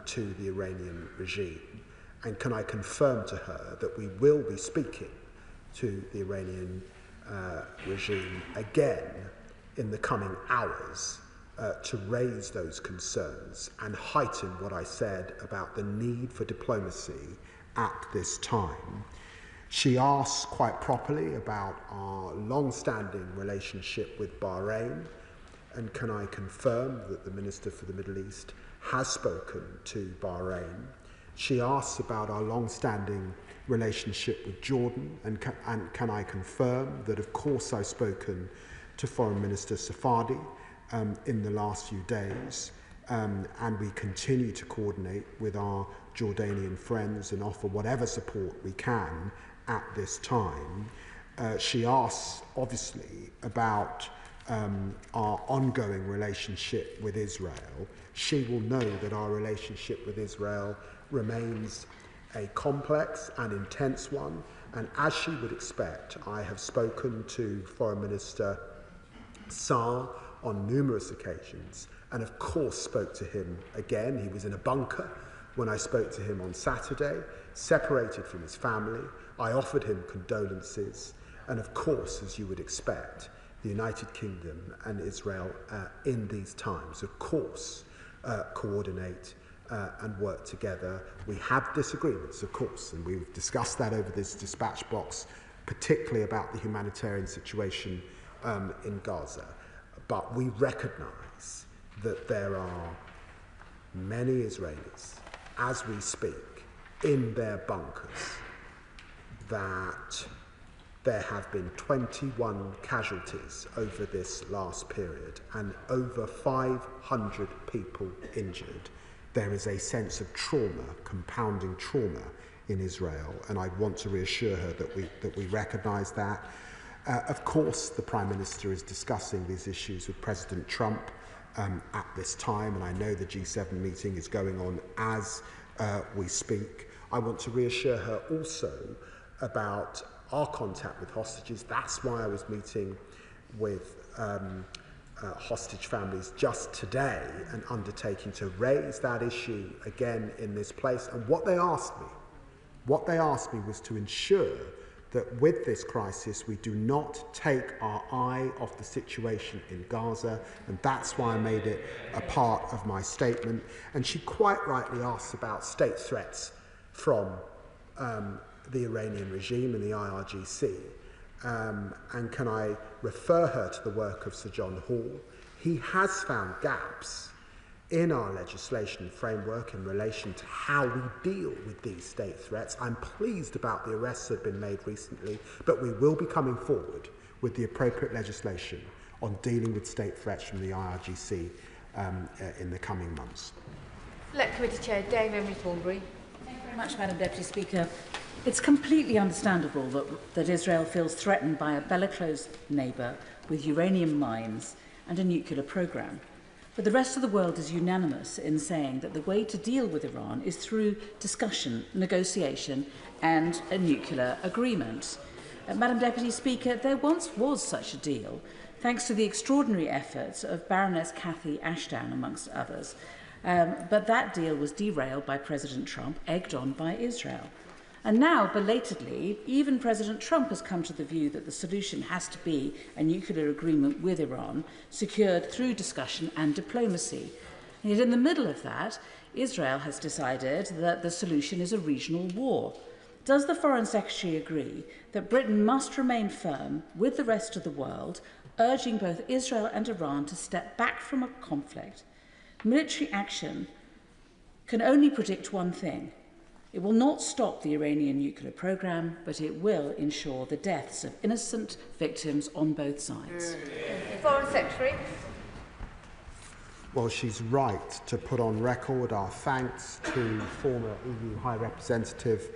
L: to the Iranian regime. And can I confirm to her that we will be speaking to the Iranian regime again in the coming hours to raise those concerns and heighten what I said about the need for diplomacy at this time. She asks quite properly about our long-standing relationship with Bahrain, and can I confirm that the Minister for the Middle East has spoken to Bahrain. She asks about our long-standing relationship with Jordan, and can I confirm that, of course, I've spoken to Foreign Minister Safadi in the last few days, and we continue to coordinate with our Jordanian friends and offer whatever support we can at this time. She asks, obviously, about our ongoing relationship with Israel. She will know that our relationship with Israel remains a complex and intense one, and as she would expect, I have spoken to Foreign Minister Saar on numerous occasions, and of course spoke to him again. He was in a bunker when I spoke to him on Saturday, separated from his family. I offered him condolences, and of course, as you would expect, the United Kingdom and Israel in these times, of course, coordinate and work together. We have disagreements, of course, and we've discussed that over this dispatch box, particularly about the humanitarian situation in Gaza. But we recognise that there are many Israelis, as we speak, in their bunkers, that there have been 21 casualties over this last period and over 500 people injured. There is a sense of trauma, compounding trauma in Israel, and I want to reassure her that we recognise that. Of course, the Prime Minister is discussing these issues with President Trump at this time, and I know the G7 meeting is going on as we speak. I want to reassure her also about our contact with hostages. That's why I was meeting with hostage families just today and undertaking to raise that issue again in this place. And what they asked me was to ensure that with this crisis we do not take our eye off the situation in Gaza, and that's why I made it a part of my statement. And she quite rightly asks about state threats from the Iranian regime and the IRGC. And can I refer her to the work of Sir John Hall? He has found gaps in our legislation framework in relation to how we deal with these state threats. I'm pleased about the arrests that have been made recently, but we will be coming forward with the appropriate legislation on dealing with state threats from the IRGC in the coming months.
S: Select Committee Chair Dame Emily Thornbury.
N: Thank you very much, Madam Deputy Speaker. It's completely understandable that Israel feels threatened by a bellicose neighbour with uranium mines and a nuclear programme. But the rest of the world is unanimous in saying that the way to deal with Iran is through discussion, negotiation and a nuclear agreement. Madam Deputy Speaker, there once was such a deal, thanks to the extraordinary efforts of Baroness Cathy Ashton, amongst others. But that deal was derailed by President Trump, egged on by Israel. And now, belatedly, even President Trump has come to the view that the solution has to be a nuclear agreement with Iran, secured through discussion and diplomacy. And yet in the middle of that, Israel has decided that the solution is a regional war. Does the Foreign Secretary agree that Britain must remain firm with the rest of the world, urging both Israel and Iran to step back from a conflict? Military action can only predict one thing. It will not stop the Iranian nuclear programme, but it will ensure the deaths of innocent victims on both sides.
S: Foreign Secretary.
L: Well, she's right to put on record our thanks to former EU High Representative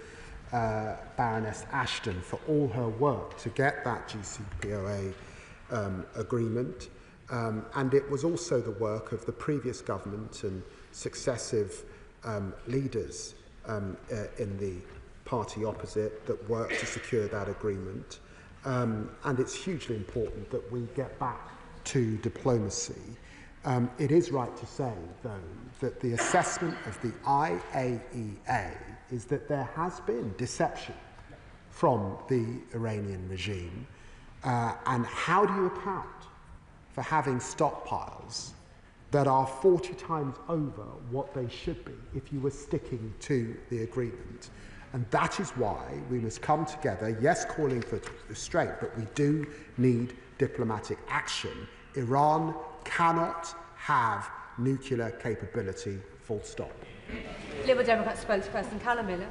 L: Baroness Ashton for all her work to get that JCPOA agreement. And it was also the work of the previous government and successive leaders in the party opposite that worked to secure that agreement. And it's hugely important that we get back to diplomacy. It is right to say, though, that the assessment of the IAEA is that there has been deception from the Iranian regime. And how do you account for having stockpiles that are 40 times over what they should be if you were sticking to the agreement? And that is why we must come together, yes, calling for restraint, but we do need diplomatic action. Iran cannot have nuclear capability, full stop.
S: Liberal Democrat spokesperson Callum Miller.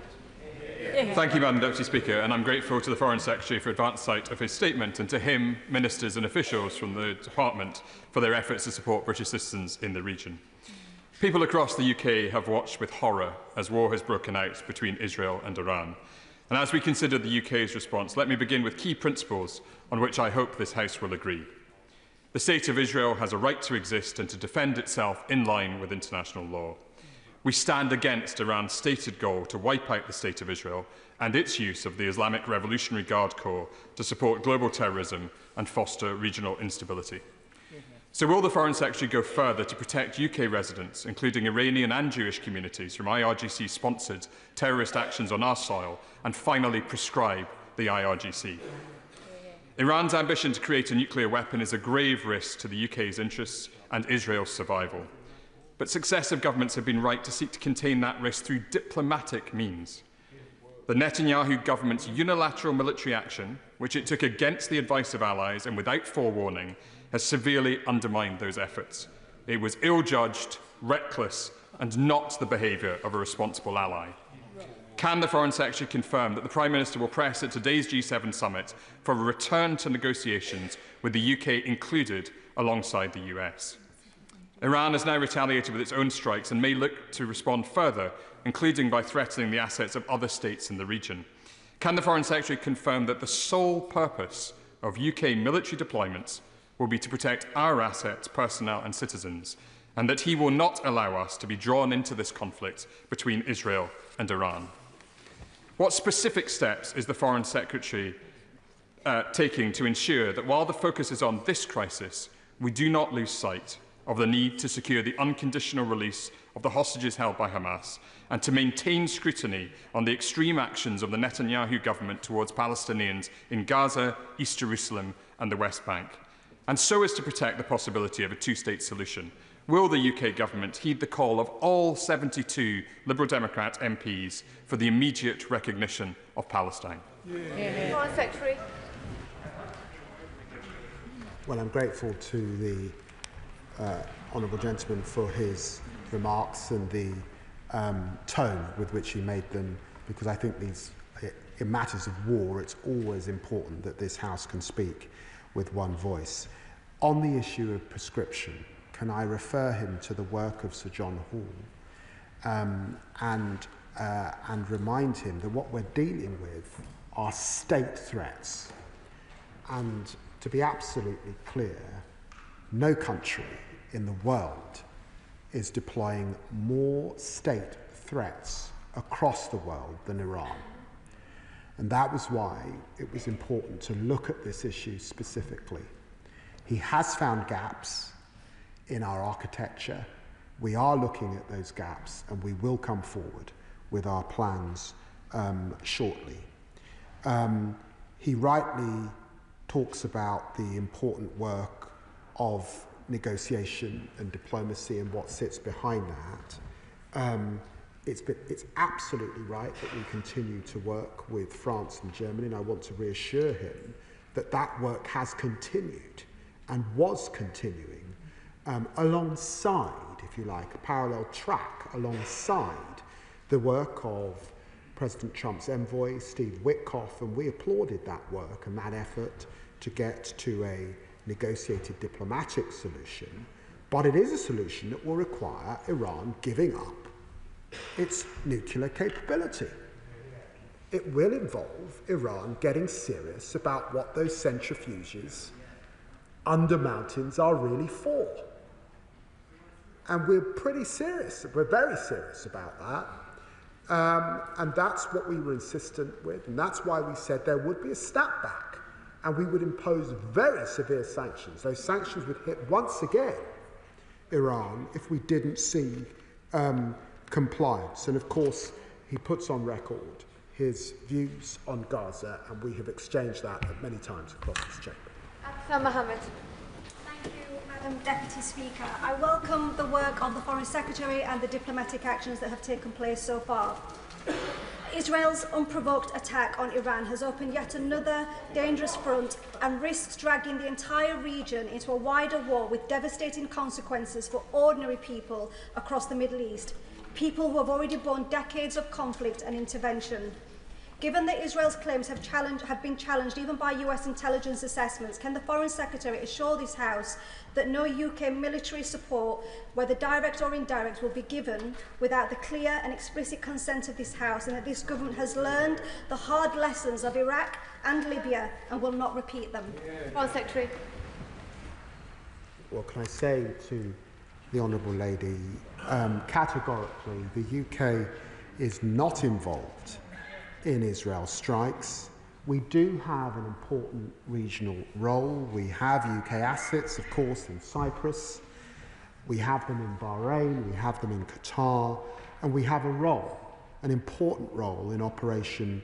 P: Thank you, Madam Deputy Speaker, and I'm grateful to the Foreign Secretary for advance sight of his statement, and to him, ministers and officials from the Department, for their efforts to support British citizens in the region. People across the UK have watched with horror as war has broken out between Israel and Iran. And as we consider the UK's response, let me begin with key principles on which I hope this House will agree. The State of Israel has a right to exist and to defend itself in line with international law. We stand against Iran's stated goal to wipe out the State of Israel and its use of the Islamic Revolutionary Guard Corps to support global terrorism and foster regional instability. So will the Foreign Secretary go further to protect UK residents, including Iranian and Jewish communities, from IRGC-sponsored terrorist actions on our soil, and finally prescribe the IRGC? Iran's ambition to create a nuclear weapon is a grave risk to the UK's interests and Israel's survival. But successive governments have been right to seek to contain that risk through diplomatic means. The Netanyahu government's unilateral military action, which it took against the advice of allies and without forewarning, has severely undermined those efforts. It was ill-judged, reckless, and not the behaviour of a responsible ally. Can the Foreign Secretary confirm that the Prime Minister will press at today's G7 summit for a return to negotiations with the UK included alongside the US? Iran has now retaliated with its own strikes and may look to respond further, including by threatening the assets of other states in the region. Can the Foreign Secretary confirm that the sole purpose of UK military deployments will be to protect our assets, personnel and citizens, and that he will not allow us to be drawn into this conflict between Israel and Iran? What specific steps is the Foreign Secretary taking to ensure that while the focus is on this crisis, we do not lose sight of the need to secure the unconditional release of the hostages held by Hamas and to maintain scrutiny on the extreme actions of the Netanyahu government towards Palestinians in Gaza, East Jerusalem and the West Bank, and so as to protect the possibility of a two-state solution? Will the UK government heed the call of all 72 Liberal Democrat MPs for the immediate recognition of Palestine?
S: Foreign Secretary.
L: Well, I'm grateful to the honourable gentleman for his remarks and the tone with which he made them, because I think in matters of war, it's always important that this House can speak with one voice. On the issue of prescription, can I refer him to the work of Sir John Hall and remind him that what we're dealing with are state threats. And to be absolutely clear, no country in the world is deploying more state threats across the world than Iran. And that was why it was important to look at this issue specifically. He has found gaps in our architecture. We are looking at those gaps and we will come forward with our plans shortly. He rightly talks about the important work of negotiation and diplomacy and what sits behind that. It's absolutely right that we continue to work with France and Germany, and I want to reassure him that that work has continued and was continuing alongside, if you like, a parallel track alongside the work of President Trump's envoy, Steve Witkoff, and we applauded that work and that effort to get to a negotiated diplomatic solution. But it is a solution that will require Iran giving up its nuclear capability. It will involve Iran getting serious about what those centrifuges under mountains are really for. And we're pretty serious, we're very serious about that. And that's what we were insistent with, and that's why we said there would be a snapback, and we would impose very severe sanctions. Those sanctions would hit once again Iran if we didn't see compliance. And of course, he puts on record his views on Gaza, and we have exchanged that many times across this chamber.
S: Mohammed.
C: Thank you, Madam Deputy Speaker. I welcome the work of the Foreign Secretary and the diplomatic actions that have taken place so far. Israel's unprovoked attack on Iran has opened yet another dangerous front and risks dragging the entire region into a wider war with devastating consequences for ordinary people across the Middle East, people who have already borne decades of conflict and intervention. Given that Israel's claims have been challenged even by US intelligence assessments, can the Foreign Secretary assure this House that no UK military support, whether direct or indirect, will be given without the clear and explicit consent of this House, and that this government has learned the hard lessons of Iraq and Libya and will not repeat them?
S: Foreign Secretary.
L: Well, can I say to the Honourable Lady, categorically, the UK is not involved in Israel strikes. We do have an important regional role. We have UK assets, of course, in Cyprus. We have them in Bahrain, we have them in Qatar, and we have a role, an important role in Operation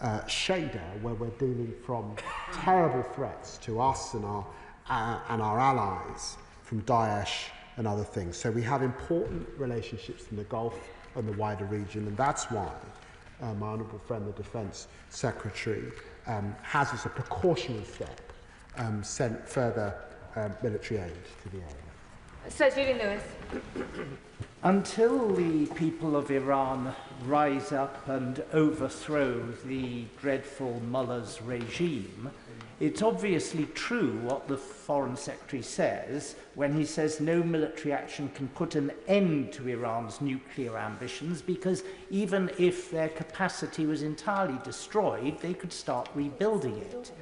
L: Shader, where we're dealing from terrible threats to us and our allies from Daesh and other things. So we have important relationships in the Gulf and the wider region, and that's why my honourable friend, the Defence Secretary, has, as a precautionary step, sent further military aid to the area.
S: Sir Julian Lewis.
K: Until the people of Iran rise up and overthrow the dreadful mullah's regime, it's obviously true what the Foreign Secretary says when he says no military action can put an end to Iran's nuclear ambitions, because even if their capacity was entirely destroyed, they could start rebuilding it.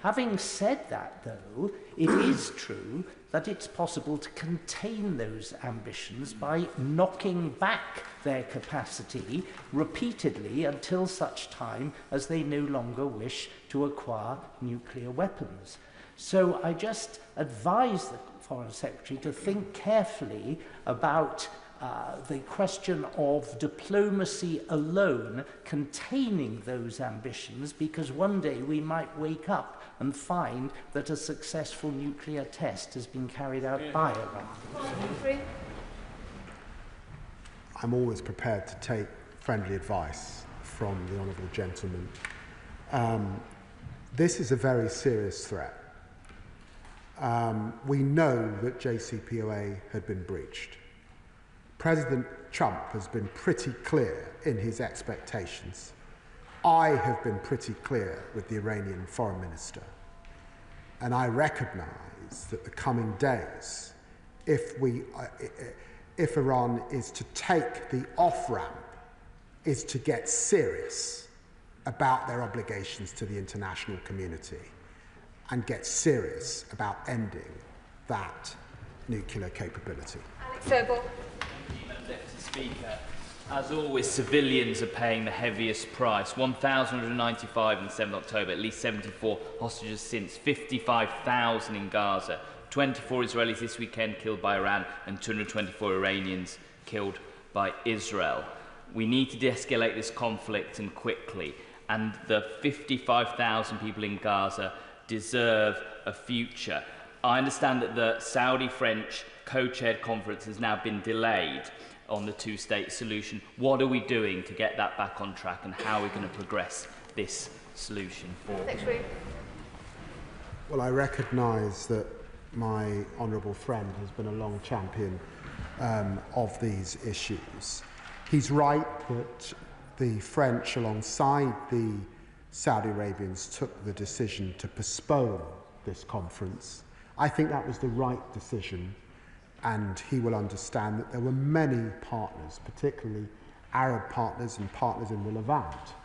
K: Having said that, though, it is true that it's possible to contain those ambitions by knocking back their capacity repeatedly until such time as they no longer wish to acquire nuclear weapons. So I just advise the Foreign Secretary to think carefully about the question of diplomacy alone containing those ambitions, because one day we might wake up and find that a successful nuclear test has been carried out by Iran.
L: I'm always prepared to take friendly advice from the honourable gentleman. This is a very serious threat. We know that JCPOA had been breached. President Trump has been pretty clear in his expectations. I have been pretty clear with the Iranian foreign minister. And I recognise that the coming days, if Iran is to take the off-ramp, is to get serious about their obligations to the international community and get serious about ending that nuclear capability.
S: Alex Sobel.
D: Deputy Speaker, as always, civilians are paying the heaviest price. 1,195 on the 7th of October, at least 74 hostages since, 55,000 in Gaza, 24 Israelis this weekend killed by Iran, and 224 Iranians killed by Israel. We need to de-escalate this conflict, and quickly, and the 55,000 people in Gaza deserve a future. I understand that the Saudi-French co-chaired conference has now been delayed on the two-state solution. What are we doing to get that back on track, and how are we going to progress this solution forward?
L: Well, I recognise that my honourable friend has been a long champion of these issues. He's right that the French, alongside the Saudi Arabians, took the decision to postpone this conference. I think that was the right decision, and he will understand that there were many partners, particularly Arab partners and partners in the Levant,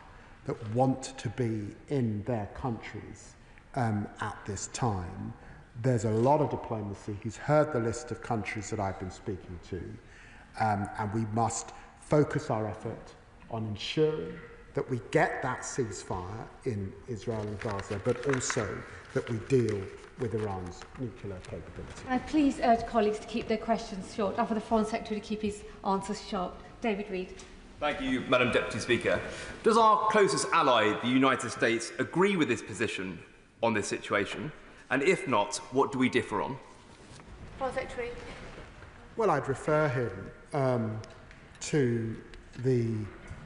L: that want to be in their countries at this time. There's a lot of diplomacy. He's heard the list of countries that I've been speaking to, and we must focus our effort on ensuring that we get that ceasefire in Israel and Gaza, but also that we deal with Iran's nuclear capability.
S: I please urge colleagues to keep their questions short, and for the Foreign Secretary to keep his answers short. David Reid.
Q: Thank you, Madam Deputy Speaker. Does our closest ally, the United States, agree with this position on this situation? And if not, what do we differ on?
S: Foreign Secretary.
L: Well, I'd refer him to the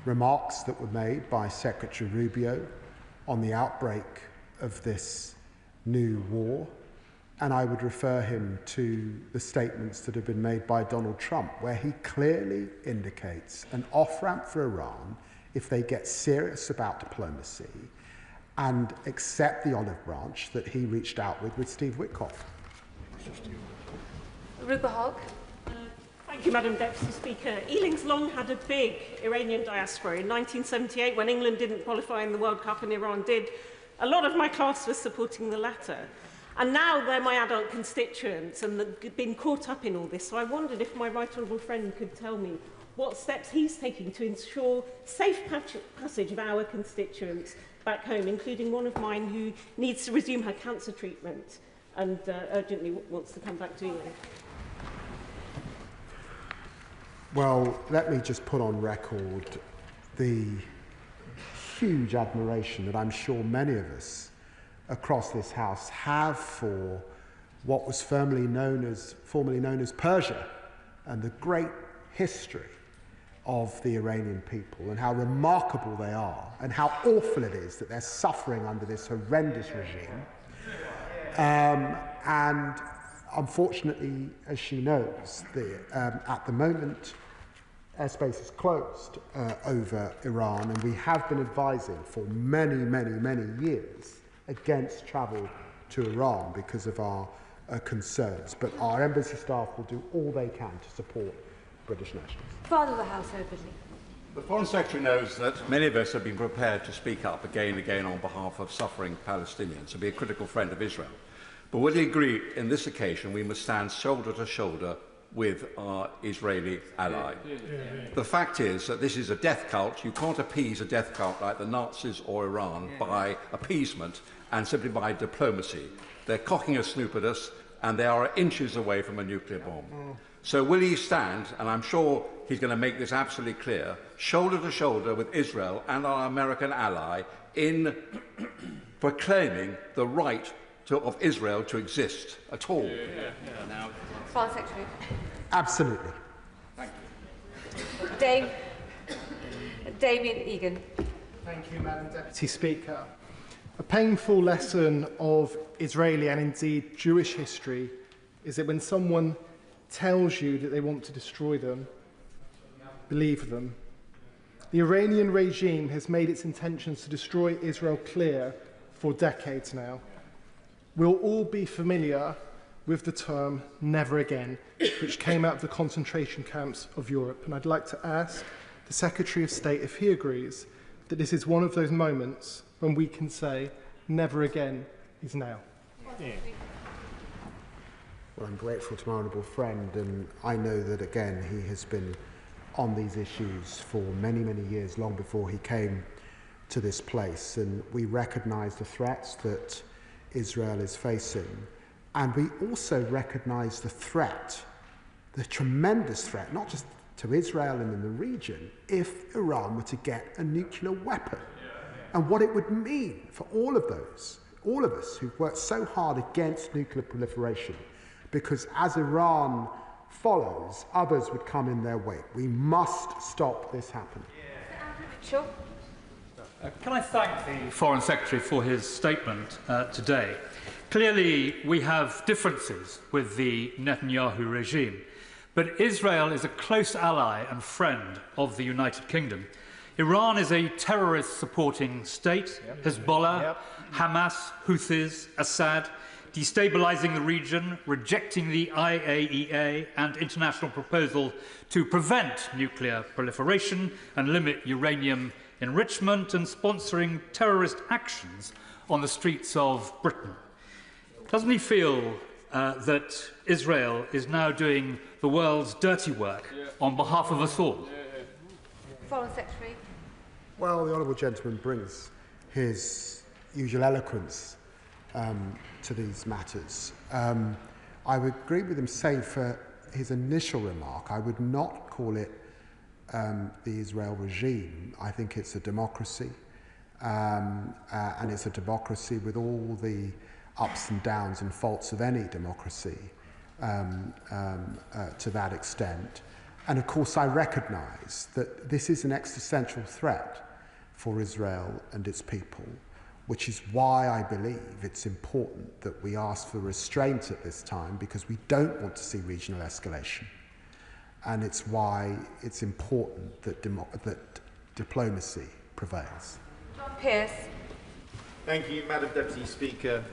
L: remarks that were made by Secretary Rubio on the outbreak of this new war, and I would refer him to the statements that have been made by Donald Trump, where he clearly indicates an off-ramp for Iran if they get serious about diplomacy and accept the olive branch that he reached out with Steve Witkoff.
S: Rupa Hogg.
T: Thank you, Madam Deputy Speaker. Ealing's long had a big Iranian diaspora. In 1978, when England didn't qualify in the World Cup and Iran did, a lot of my class was supporting the latter. And now they're my adult constituents and they've been caught up in all this. So I wondered if my right honourable friend could tell me what steps he's taking to ensure safe passage of our constituents back home, including one of mine who needs to resume her cancer treatment and urgently wants to come back to England.
L: Well, let me just put on record the huge admiration that I'm sure many of us across this House have for what was formerly known as Persia and the great history of the Iranian people and how remarkable they are and how awful it is that they're suffering under this horrendous regime. And unfortunately, as she knows, at the moment, airspace is closed over Iran, and we have been advising for many, many, many years against travel to Iran because of our concerns. But our embassy staff will do all they can to support British nationals.
S: Father of the House, openly.
U: The Foreign Secretary knows that many of us have been prepared to speak up again and again on behalf of suffering Palestinians and be a critical friend of Israel. But would he agree, in this occasion, we must stand shoulder to shoulder with our Israeli ally? The fact is that this is a death cult. You can't appease a death cult like the Nazis or Iran by appeasement and simply by diplomacy. They're cocking a snoop at us, and they are inches away from a nuclear bomb. So will he stand, and I'm sure he's going to make this absolutely clear, shoulder to shoulder with Israel and our American ally in proclaiming the right of Israel to exist at all?
S: Foreign Secretary.
L: Absolutely.
U: Thank
S: you. Damien Egan.
W: Thank you, Madam Deputy Speaker. A painful lesson of Israeli and indeed Jewish history is that when someone tells you that they want to destroy them, believe them. The Iranian regime has made its intentions to destroy Israel clear for decades now. We'll all be familiar with the term never again, which came out of the concentration camps of Europe. And I'd like to ask the Secretary of State if he agrees that this is one of those moments when we can say never again is now.
L: Well, I'm grateful to my honourable friend, and I know that, again, he has been on these issues for many, many years, long before he came to this place. And we recognise the threats that Israel is facing. And we also recognise the threat, the tremendous threat, not just to Israel and in the region, if Iran were to get a nuclear weapon. And what it would mean for all of us who've worked so hard against nuclear proliferation. Because as Iran follows, others would come in their wake. We must stop this happening.
S: Sure.
X: Can I thank the Foreign Secretary for his statement today? Clearly, we have differences with the Netanyahu regime, but Israel is a close ally and friend of the United Kingdom. Iran is a terrorist-supporting state, Hezbollah, Hamas, Houthis, Assad, destabilising the region, rejecting the IAEA and international proposal to prevent nuclear proliferation and limit uranium enrichment, and sponsoring terrorist actions on the streets of Britain. Doesn't he feel that Israel is now doing the world's dirty work on behalf of us all?
S: Foreign Secretary.
L: Well, the honourable gentleman brings his usual eloquence to these matters. I would agree with him, save for his initial remark. I would not call it the Israel regime. I think it's a democracy, and it's a democracy with all the ups and downs and faults of any democracy to that extent. And of course, I recognise that this is an existential threat for Israel and its people, which is why I believe it's important that we ask for restraint at this time, because we don't want to see regional escalation. And it's why it's important that diplomacy prevails.
S: John Pearce.
V: Thank you, Madam Deputy Speaker.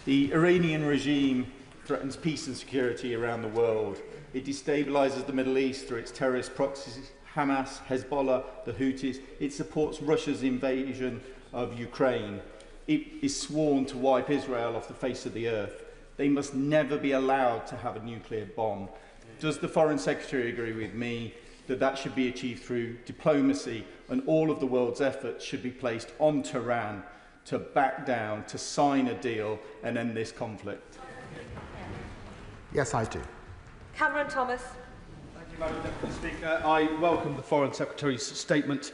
V: The Iranian regime threatens peace and security around the world. It destabilises the Middle East through its terrorist proxies, Hamas, Hezbollah, the Houthis. It supports Russia's invasion of Ukraine. It is sworn to wipe Israel off the face of the earth. They must never be allowed to have a nuclear bomb. Does the Foreign Secretary agree with me that that should be achieved through diplomacy, and all of the world's efforts should be placed on Tehran to back down, to sign a deal and end this conflict?
L: Yes, I do.
S: Cameron Thomas.
E: Thank you, Madam Deputy Speaker. I welcome the Foreign Secretary's statement.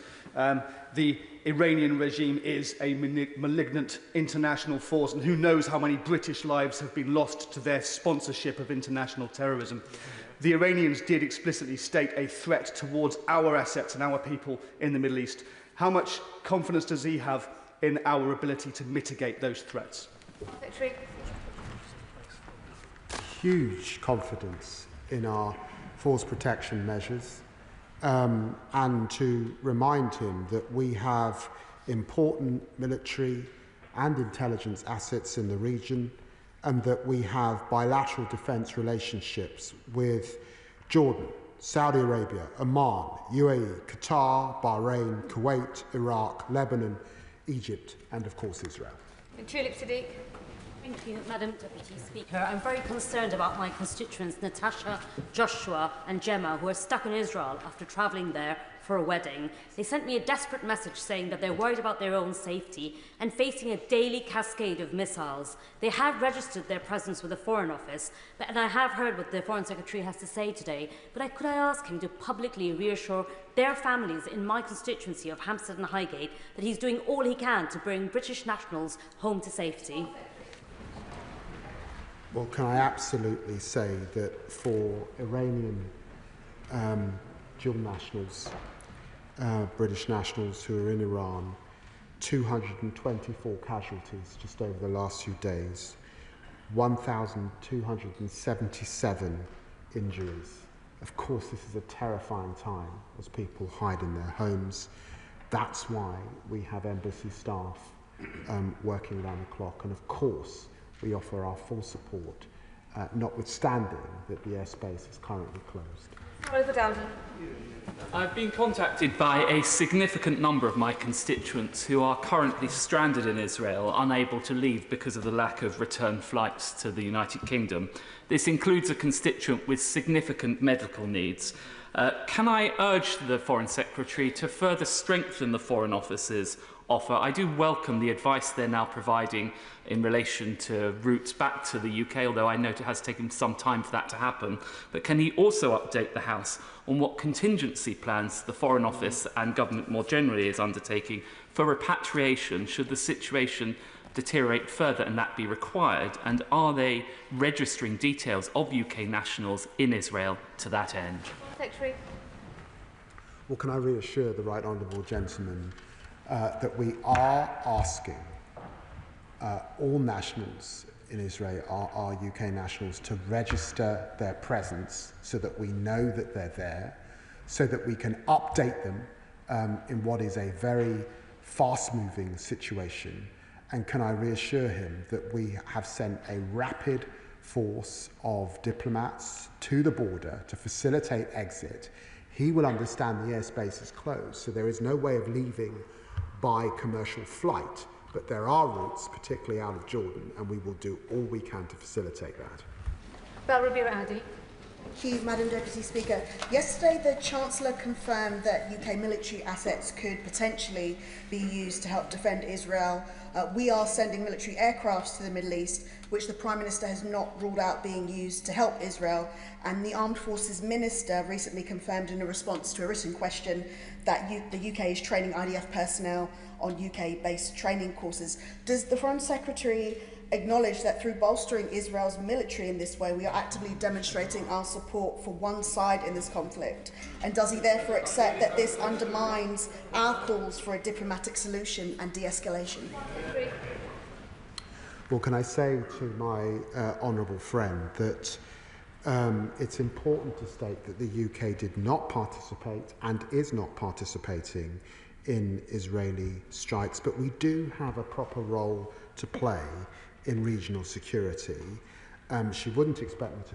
E: The Iranian regime is a malignant international force, and who knows how many British lives have been lost to their sponsorship of international terrorism. The Iranians did explicitly state a threat towards our assets and our people in the Middle East. How much confidence does he have in our ability to mitigate those threats?
S: Secretary.
L: Huge confidence in our force protection measures, and to remind him that we have important military and intelligence assets in the region, and that we have bilateral defence relationships with Jordan, Saudi Arabia, Oman, UAE, Qatar, Bahrain, Kuwait, Iraq, Lebanon, Egypt, and of course Israel.
S: And Tulip Siddiq.
G: Thank you, Madam Deputy Speaker. I'm very concerned about my constituents Natasha, Joshua and Gemma, who are stuck in Israel after travelling there for a wedding. They sent me a desperate message saying that they're worried about their own safety and facing a daily cascade of missiles. They have registered their presence with the Foreign Office, and I have heard what the Foreign Secretary has to say today, but could I ask him to publicly reassure their families in my constituency of Hampstead and Highgate that he's doing all he can to bring British nationals home to safety?
L: Well, can I absolutely say that for Iranian dual nationals, British nationals who are in Iran, 224 casualties just over the last few days, 1,277 injuries. Of course, this is a terrifying time as people hide in their homes. That's why we have embassy staff working around the clock, and of course, we offer our full support, notwithstanding that the airspace is currently closed.
S: Oliver Dowden.
D: I've been contacted by a significant number of my constituents who are currently stranded in Israel, unable to leave because of the lack of return flights to the United Kingdom. This includes a constituent with significant medical needs. Can I urge the Foreign Secretary to further strengthen the Foreign Office's offer? I do welcome the advice they're now providing in relation to routes back to the UK, although I note it has taken some time for that to happen. But can he also update the House on what contingency plans the Foreign Office and government more generally is undertaking for repatriation should the situation deteriorate further and that be required? And are they registering details of UK nationals in Israel to that end?
S: Secretary.
L: Well, can I reassure the right honourable gentleman that we are asking all nationals in Israel, our UK nationals, to register their presence so that we know that they're there, so that we can update them in what is a very fast-moving situation. And can I reassure him that we have sent a rapid force of diplomats to the border to facilitate exit. He will understand the airspace is closed, so there is no way of leaving by commercial flight, but there are routes, particularly out of Jordan, and we will do all we can to facilitate that.
S: Bel Rabir-Adi.
H: Thank you, Madam Deputy Speaker. Yesterday, the Chancellor confirmed that UK military assets could potentially be used to help defend Israel. We are sending military aircrafts to the Middle East, which the Prime Minister has not ruled out being used to help Israel. And the Armed Forces Minister recently confirmed in a response to a written question that the UK is training IDF personnel on UK-based training courses. Does the Foreign Secretary acknowledge that through bolstering Israel's military in this way, we are actively demonstrating our support for one side in this conflict? And does he therefore accept that this undermines our calls for a diplomatic solution and de-escalation?
L: Well, can I say to my honourable friend that it's important to state that the UK did not participate and is not participating in Israeli strikes, but we do have a proper role to play in regional security. She wouldn't expect me to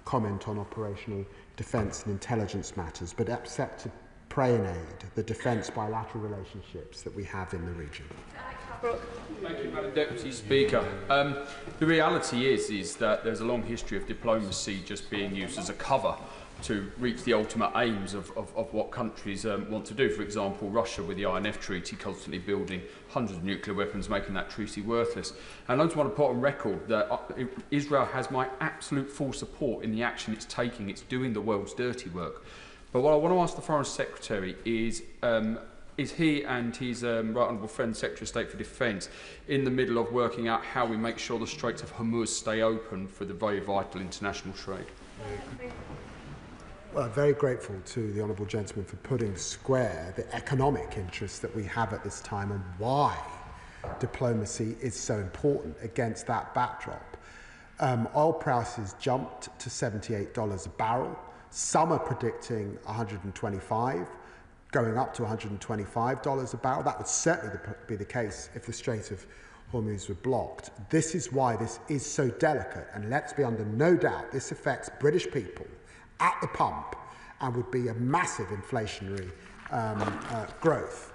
L: comment on operational defence and intelligence matters, but except to pray and aid the defence bilateral relationships that we have in the region.
B: Thank you, Madam Deputy Speaker. The reality is that there's a long history of diplomacy just being used as a cover to reach the ultimate aims of what countries want to do. For example, Russia with the INF Treaty constantly building hundreds of nuclear weapons, making that treaty worthless. And I just want to put on record that Israel has my absolute full support in the action it's taking. It's doing the world's dirty work. But what I want to ask the Foreign Secretary is he and his right honourable friend, Secretary of State for Defence, in the middle of working out how we make sure the Straits of Hormuz stay open for the very vital international trade?
L: Well, I'm very grateful to the honourable gentleman for putting square the economic interests that we have at this time and why diplomacy is so important against that backdrop. Oil prices jumped to $78 a barrel. Some are predicting $125, going up to $125 a barrel. That would certainly be the case if the Strait of Hormuz were blocked. This is why this is so delicate, and let's be under no doubt this affects British people at the pump and would be a massive inflationary growth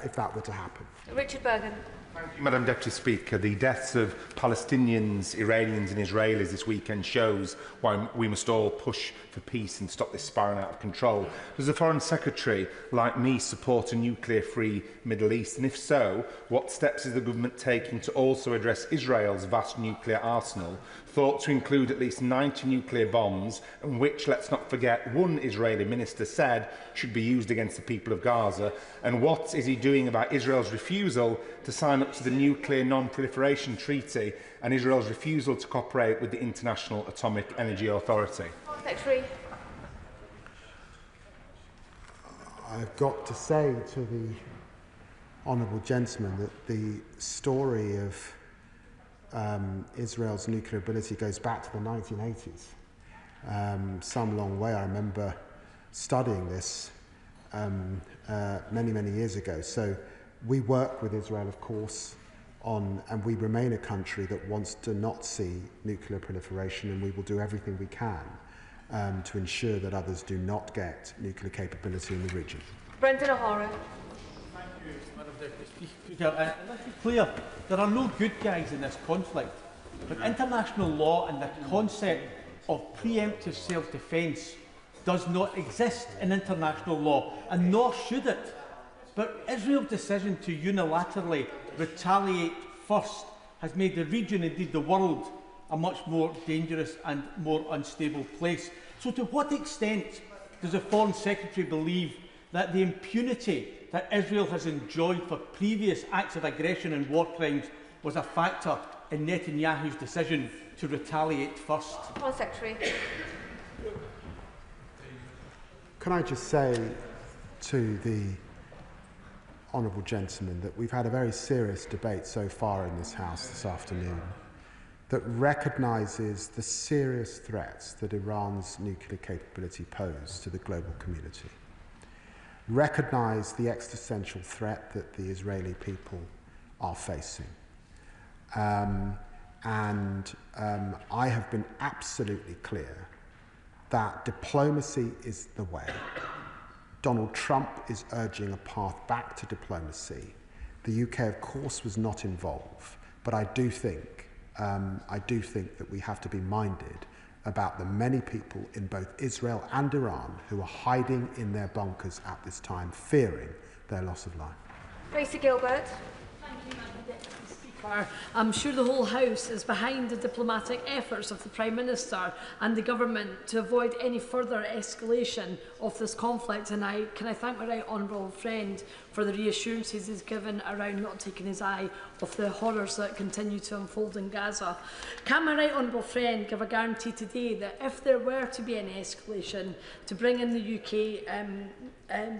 L: if that were to happen.
S: Richard Bergen.
I: Thank you, Madam Deputy Speaker. The deaths of Palestinians, Iranians and Israelis this weekend shows why we must all push for peace and stop this spiralling out of control. Does the Foreign Secretary, like me, support a nuclear-free Middle East? And if so, what steps is the government taking to also address Israel's vast nuclear arsenal, thought to include at least 90 nuclear bombs, and which, let's not forget, one Israeli minister said should be used against the people of Gaza? And what is he doing about Israel's refusal to sign up to the Nuclear Non-Proliferation Treaty and Israel's refusal to cooperate with the International Atomic Energy Authority?
S: Secretary.
L: I've got to say to the honourable gentleman that the story of Israel's nuclear ability goes back to the 1980s. Some long way. I remember studying this many years ago. So we work with Israel, of course, and we remain a country that wants to not see nuclear proliferation, and we will do everything we can to ensure that others do not get nuclear capability in the region.
S: Brendan O'Hara.
F: Thank you, Madam Deputy Speaker. Let's be clear, there are no good guys in this conflict, but international law and the concept of preemptive self-defence does not exist in international law, and nor should it. But Israel's decision to unilaterally retaliate first has made the region, indeed the world, a much more dangerous and more unstable place. So to what extent does the Foreign Secretary believe that the impunity that Israel has enjoyed for previous acts of aggression and war crimes was a factor in Netanyahu's decision to retaliate first?
S: Foreign Secretary.
L: Can I just say to the honourable gentleman that we've had a very serious debate so far in this House this afternoon that recognises the serious threats that Iran's nuclear capability pose to the global community, recognise the existential threat that the Israeli people are facing. I have been absolutely clear that diplomacy is the way. Donald Trump is urging a path back to diplomacy. The UK, of course, was not involved, but I do think that we have to be minded about the many people in both Israel and Iran who are hiding in their bunkers at this time, fearing their loss of life.
S: Tracy Gilbert.
O: Thank you, Madam Deputy Speaker. I'm sure the whole House is behind the diplomatic efforts of the Prime Minister and the Government to avoid any further escalation of this conflict, and can I thank my right honourable friend for the reassurances he's given around not taking his eye off the horrors that continue to unfold in Gaza. Can my right honourable friend give a guarantee today that if there were to be an escalation, to bring in the UK,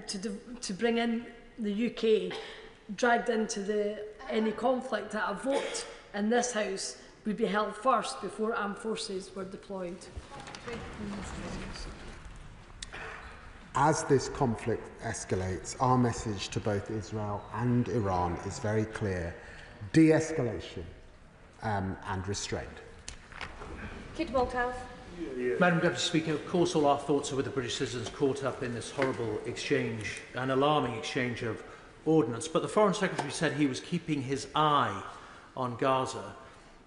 O: to bring in the UK dragged into any conflict, that a vote in this House would be held first before armed forces were deployed?
L: As this conflict escalates, our message to both Israel and Iran is very clear: de-escalation and restraint.
S: Kit Malthouse.
F: Madam Deputy Speaker, of course all our thoughts are with the British citizens caught up in this horrible exchange, an alarming exchange of ordnance, but the Foreign Secretary said he was keeping his eye on Gaza.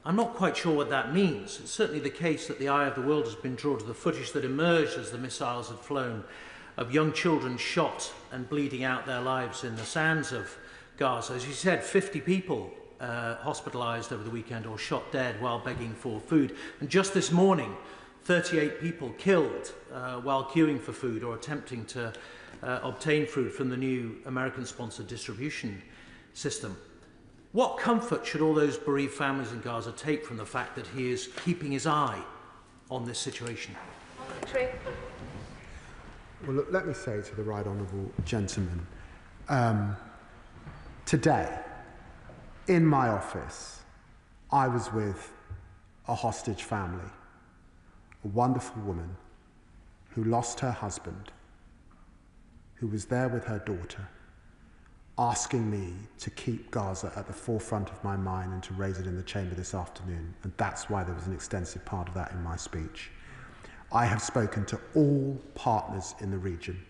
F: I'm not quite sure what that means. It's certainly the case that the eye of the world has been drawn to the footage that emerged as the missiles had flown, of young children shot and bleeding out their lives in the sands of Gaza. As you said, 50 people hospitalised over the weekend or shot dead while begging for food. And just this morning, 38 people killed while queuing for food or attempting to obtain food from the new American-sponsored distribution system. What comfort should all those bereaved families in Gaza take from the fact that he is keeping his eye on this situation?
L: Well, look, let me say to the right honourable gentleman, today, in my office, I was with a hostage family, a wonderful woman who lost her husband, who was there with her daughter, asking me to keep Gaza at the forefront of my mind and to raise it in the chamber this afternoon. And that's why there was an extensive part of that in my speech. I have spoken to all partners in the region.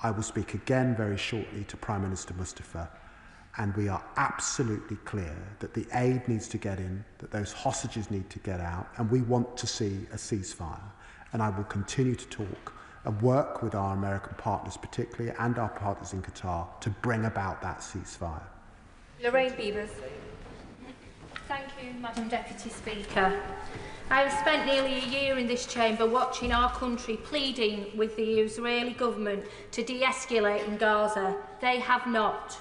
L: I will speak again very shortly to Prime Minister Mustafa, and we are absolutely clear that the aid needs to get in, that those hostages need to get out, and we want to see a ceasefire. And I will continue to talk and work with our American partners particularly, and our partners in Qatar, to bring about that ceasefire.
S: Lorraine Beavers. Thank you, Madam Deputy Speaker. I have spent nearly a year in this chamber watching our country pleading with the Israeli government to de-escalate in Gaza. They have not.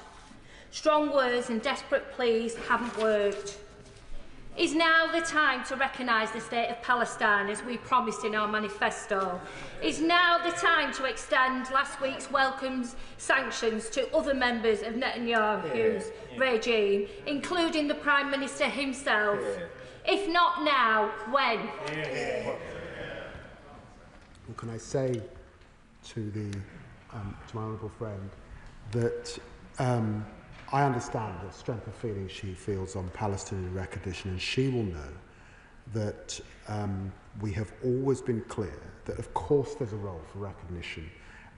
S: Strong words and desperate pleas haven't worked. Is now the time to recognise the state of Palestine as we promised in our manifesto? Is now the time to extend last week's welcome sanctions to other members of Netanyahu's regime, including the Prime Minister himself? If not now, when?
L: Well, can I say to my honourable friend that I understand the strength of feeling she feels on Palestinian recognition, and she will know that we have always been clear that of course there's a role for recognition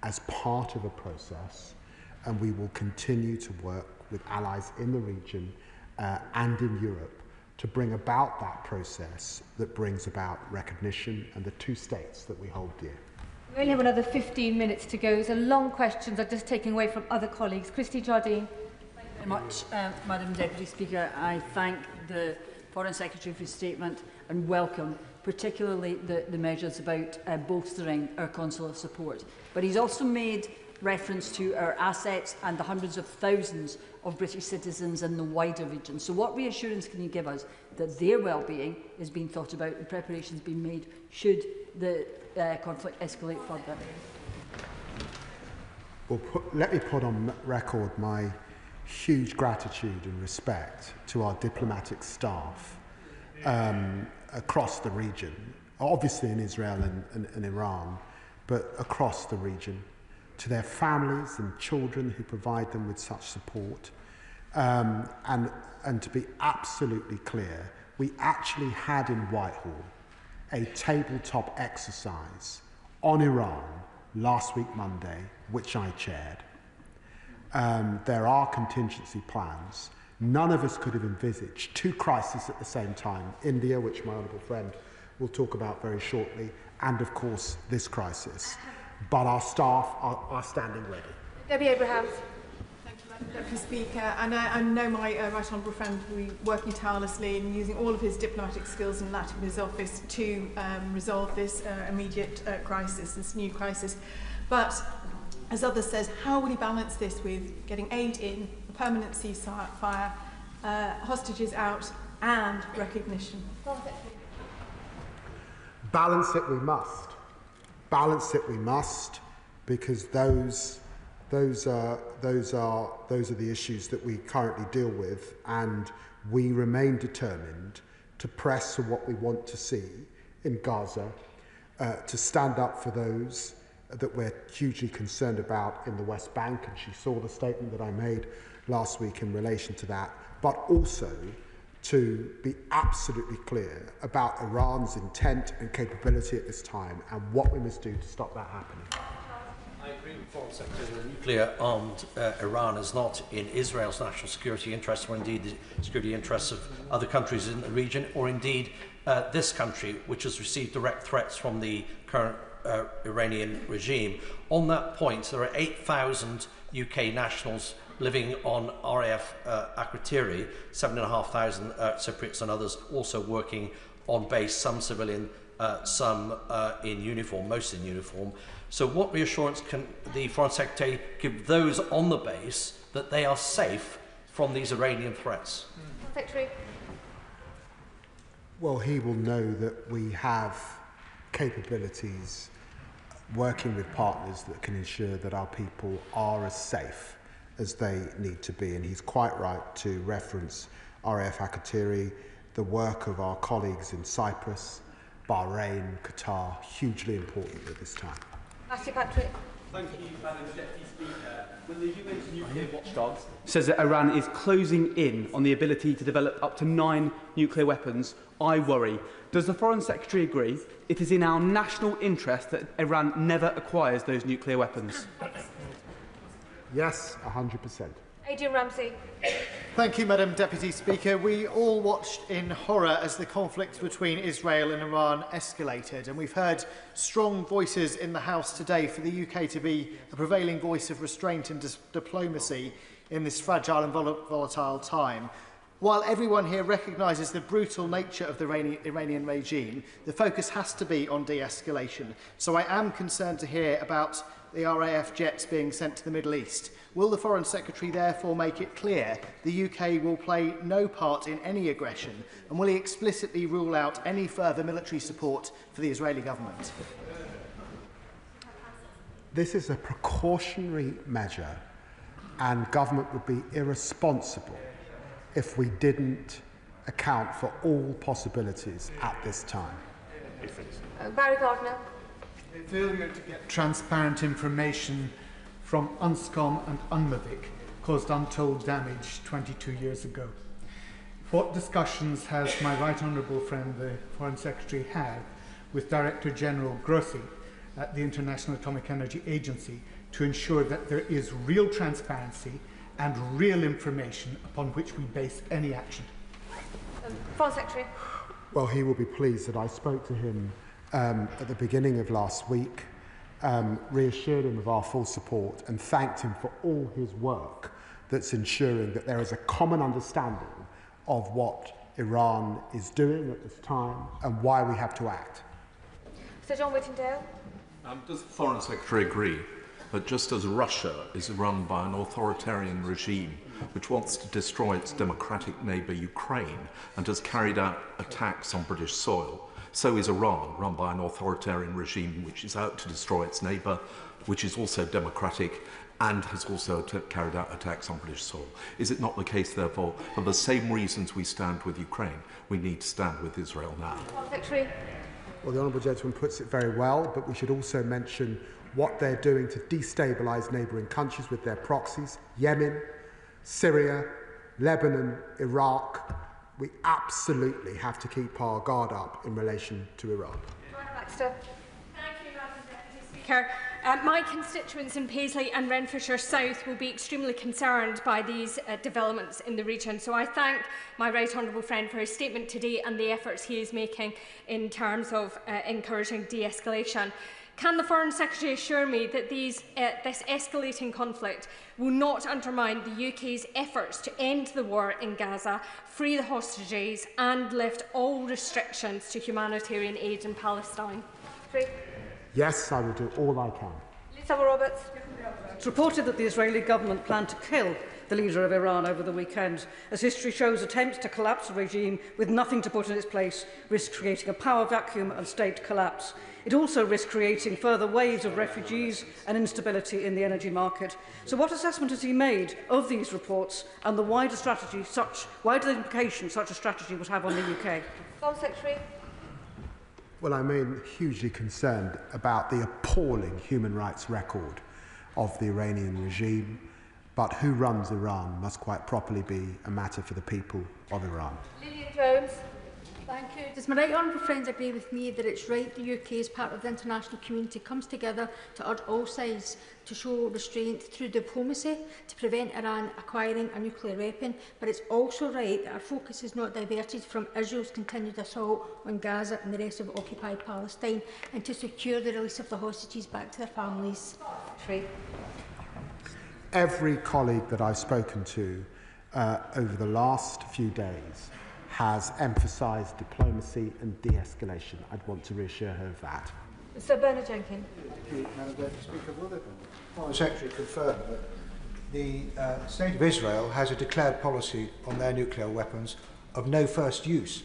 L: as part of a process, and we will continue to work with allies in the region and in Europe to bring about that process that brings about recognition and the two states that we hold dear.
S: We only have another 15 minutes to go, so long questions are just taken away from other colleagues. Christy Jardine.
N: Thank you very much, Madam Deputy Speaker. I thank the Foreign Secretary for his statement and welcome particularly the measures about bolstering our consular support. But he's also made reference to our assets and the hundreds of thousands of British citizens in the wider region. So what reassurance can you give us that their well-being is being thought about and preparations being made should the conflict escalate further?
L: Well, let me put on record my huge gratitude and respect to our diplomatic staff across the region, obviously in Israel and Iran, but across the region, to their families and children who provide them with such support. And to be absolutely clear, we actually had in Whitehall a tabletop exercise on Iran last week Monday, which I chaired. There are contingency plans. None of us could have envisaged two crises at the same time: India, which my honourable friend will talk about very shortly, and of course this crisis. But our staff are standing ready.
S: Debbie Abrahams.
A: Thank you, Madam Deputy Speaker. And I know my right honourable friend will be working tirelessly and using all of his diplomatic skills and that of his office to resolve this immediate crisis, this new crisis. But as others says, how will he balance this with getting aid in, a permanent ceasefire, hostages out, and recognition?
L: Balance it we must. Balance it we must, because those are the issues that we currently deal with, and we remain determined to press for what we want to see in Gaza, to stand up for those that we're hugely concerned about in the West Bank, and she saw the statement that I made last week in relation to that, but also to be absolutely clear about Iran's intent and capability at this time and what we must do to stop that happening.
J: I agree with Foreign Secretary that nuclear-armed Iran is not in Israel's national security interests, or indeed the security interests of other countries in the region, or indeed this country, which has received direct threats from the current Iranian regime. On that point, there are 8,000 UK nationals living on RAF Akrotiri, 7,500 Cypriots and others also working on base, some civilian, some in uniform, most in uniform. So what reassurance can the Foreign Secretary give those on the base that they are safe from these Iranian threats?
S: Secretary.
L: Well, he will know that we have capabilities working with partners that can ensure that our people are as safe as they need to be. And he's quite right to reference RAF Akrotiri, the work of our colleagues in Cyprus, Bahrain, Qatar, hugely important at this time.
S: Matthew Patrick.
E: Thank you, Madam Deputy Speaker. When the UN's nuclear watchdog says that Iran is closing in on the ability to develop up to 9 nuclear weapons, I worry. Does the Foreign Secretary agree it is in our national interest that Iran never acquires those nuclear weapons?
L: Yes, 100%.
S: Adrian Ramsey.
M: Thank you, Madam Deputy Speaker. We all watched in horror as the conflict between Israel and Iran escalated, and we've heard strong voices in the House today for the UK to be a prevailing voice of restraint and diplomacy in this fragile and volatile time. While everyone here recognises the brutal nature of the Iranian regime, the focus has to be on de-escalation. So I am concerned to hear about the RAF jets being sent to the Middle East. Will the Foreign Secretary therefore make it clear the UK will play no part in any aggression, and will he explicitly rule out any further military support for the Israeli government?
L: This is a precautionary measure, and government would be irresponsible if we didn't account for all possibilities at this time.
S: Barry Gardner.
P: The failure to get transparent information from UNSCOM and UNMOVIC caused untold damage 22 years ago. What discussions has my right honourable friend, the Foreign Secretary, had with Director General Grossi at the International Atomic Energy Agency to ensure that there is real transparency and real information upon which we base any action?
S: Foreign Secretary.
L: Well, he will be pleased that I spoke to him at the beginning of last week, reassured him of our full support and thanked him for all his work that's ensuring that there is a common understanding of what Iran is doing at this time and why we have to act.
S: Sir John Whittingdale.
R: Does the Foreign Secretary agree that just as Russia is run by an authoritarian regime which wants to destroy its democratic neighbour Ukraine and has carried out attacks on British soil, so is Iran, run by an authoritarian regime which is out to destroy its neighbour, which is also democratic and has also carried out attacks on British soil? Is it not the case, therefore, for the same reasons we stand with Ukraine, we need to stand with Israel now?
S: Secretary.
L: Well, the Honourable Gentleman puts it very well, but we should also mention what they're doing to destabilise neighbouring countries with their proxies: Yemen, Syria, Lebanon, Iraq. We absolutely have to keep our guard up in relation to Iran.
S: Baxter.
Y: Thank you, Madam Deputy Speaker. My constituents in Paisley and Renfrewshire South will be extremely concerned by these developments in the region. So I thank my right honourable friend for his statement today and the efforts he is making in terms of encouraging de-escalation. Can the Foreign Secretary assure me that this escalating conflict will not undermine the UK's efforts to end the war in Gaza, free the hostages and lift all restrictions to humanitarian aid in Palestine?
L: Yes, I will do all I can.
S: Lisa Roberts.
Z: It's reported that the Israeli government planned to kill the leader of Iran over the weekend. As history shows, attempts to collapse a regime with nothing to put in its place risk creating a power vacuum and state collapse. It also risks creating further waves of refugees and instability in the energy market. So what assessment has he made of these reports and the wider implications such a strategy would have on the UK?
S: Home Secretary.
L: Well, I remain hugely concerned about the appalling human rights record of the Iranian regime, but who runs Iran must quite properly be a matter for the people of Iran.
C: Lillian Jones. Thank you. Does my right honourable friends agree with me that it's right the UK, as part of the international community, comes together to urge all sides to show restraint through diplomacy to prevent Iran acquiring a nuclear weapon, but it's also right that our focus is not diverted from Israel's continued assault on Gaza and the rest of occupied Palestine, and to secure the release of the hostages back to their families. Right.
L: Every colleague that I've spoken to over the last few days has emphasised diplomacy and de-escalation. I'd want to reassure her of that.
C: Sir Bernard Jenkins.
K: Thank you, Madam Deputy Speaker. Will the Foreign Secretary confirm that the State of Israel has a declared policy on their nuclear weapons of no first use,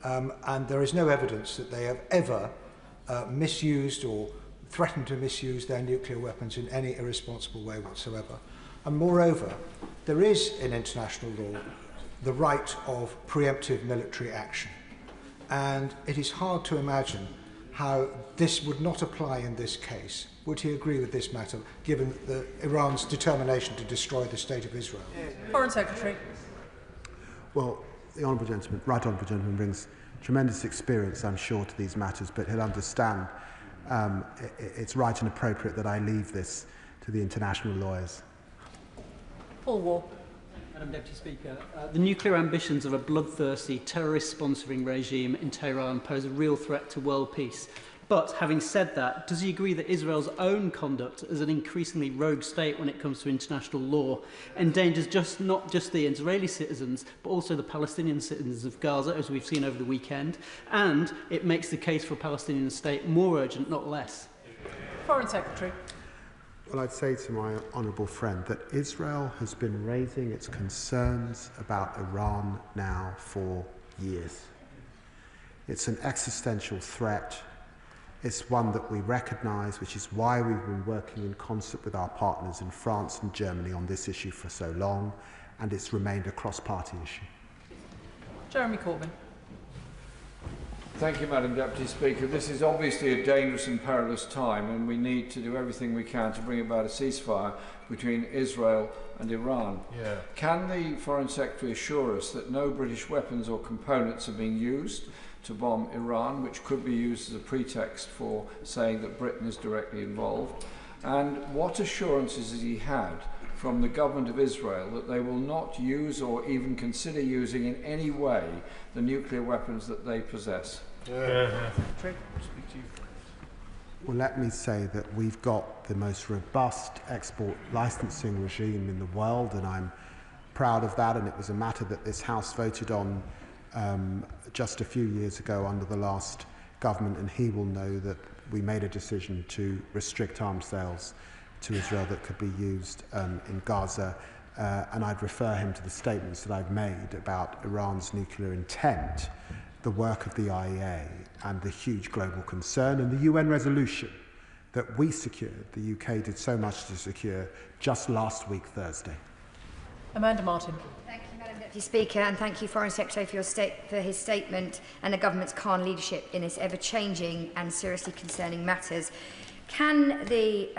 K: and there is no evidence that they have ever misused or threatened to misuse their nuclear weapons in any irresponsible way whatsoever. And moreover, there is in international law the right of preemptive military action. And it is hard to imagine how this would not apply in this case. Would he agree with this matter, given Iran's determination to destroy the State of Israel?
Z: Foreign Secretary.
L: Well, the Honourable Gentleman, Right Honourable Gentleman brings tremendous experience, I'm sure, to these matters, but he'll understand it's right and appropriate that I leave this to the international lawyers.
Z: Paul War.
F: Madam Deputy Speaker, the nuclear ambitions of a bloodthirsty, terrorist-sponsoring regime in Tehran pose a real threat to world peace. But, having said that, does he agree that Israel's own conduct as an increasingly rogue state when it comes to international law endangers not just the Israeli citizens, but also the Palestinian citizens of Gaza, as we've seen over the weekend, and it makes the case for a Palestinian state more urgent, not less?
Z: Foreign Secretary.
L: Well, I'd say to my honourable friend that Israel has been raising its concerns about Iran now for years. It's an existential threat. It's one that we recognise, which is why we've been working in concert with our partners in France and Germany on this issue for so long, and it's remained a cross-party issue.
Z: Jeremy Corbyn.
Q: Thank you, Madam Deputy Speaker. This is obviously a dangerous and perilous time, and we need to do everything we can to bring about a ceasefire between Israel and Iran.
R: Yeah.
Q: Can the Foreign Secretary assure us that no British weapons or components are being used to bomb Iran, which could be used as a pretext for saying that Britain is directly involved? And what assurances has he had from the government of Israel that they will not use or even consider using in any way the nuclear weapons that they possess?
L: Well, let me say that we've got the most robust export licensing regime in the world, and I'm proud of that, and it was a matter that this House voted on just a few years ago under the last government, and he will know that we made a decision to restrict arms sales to Israel that could be used in Gaza, and I'd refer him to the statements that I've made about Iran's nuclear intent, the work of the IEA, and the huge global concern, and the UN resolution that we secured, the UK did so much to secure just last week, Thursday.
Z: Amanda Martin.
T: Thank you, Madam Deputy Speaker, and thank you, Foreign Secretary, for his statement and the government's calm leadership in this ever-changing and seriously concerning matters. Can the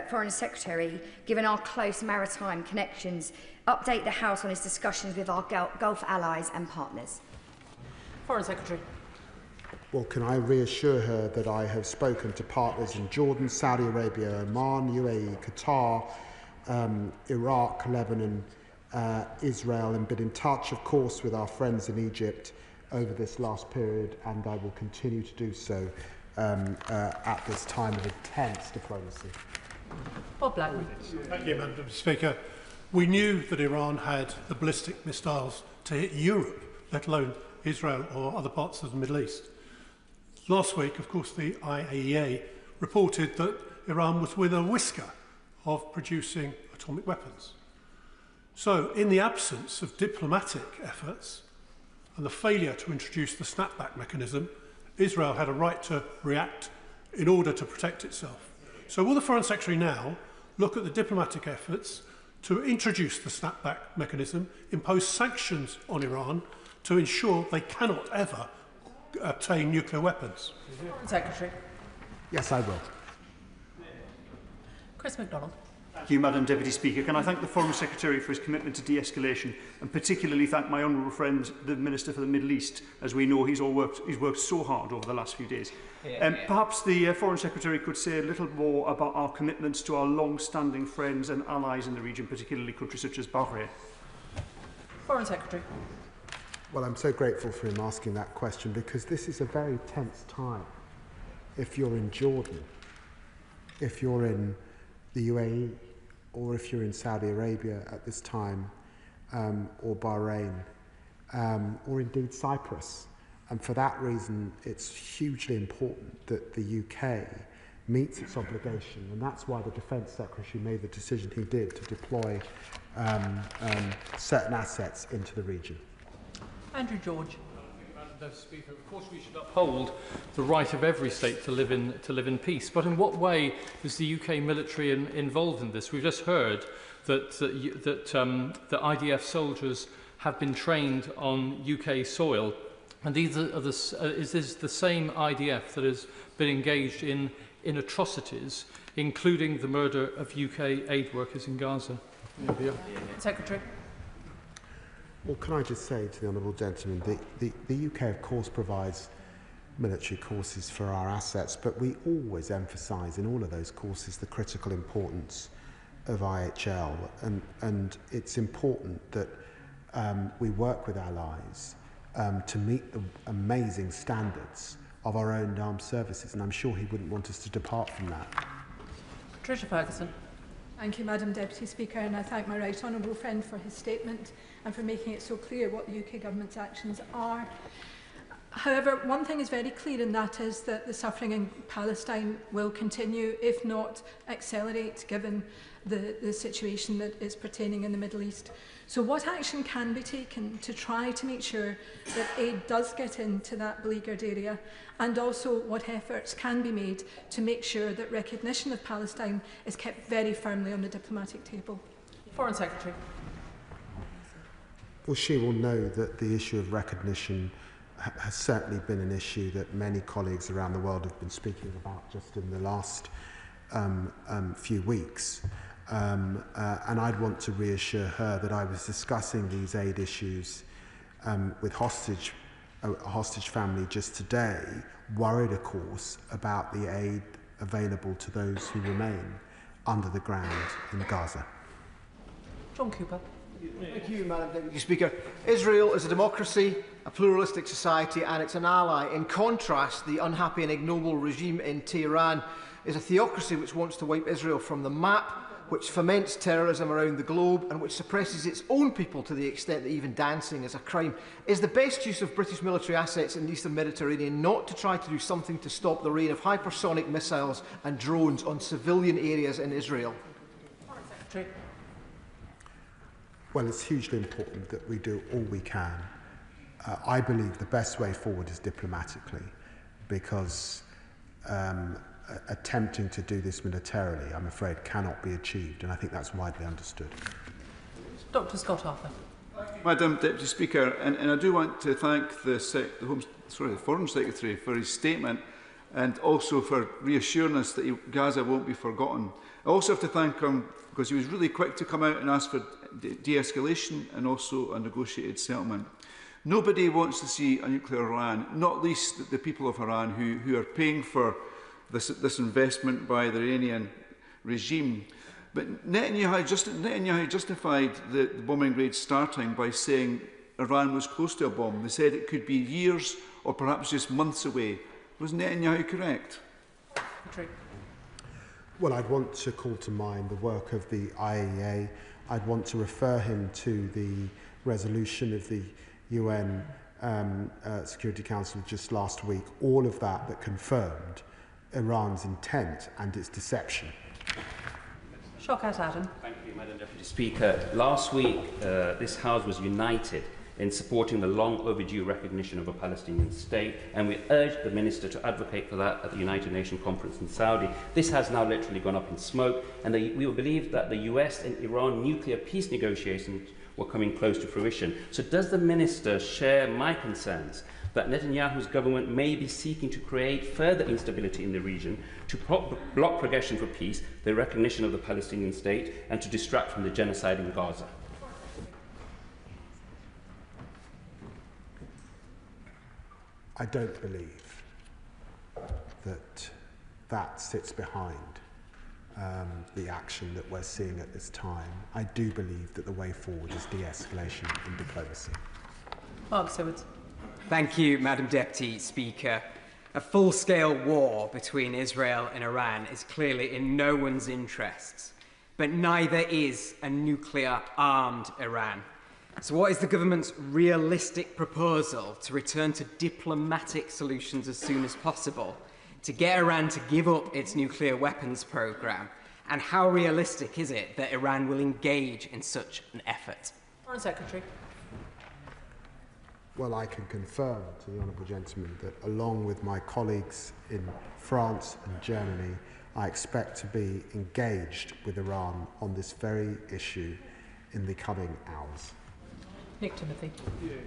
T: Foreign Secretary, given our close maritime connections, update the House on his discussions with our Gulf allies and partners?
Z: Foreign Secretary.
L: Well, can I reassure her that I have spoken to partners in Jordan, Saudi Arabia, Oman, UAE, Qatar, Iraq, Lebanon, Israel, and been in touch, of course, with our friends in Egypt over this last period, and I will continue to do so at this time of intense diplomacy.
Z: Bob Blackman.
U: Thank you, Madam Speaker. We knew that Iran had the ballistic missiles to hit Europe, let alone Israel or other parts of the Middle East. Last week, of course, the IAEA reported that Iran was within a whisker of producing atomic weapons. So, in the absence of diplomatic efforts and the failure to introduce the snapback mechanism, Israel had a right to react in order to protect itself. So will the Foreign Secretary now look at the diplomatic efforts to introduce the snapback mechanism, impose sanctions on Iran to ensure they cannot ever obtain nuclear weapons?
Z: Secretary.
L: Yes, I will.
D: Chris MacDonald.
G: Thank you, Madam Deputy Speaker. Can I thank the Foreign Secretary for his commitment to de-escalation, and particularly thank my honourable friend, the Minister for the Middle East, as we know he's worked so hard over the last few days. Perhaps the Foreign Secretary could say a little more about our commitments to our long-standing friends and allies in the region, particularly countries such as Bahrain.
D: Foreign Secretary.
L: Well, I'm so grateful for him asking that question, because this is a very tense time. If you're in Jordan, if you're in the UAE, or if you're in Saudi Arabia at this time, or Bahrain, or indeed Cyprus. And for that reason, it's hugely important that the UK meets its obligation, and that's why the Defence Secretary made the decision he did to deploy certain assets into the region.
D: Andrew George.
H: Madam Speaker, of course we should uphold the right of every state to live in peace. But in what way is the UK military involved in this? We've just heard that the IDF soldiers have been trained on UK soil, and these are is this the same IDF that has been engaged in atrocities, including the murder of UK aid workers in Gaza?
D: Secretary.
L: Well, can I just say to the honourable gentleman, the UK, of course, provides military courses for our assets, but we always emphasise in all of those courses the critical importance of IHL, and it's important that we work with allies to meet the amazing standards of our own armed services, and I'm sure he wouldn't want us to depart from that.
D: Patricia Ferguson.
A: Thank you, Madam Deputy Speaker, and I thank my right honourable friend for his statement and for making it so clear what the UK Government's actions are. However, one thing is very clear, and that is that the suffering in Palestine will continue, if not accelerate, given the situation that is pertaining in the Middle East. So what action can be taken to try to make sure that aid does get into that beleaguered area, and also what efforts can be made to make sure that recognition of Palestine is kept very firmly on the diplomatic table?
D: Foreign Secretary.
L: Well, she will know that the issue of recognition has certainly been an issue that many colleagues around the world have been speaking about just in the last few weeks. And I'd want to reassure her that I was discussing these aid issues with a hostage family just today, worried, of course, about the aid available to those who remain under the ground in Gaza.
D: John Cooper.
M: Thank you, Madam Deputy Speaker. Israel is a democracy, a pluralistic society, and it's an ally. In contrast, the unhappy and ignoble regime in Tehran is a theocracy which wants to wipe Israel from the map, which foments terrorism around the globe, and which suppresses its own people to the extent that even dancing is a crime. Is the best use of British military assets in the Eastern Mediterranean not to try to do something to stop the rain of hypersonic missiles and drones on civilian areas in Israel?
D: Secretary.
L: Well, it's hugely important that we do all we can. I believe the best way forward is diplomatically, because attempting to do this militarily, I'm afraid, cannot be achieved, and I think that's widely understood.
D: Dr. Scott Arthur.
V: Madam Deputy Speaker, and I do want to thank the Foreign Secretary for his statement, and also for reassuring us that Gaza won't be forgotten. I also have to thank him because he was really quick to come out and ask for de-escalation and also a negotiated settlement. Nobody wants to see a nuclear Iran, not least the people of Iran who are paying for this investment by the Iranian regime. But Netanyahu justified the bombing raid starting by saying Iran was close to a bomb. They said it could be years or perhaps just months away. Was Netanyahu correct?
L: Well, I'd want to call to mind the work of the IAEA. I'd want to refer him to the resolution of the UN Security Council just last week, all of that confirmed Iran's intent and its deception.
D: Shawkat Adam.
W: Thank you, Madam Deputy Speaker. Last week, this House was united in supporting the long overdue recognition of a Palestinian state, and we urged the Minister to advocate for that at the United Nations conference in Saudi. This has now literally gone up in smoke, and we believe that the US and Iran nuclear peace negotiations were coming close to fruition. So does the Minister share my concerns that Netanyahu's government may be seeking to create further instability in the region, to block progression for peace, the recognition of the Palestinian state, and to distract from the genocide in Gaza.
L: I don't believe that that sits behind the action that we're seeing at this time. I do believe that the way forward is de-escalation and diplomacy.
D: Mark Seward.
B: Thank you, Madam Deputy Speaker. A full-scale war between Israel and Iran is clearly in no one's interests, but neither is a nuclear-armed Iran. So what is the government's realistic proposal to return to diplomatic solutions as soon as possible, to get Iran to give up its nuclear weapons programme? And how realistic is it that Iran will engage in such an effort?
D: Foreign Secretary.
L: Well, I can confirm to the honourable gentleman that along with my colleagues in France and Germany, I expect to be engaged with Iran on this very issue in the coming hours.
D: Nick Timothy.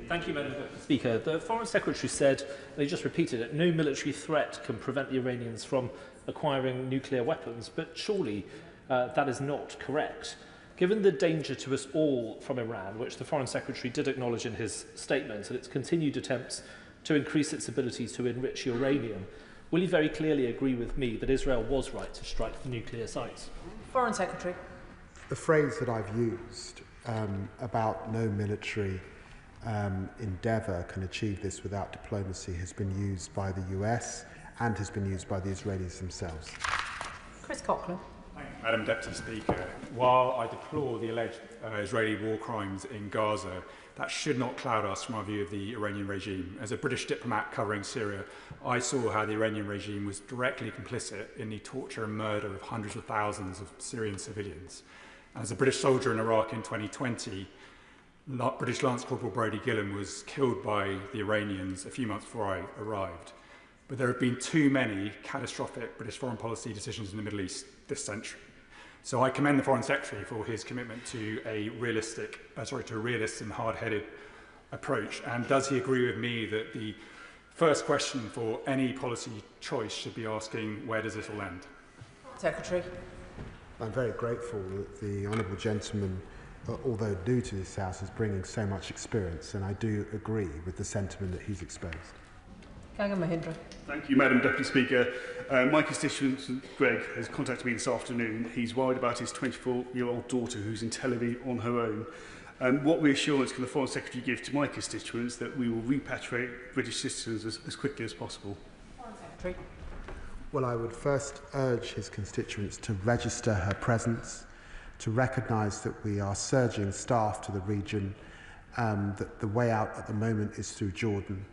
I: Thank you, Madam Speaker. The Foreign Secretary said, and he just repeated it, no military threat can prevent the Iranians from acquiring nuclear weapons, but surely that is not correct. Given the danger to us all from Iran, which the Foreign Secretary did acknowledge in his statement, and its continued attempts to increase its ability to enrich uranium, will you very clearly agree with me that Israel was right to strike the nuclear sites?
D: Foreign Secretary.
L: The phrase that I've used about no military endeavour can achieve this without diplomacy has been used by the US and has been used by the Israelis themselves.
D: Chris Coughlin.
J: Madam Deputy Speaker, while I deplore the alleged Israeli war crimes in Gaza, that should not cloud us from our view of the Iranian regime. As a British diplomat covering Syria, I saw how the Iranian regime was directly complicit in the torture and murder of hundreds of thousands of Syrian civilians. As a British soldier in Iraq in 2020, British Lance Corporal Brodie Gillen was killed by the Iranians a few months before I arrived. But there have been too many catastrophic British foreign policy decisions in the Middle East this century. So I commend the Foreign Secretary for his commitment to a realist and hard-headed approach. And does he agree with me that the first question for any policy choice should be asking, where does this all end?
D: Secretary.
L: I'm very grateful that the honourable gentleman, although new to this House, is bringing so much experience, and I do agree with the sentiment that he's exposed.
D: Gangan Mahindra.
G: Thank you, Madam Deputy Speaker. My constituent, Greg, has contacted me this afternoon. He's worried about his 24-year-old daughter who's in Tel Aviv on her own. What reassurance can the Foreign Secretary give to my constituents that we will repatriate British citizens as quickly as possible?
D: Foreign Secretary.
L: Well, I would first urge his constituents to register her presence, to recognise that we are surging staff to the region, that the way out at the moment is through Jordan,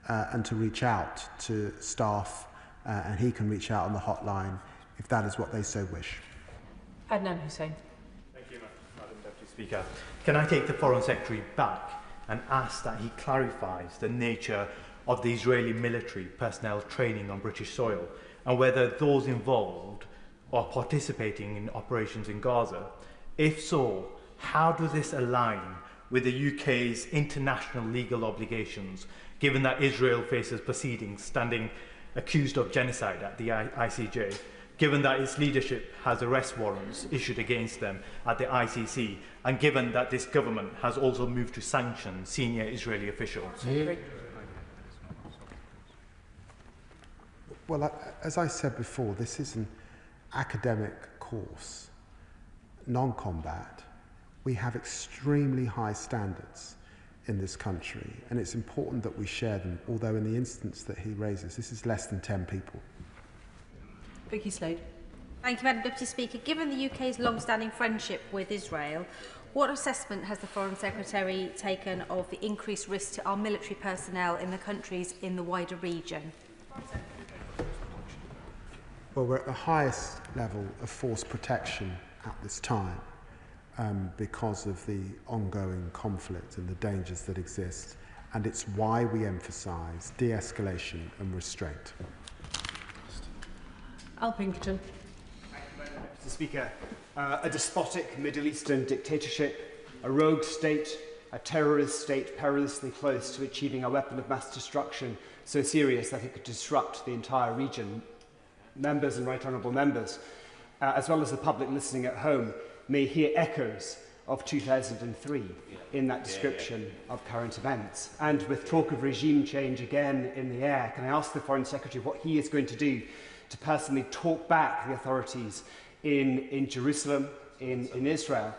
L: and to reach out to staff, and he can reach out on the hotline if that is what they so wish.
D: Adnan Hussain.
N: Thank you, Madam Deputy Speaker. Can I take the Foreign Secretary back and ask that he clarifies the nature of the Israeli military personnel training on British soil, and whether those involved are participating in operations in Gaza? If so, how does this align with the UK's international legal obligations, given that Israel faces proceedings standing accused of genocide at the ICJ, given that its leadership has arrest warrants issued against them at the ICC, and given that this government has also moved to sanction senior Israeli officials?
L: Well, as I said before, this is an academic course, non-combat. We have extremely high standards in this country, and it's important that we share them, although in the instance that he raises, this is less than 10 people.
D: Vicky Slade.
O: Thank you, Madam Deputy Speaker. Given the UK's long-standing friendship with Israel, what assessment has the Foreign Secretary taken of the increased risk to our military personnel in the countries in the wider region?
L: Well, we're at the highest level of force protection at this time because of the ongoing conflict and the dangers that exist, and it's why we emphasise de-escalation and restraint.
D: Al Pinkerton.
X: Thank you, Madam Deputy Speaker. A despotic Middle Eastern dictatorship, a rogue state,
C: a terrorist state perilously close to achieving a weapon of mass destruction so serious that it could disrupt the entire region. Members and right honourable members, as well as the public listening at home, may hear echoes of 2003 in that description of current events. And with talk of regime change again in the air, can I ask the Foreign Secretary what he is going to do to personally talk back the authorities in Jerusalem, in Israel,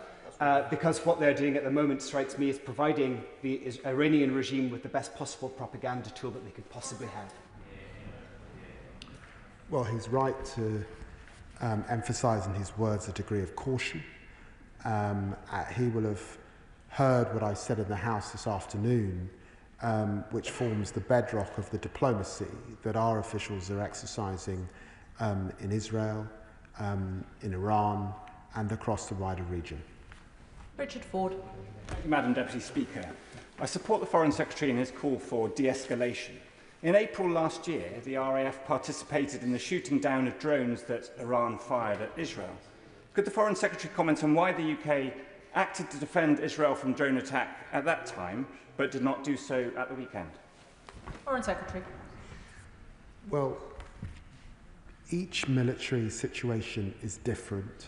C: because what they're doing at the moment strikes me as providing the Iranian regime with the best possible propaganda tool that they could possibly have.
L: Well, he's right to emphasise in his words a degree of caution. He will have heard what I said in the House this afternoon, which forms the bedrock of the diplomacy that our officials are exercising in Israel, in Iran, and across the wider region.
D: Richard Ford.
E: Thank you, Madam Deputy Speaker. I support the Foreign Secretary in his call for de-escalation. In April last year, the RAF participated in the shooting down of drones that Iran fired at Israel. Could the Foreign Secretary comment on why the UK acted to defend Israel from drone attack at that time, but did not do so at the weekend?
D: Foreign Secretary.
L: Well, each military situation is different.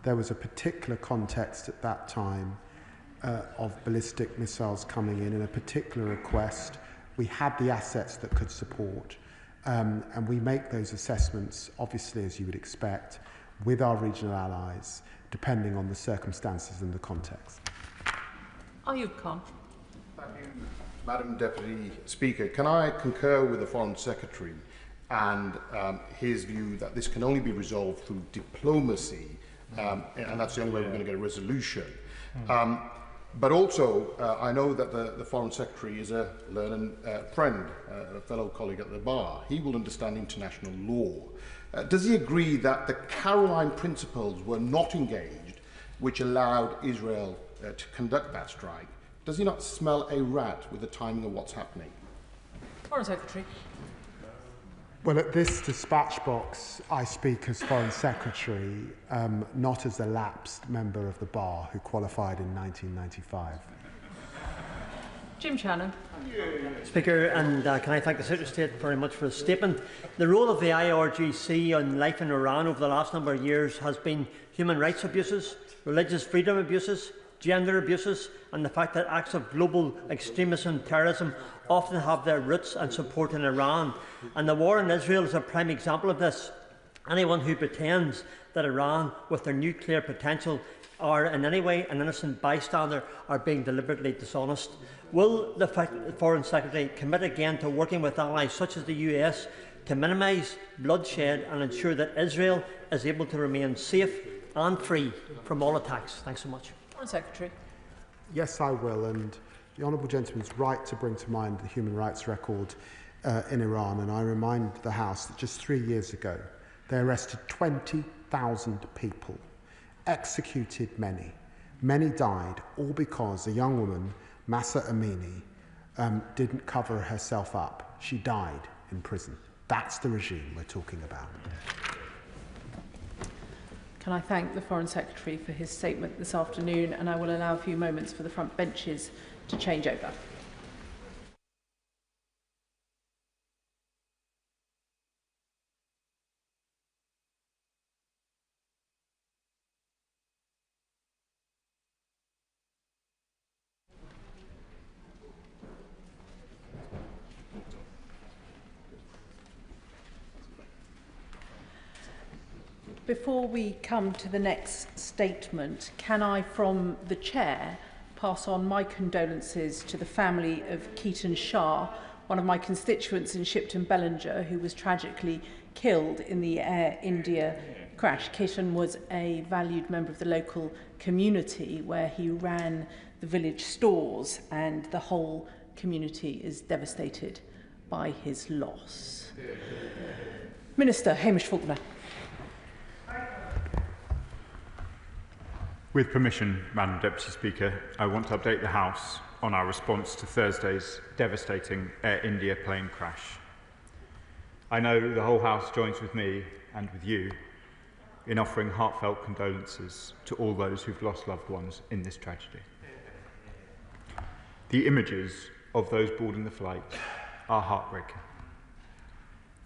L: There was a particular context at that time of ballistic missiles coming in a particular request. We had the assets that could support, and we make those assessments, obviously, as you would expect, with our regional allies, depending on the circumstances and the context.
D: Ayub Khan.
P: Thank you, Madam Deputy Speaker. Can I concur with the Foreign Secretary and his view that this can only be resolved through diplomacy, and that's the only way we're going to get a resolution. But also, I know that the Foreign Secretary is a learned friend, a fellow colleague at the bar. He will understand international law. Does he agree that the Caroline principles were not engaged, which allowed Israel to conduct that strike? Does he not smell a rat with the timing of what's happening?
D: Foreign Secretary.
L: Well, at this dispatch box, I speak as Foreign Secretary, not as a lapsed member of the bar who qualified in 1995.
D: Jim Shannon.
S: Speaker, and can I thank the Secretary of State very much for his statement. The role of the IRGC on life in Iran over the last number of years has been human rights abuses, religious freedom abuses, gender abuses, and the fact that acts of global extremism and terrorism often have their roots and support in Iran. And the war in Israel is a prime example of this. Anyone who pretends that Iran, with their nuclear potential, are in any way an innocent bystander are being deliberately dishonest. Will the Foreign Secretary commit again to working with allies such as the US to minimise bloodshed and ensure that Israel is able to remain safe and free from all attacks? Thanks so much.
D: Foreign Secretary.
L: Yes, I will, and the Honourable Gentleman's right to bring to mind the human rights record in Iran, and I remind the House that just 3 years ago they arrested 20,000 people, executed many. Many died, all because a young woman, Mahsa Amini, didn't cover herself up. She died in prison. That's the regime we're talking about.
D: Can I thank the Foreign Secretary for his statement this afternoon, and I will allow a few moments for the front benches to change over. Before we come to the next statement, can I, from the Chair, pass on my condolences to the family of Keaton Shah, one of my constituents in Shipton Bellinger, who was tragically killed in the Air India crash. Keaton was a valued member of the local community where he ran the village stores, and the whole community is devastated by his loss. Minister Hamish Faulkner.
J: With permission, Madam Deputy Speaker, I want to update the House on our response to Thursday's devastating Air India plane crash. I know the whole House joins with me and with you in offering heartfelt condolences to all those who've lost loved ones in this tragedy.
F: The images of those boarding the flight are heartbreaking.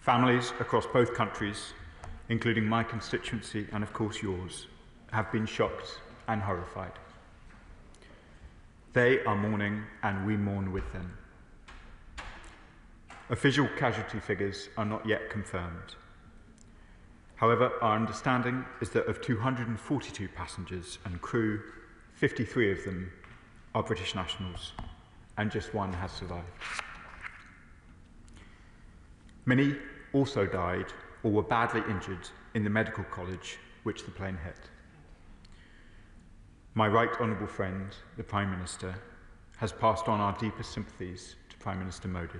F: Families across both countries, including my constituency and of course yours, have been shocked and horrified. They are mourning and we mourn with them. Official casualty figures are not yet confirmed. However, our understanding is that of 242 passengers and crew, 53 of them are British nationals, and just one has survived. Many also died or were badly injured in the medical college which the plane hit. My right honourable friend, the Prime Minister, has passed on our deepest sympathies to Prime Minister Modi.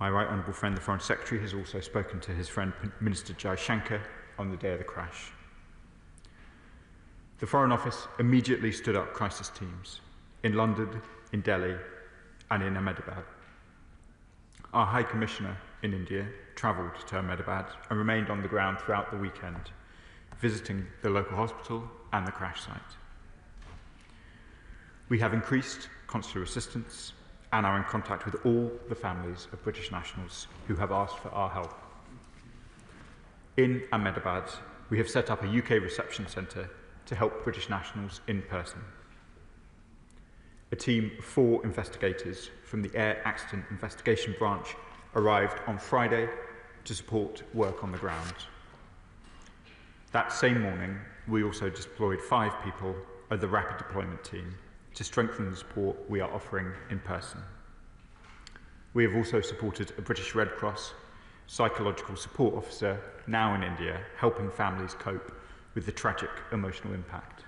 F: My right honourable friend, the Foreign Secretary, has also spoken to his friend Minister Jaishankar on the day of the crash. The Foreign Office immediately stood up crisis teams in London, in Delhi and in Ahmedabad. Our High Commissioner in India travelled to Ahmedabad and remained on the ground throughout the weekend, visiting the local hospital and the crash site. We have increased consular assistance and are in contact with all the families of British nationals who have asked for our help. In Ahmedabad, we have set up a UK reception centre to help British nationals in person. A team of 4 investigators from the Air Accident Investigation Branch arrived on Friday to support work on the ground. That same morning, we also deployed 5 people of the Rapid Deployment Team to strengthen the support we are offering in person. We have also supported a British Red Cross psychological support officer now in India, helping families cope with the tragic emotional impact.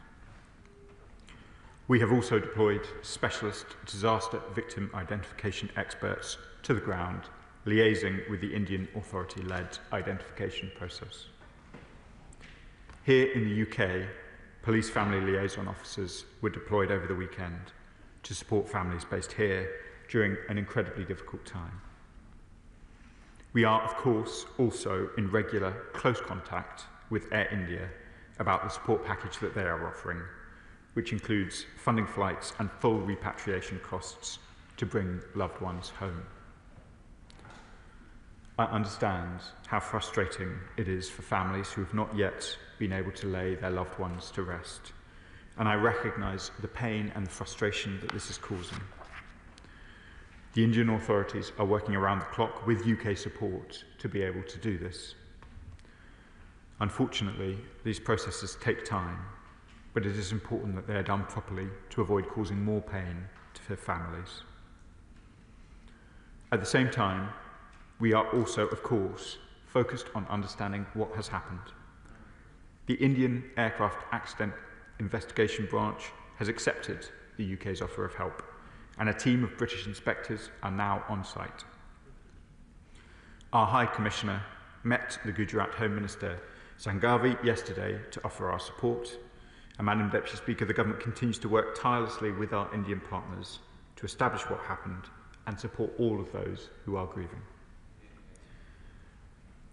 F: We have also deployed specialist disaster victim identification experts to the ground, liaising with the Indian authority-led identification process. Here in the UK, police family liaison officers were deployed over the weekend to support families based here during an incredibly difficult time. We are, of course, also in regular, close contact with Air India about the support package that they are offering, which includes funding flights and full repatriation costs to bring loved ones home. I understand how frustrating it is for families who have not yet been able to lay their loved ones to rest, and I recognise the pain and the frustration that this is causing. The Indian authorities are working around the clock with UK support to be able to do this. Unfortunately, these processes take time, but it is important that they are done properly to avoid causing more pain to families. At the same time, we are also, of course, focused on understanding what has happened. The Indian Aircraft Accident Investigation Branch has accepted the UK's offer of help, and a team of British inspectors are now on site. Our High Commissioner met the Gujarat Home Minister Sanghavi yesterday to offer our support, and Madam Deputy Speaker, the Government continues to work tirelessly with our Indian partners to establish what happened and support all of those who are grieving.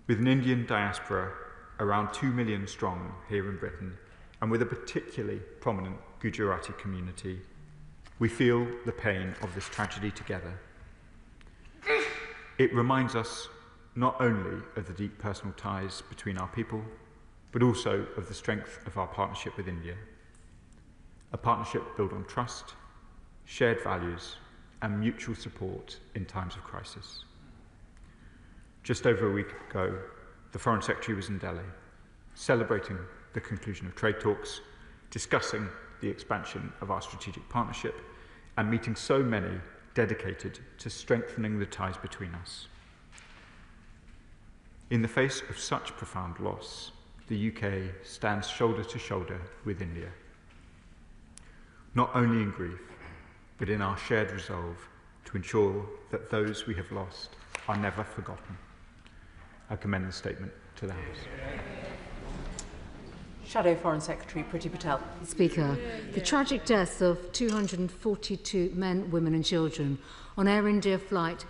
F: With an Indian diaspora around 2 million strong here in Britain, and with a particularly prominent Gujarati community, we feel the pain of this tragedy together. It reminds us not only of the deep personal ties between our people, but also of the strength of our partnership with India. A partnership built on trust, shared values, and mutual support in times of crisis. Just over a week ago, the Foreign Secretary was in Delhi, celebrating the conclusion of trade talks, discussing the expansion of our strategic partnership, and meeting so many dedicated to strengthening the ties between us. In the face of such profound loss, the UK stands shoulder to shoulder with India, not only in grief, but in our shared resolve to ensure that those we have lost are never forgotten. I commend the statement to the House.
D: Shadow Foreign Secretary Priti Patel.
K: Speaker, the tragic deaths of 242 men, women and children on Air India flight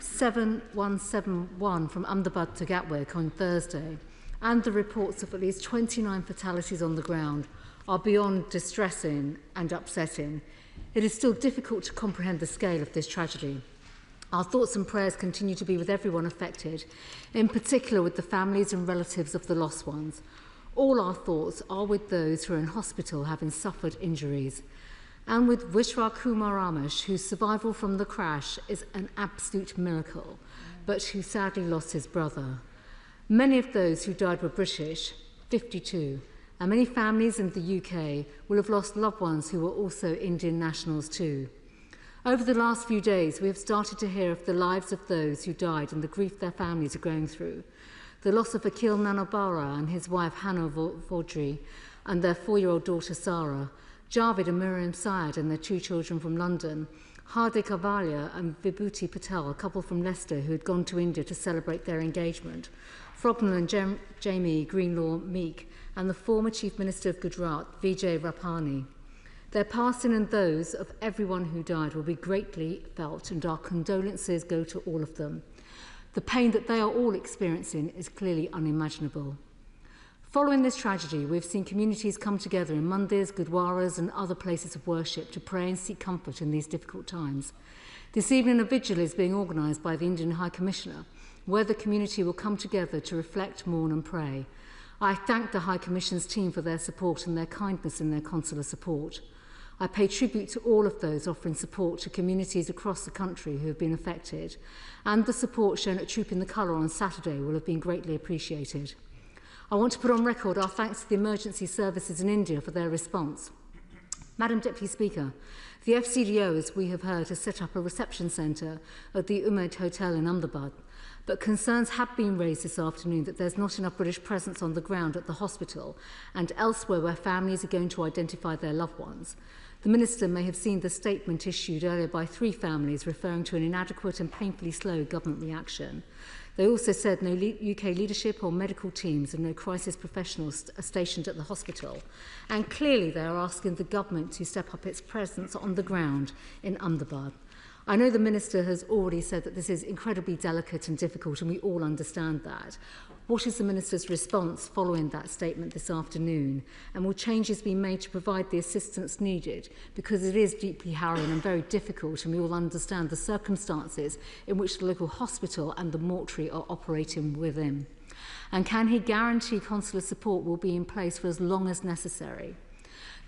K: 7171 from Ahmedabad to Gatwick on Thursday, and the reports of at least 29 fatalities on the ground, are beyond distressing and upsetting. It is still difficult to comprehend the scale of this tragedy. Our thoughts and prayers continue to be with everyone affected, in particular with the families and relatives of the lost ones. All our thoughts are with those who are in hospital having suffered injuries, and with Vishwa Kumar Ramesh, whose survival from the crash is an absolute miracle, but who sadly lost his brother. Many of those who died were British, 52, and many families in the UK will have lost loved ones who were also Indian nationals too. Over the last few days, we have started to hear of the lives of those who died and the grief their families are going through. The loss of Akhil Nanabara and his wife Hannah Vaudry and their 4-year-old daughter Sarah, Javed and Miriam Syed and their 2 children from London, Hardik Avalia and Vibhuti Patel, a couple from Leicester who had gone to India to celebrate their engagement, Frognall and Jamie Greenlaw Meek, and the former Chief Minister of Gujarat, Vijay Rapani. Their passing and those of everyone who died will be greatly felt, and our condolences go to all of them. The pain that they are all experiencing is clearly unimaginable. Following this tragedy, we've seen communities come together in mandirs, gurdwaras and other places of worship to pray and seek comfort in these difficult times. This evening a vigil is being organised by the Indian High Commissioner, where the community will come together to reflect, mourn and pray. I thank the High Commission's team for their support and their kindness in their consular support. I pay tribute to all of those offering support to communities across the country who have been affected, and the support shown at Troop in the Colour on Saturday will have been greatly appreciated. I want to put on record our thanks to the emergency services in India for their response. Madam Deputy Speaker, the FCDO, as we have heard, has set up a reception centre at the Umaid Hotel in Ahmedabad, but concerns have been raised this afternoon that there's not enough British presence on the ground at the hospital and elsewhere where families are going to identify their loved ones. The Minister may have seen the statement issued earlier by 3 families referring to an inadequate and painfully slow government reaction. They also said no UK leadership or medical teams and no crisis professionals are stationed at the hospital. And clearly they are asking the government to step up its presence on the ground in Ahmedabad. I know the Minister has already said that this is incredibly delicate and difficult, and we all understand that. What is the Minister's response following that statement this afternoon? And will changes be made to provide the assistance needed? Because it is deeply harrowing and very difficult, and we all understand the circumstances in which the local hospital and the mortuary are operating within. And can he guarantee consular support will be in place for as long as necessary?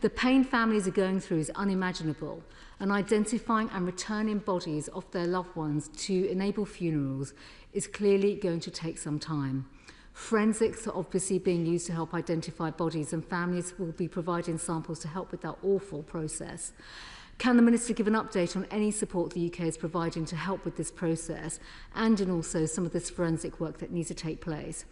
K: The pain families are going through is unimaginable, and identifying and returning bodies of their loved ones to enable funerals is clearly going to take some time. Forensics are obviously being used to help identify bodies, and families will be providing samples to help with that awful process. Can the Minister give an update on any support the UK is providing to help with this process, and in also some of this forensic work that needs to take place?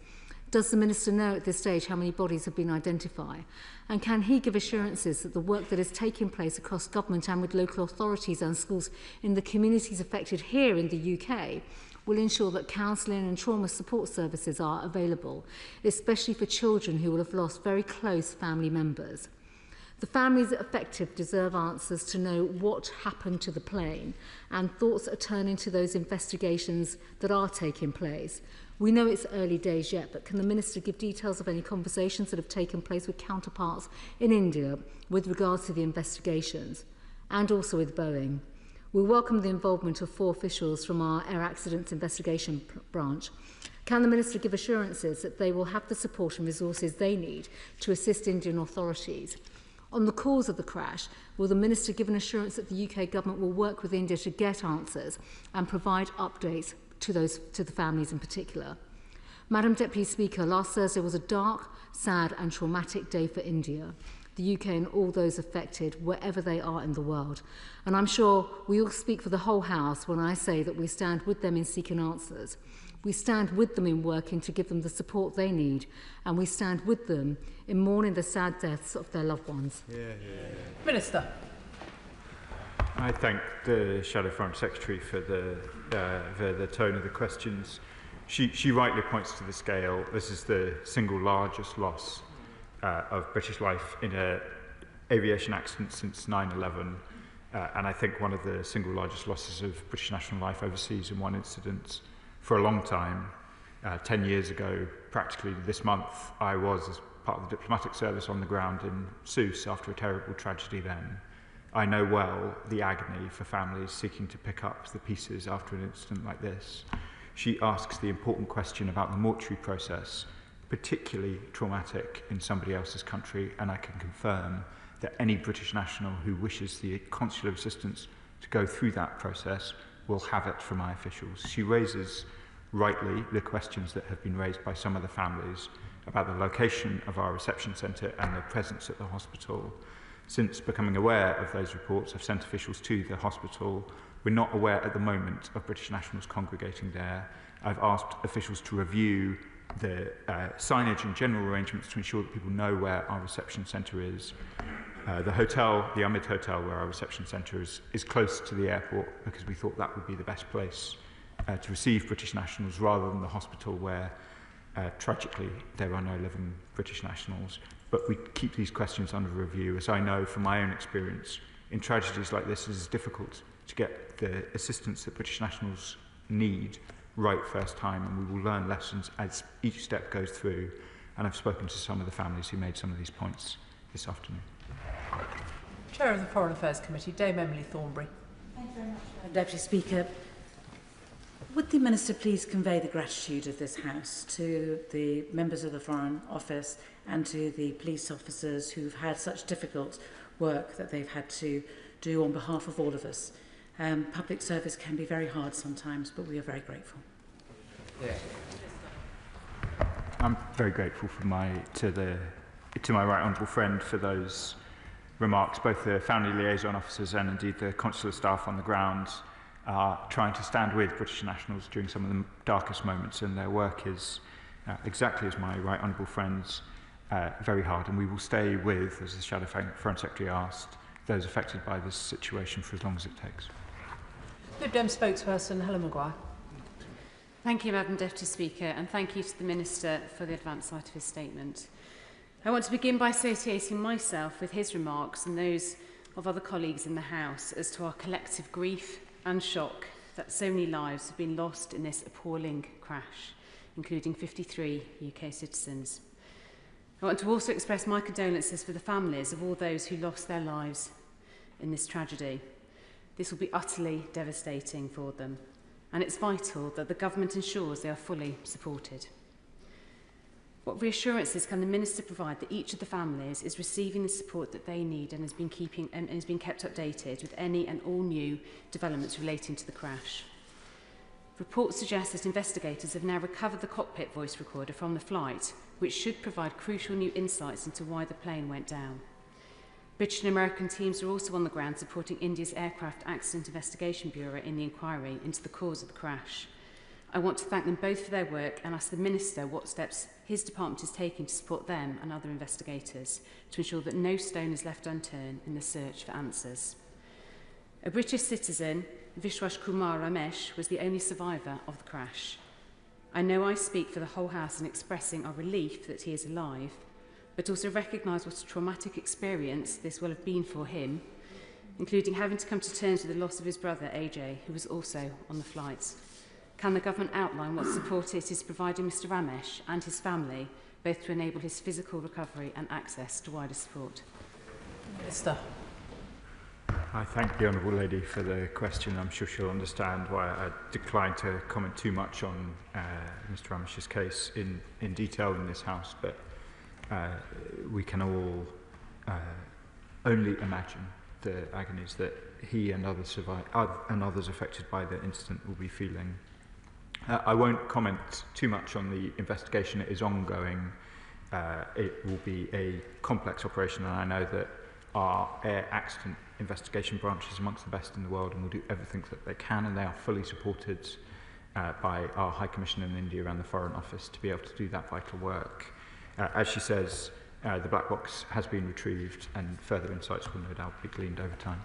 K: Does the Minister know at this stage how many bodies have been identified? And can he give assurances that the work that is taking place across government and with local authorities and schools in the communities affected here in the UK will ensure that counselling and trauma support services are available, especially for children who will have lost very close family members? The families affected deserve answers to know what happened to the plane, and thoughts are turning to those investigations that are taking place. We know it's early days yet, but can the Minister give details of any conversations that have taken place with counterparts in India with regards to the investigations, and also with Boeing? We welcome the involvement of 4 officials from our Air Accidents Investigation Branch. Can the Minister give assurances that they will have the support and resources they need to assist Indian authorities? On the cause of the crash, will the Minister give an assurance that the UK government will work with India to get answers and provide updates to the families in particular? Madam Deputy Speaker, last Thursday was a dark, sad and traumatic day for India, the UK and all those affected wherever they are in the world. And I'm sure we all speak for the whole House when I say that we stand with them in seeking answers. We stand with them in working to give them the support they need, and we stand with them in mourning the sad deaths of their loved ones.
D: Minister.
F: I thank the Shadow Foreign Secretary for the tone of the questions. She rightly points to the scale. This is the single largest loss of British life in an aviation accident since 9/11, and I think one of the single largest losses of British national life overseas in one incident for a long time. 10 years ago, practically this month, I was, as part of the diplomatic service, on the ground in Sousse after a terrible tragedy then. I know well the agony for families seeking to pick up the pieces after an incident like this. She asks the important question about the mortuary process, particularly traumatic in somebody else's country, and I can confirm that any British national who wishes the consular assistance to go through that process will have it from my officials. She raises, rightly, the questions that have been raised by some of the families about the location of our reception centre and their presence at the hospital. Since becoming aware of those reports, I've sent officials to the hospital. We're not aware at the moment of British nationals congregating there. I've asked officials to review the signage and general arrangements to ensure that people know where our reception centre is. The hotel, the Ahmed Hotel, where our reception centre is close to the airport because we thought that would be the best place to receive British nationals rather than the hospital where, tragically, there are no living British nationals. But we keep these questions under review, as I know from my own experience. In tragedies like this, it is difficult to get the assistance that British nationals need right first time, and we will learn lessons as each step goes through. And I've spoken to some of the families who made some of these points this afternoon.
D: Chair of the Foreign Affairs Committee, Dame Emily Thornbury.
Q: Thank you very much, Deputy Speaker. Would the Minister please convey the gratitude of this House to the members of the Foreign Office and to the police officers who've had such difficult work that they've had to do on behalf of all of us. Public service can be very hard sometimes, but we are very grateful.
F: Yeah. I'm very grateful to my right honourable friend for those remarks. Both the family liaison officers and indeed the consular staff on the ground are trying to stand with British nationals during some of the darkest moments, and their work is, exactly as my right honourable friends, very hard, and we will stay with, as the Shadow Foreign Secretary asked, those affected by this situation for as long as it takes.
D: Lib Dem spokesperson Helen Maguire.
R: Thank you, Madam Deputy Speaker, and thank you to the Minister for the advance sight of his statement. I want to begin by associating myself with his remarks and those of other colleagues in the House as to our collective grief and shock that so many lives have been lost in this appalling crash, including 53 UK citizens. I want to also express my condolences for the families of all those who lost their lives in this tragedy. This will be utterly devastating for them, and it's vital that the government ensures they are fully supported. What reassurances can the Minister provide that each of the families is receiving the support that they need and has been kept updated with any and all new developments relating to the crash? Reports suggest that investigators have now recovered the cockpit voice recorder from the flight, which should provide crucial new insights into why the plane went down. British and American teams are also on the ground supporting India's Aircraft Accident Investigation Bureau in the inquiry into the cause of the crash. I want to thank them both for their work and ask the Minister what steps his department is taking to support them and other investigators to ensure that no stone is left unturned in the search for answers. A British citizen, Vishwas Kumar Ramesh, was the only survivor of the crash. I know I speak for the whole House in expressing our relief that he is alive, but also recognise what a traumatic experience this will have been for him, including having to come to terms with the loss of his brother, AJ, who was also on the flight. Can the government outline what support it is providing Mr Ramesh and his family, both to enable his physical recovery and access to wider support?
D: Minister.
F: I thank the Honourable Lady for the question. I'm sure she'll understand why I declined to comment too much on Mr Ramesh's case in detail in this House, but we can all only imagine the agonies that he and others affected by the incident will be feeling. I won't comment too much on the investigation. It is ongoing. It will be a complex operation, and I know that our air accident investigation branch is amongst the best in the world and will do everything that they can, and they are fully supported by our High Commissioner in India and the Foreign Office to be able to do that vital work. As she says, the black box has been retrieved and further insights will no doubt be gleaned over time.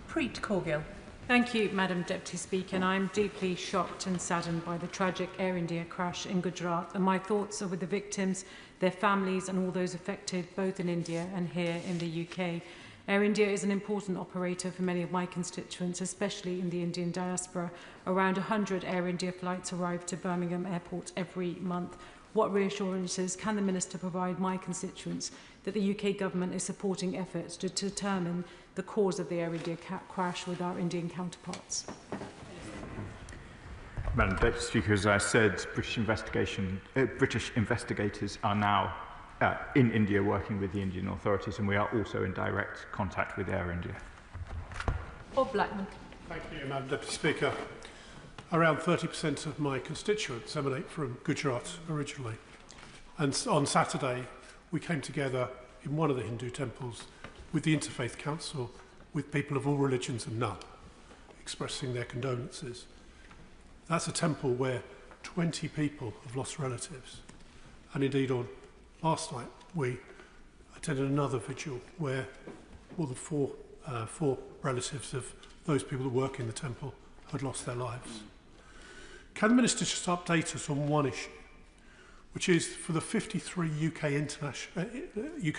D: Preet Corgill.
T: Thank you, Madam Deputy Speaker, and I'm deeply shocked and saddened by the tragic Air India crash in Gujarat, and my thoughts are with the victims, their families and all those affected both in India and here in the UK. Air India is an important operator for many of my constituents, especially in the Indian diaspora. Around 100 Air India flights arrive to Birmingham Airport every month. what reassurances can the Minister provide my constituents that the UK Government is supporting efforts to determine the cause of the Air India crash with our Indian counterparts?
F: Madam Deputy Speaker, as I said, British investigators are now in India working with the Indian authorities, and we are also in direct contact with Air India.
T: Bob Blackman.
A: Thank you, Madam Deputy Speaker. Around 30% of my constituents emanate from Gujarat originally. And on Saturday, we came together in one of the Hindu temples with the Interfaith Council, with people of all religions and none, expressing their condolences. That's a temple where 20 people have lost relatives. And indeed, on last night, we attended another vigil where more than four relatives of those people that work in the temple had lost their lives. Can the Minister just update us on one issue, which is for the 53 UK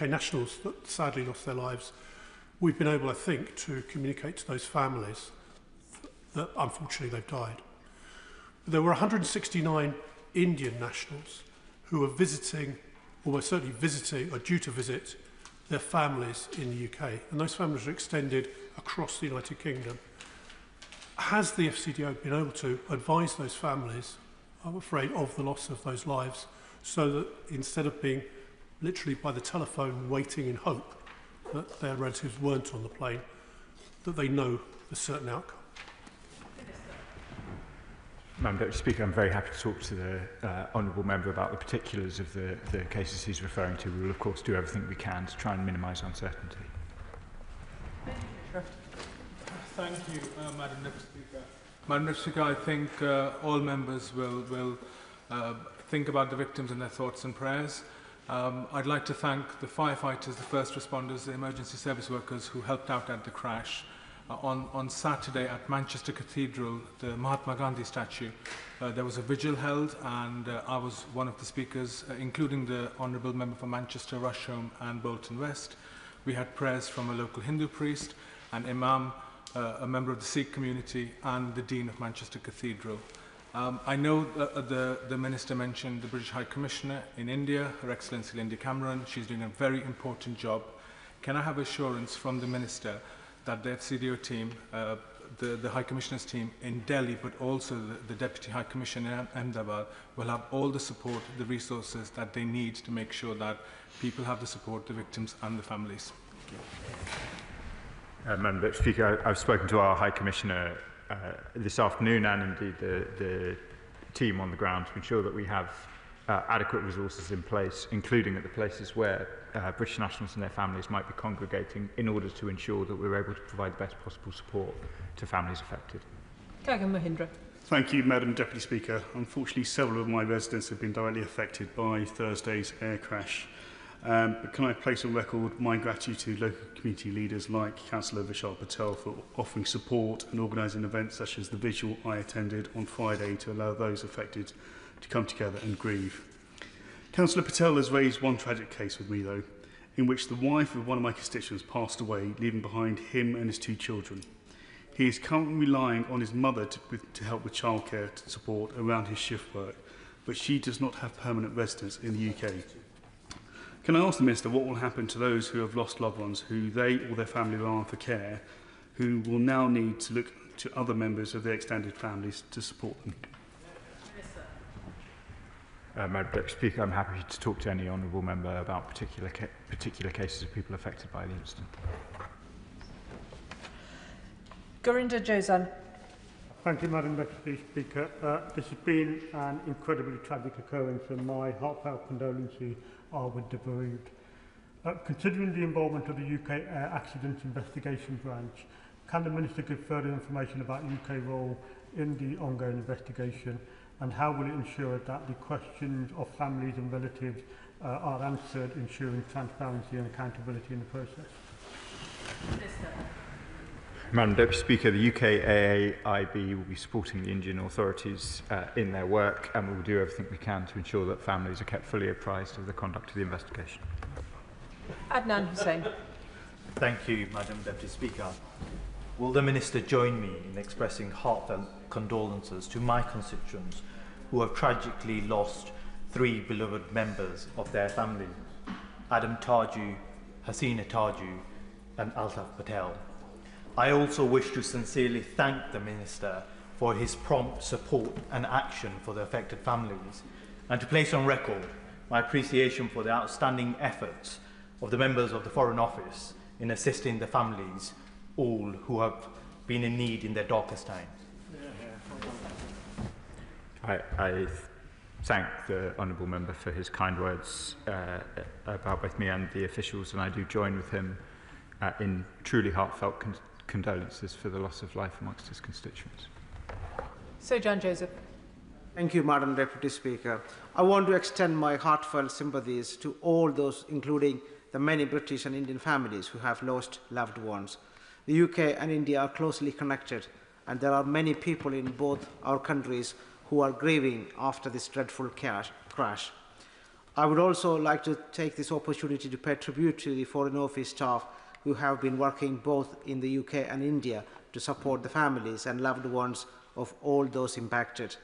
A: nationals that sadly lost their lives, we've been able, I think, to communicate to those families that unfortunately they've died. But there were 169 Indian nationals who are visiting, almost certainly visiting, or due to visit their families in the UK, and those families are extended across the United Kingdom. Has the FCDO been able to advise those families, I'm afraid, of the loss of those lives, so that instead of being literally by the telephone waiting in hope that their relatives weren't on the plane, that they know the certain outcome?
F: Madam Deputy Speaker, I'm very happy to talk to the honourable member about the particulars of the cases he's referring to. We will, of course, do everything we can to try and minimise uncertainty.
H: Thank you, Madam Deputy Speaker. Madam Deputy Speaker, I think all members will think about the victims and their thoughts and prayers. I'd like to thank the firefighters, the first responders, the emergency service workers who helped out at the crash. On Saturday at Manchester Cathedral, the Mahatma Gandhi statue, there was a vigil held, and I was one of the speakers, including the Honourable Member for Manchester, Rusholme and Bolton West. We had prayers from a local Hindu priest, an imam, a member of the Sikh community, and the Dean of Manchester Cathedral. I know the Minister mentioned the British High Commissioner in India, Her Excellency Linda Cameron. She's doing a very important job. Can I have assurance from the Minister that the FCDO team, the High Commissioner's team in Delhi, but also the Deputy High Commissioner in Ahmedabad, will have all the support, the resources that they need to make sure that people have the support, the victims and the families?
F: Madam Deputy Speaker, I've spoken to our High Commissioner this afternoon, and indeed the team on the ground, to ensure that we have adequate resources in place, including at the places where British nationals and their families might be congregating, in order to ensure that we're able to provide the best possible support to families affected.
T: Gagan Mahindra.
G: Thank you, Madam Deputy Speaker. Unfortunately, several of my residents have been directly affected by Thursday's air crash. But can I place on record my gratitude to local community leaders like Councillor Vishal Patel for offering support and organising events such as the vigil I attended on Friday to allow those affected to come together and grieve. Councillor Patel has raised one tragic case with me, though, in which the wife of one of my constituents passed away, leaving behind him and his 2 children. He is currently relying on his mother to help with childcare support around his shift work, but she does not have permanent residence in the UK. Can I ask the Minister what will happen to those who have lost loved ones who they or their family rely on for care, who will now need to look to other members of their extended families to support them?
F: Madam Deputy Speaker, I'm happy to talk to any honourable member about particular cases of people affected by the incident.
D: Gurinder Jozan.
S: Thank you, Madam Deputy Speaker. This has been an incredibly tragic occurrence, and my heartfelt condolences are with the bereaved. Considering the involvement of the UK Accidents Investigation Branch, can the Minister give further information about UK role in the ongoing investigation, and how will it ensure that the questions of families and relatives are answered, ensuring transparency and accountability in the process?
F: Madam Deputy Speaker, the UK AAIB will be supporting the Indian authorities in their work, and we will do everything we can to ensure that families are kept fully apprised of the conduct of the investigation.
D: Adnan Hussain.
N: Thank you, Madam Deputy Speaker. Will the Minister join me in expressing heartfelt condolences to my constituents who have tragically lost three beloved members of their family, Adam Tarju, Hasina Tarju and Altaf Patel. I also wish to sincerely thank the Minister for his prompt support and action for the affected families, and to place on record my appreciation for the outstanding efforts of the members of the Foreign Office in assisting the families, all who have been in need in their darkest times.
F: I thank the Honourable Member for his kind words about both me and the officials, and I do join with him in truly heartfelt condolences for the loss of life amongst his constituents.
D: Sir John Joseph.
M: Thank you, Madam Deputy Speaker. I want to extend my heartfelt sympathies to all those, including the many British and Indian families who have lost loved ones. The UK and India are closely connected, and there are many people in both our countries who are grieving after this dreadful crash. I would also like to take this opportunity to pay tribute to the Foreign Office staff who have been working both in the UK and India to support the families and loved ones of all those impacted.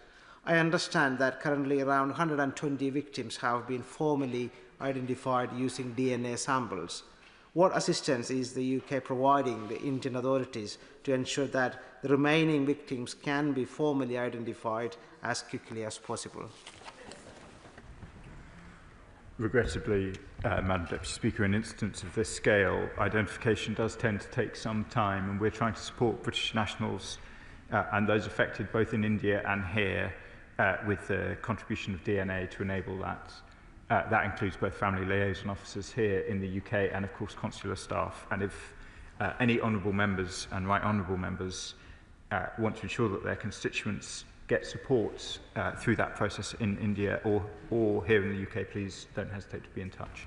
M: I understand that currently around 120 victims have been formally identified using DNA samples. What assistance is the UK providing the Indian authorities to ensure that the remaining victims can be formally identified as quickly as possible?
F: Regrettably, Madam Deputy Speaker, in an instance of this scale, identification does tend to take some time, and we're trying to support British nationals and those affected both in India and here with the contribution of DNA to enable that. That includes both family liaison officers here in the UK and, of course, consular staff. And if any honourable members and right honourable members want to ensure that their constituents get support through that process in India or here in the UK, please don't hesitate to be in touch.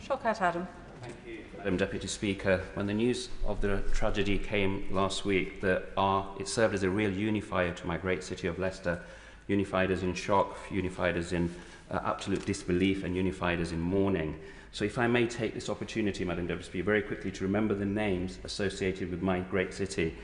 D: Shawkat Adam.
W: Thank you, Madam Deputy Speaker. When the news of the tragedy came last week, it served as a real unifier to my great city of Leicester, unified us in shock, unified us in absolute disbelief, and unified us in mourning. So if I may take this opportunity, Madam Deputy Speaker, very quickly to remember the names associated with my great city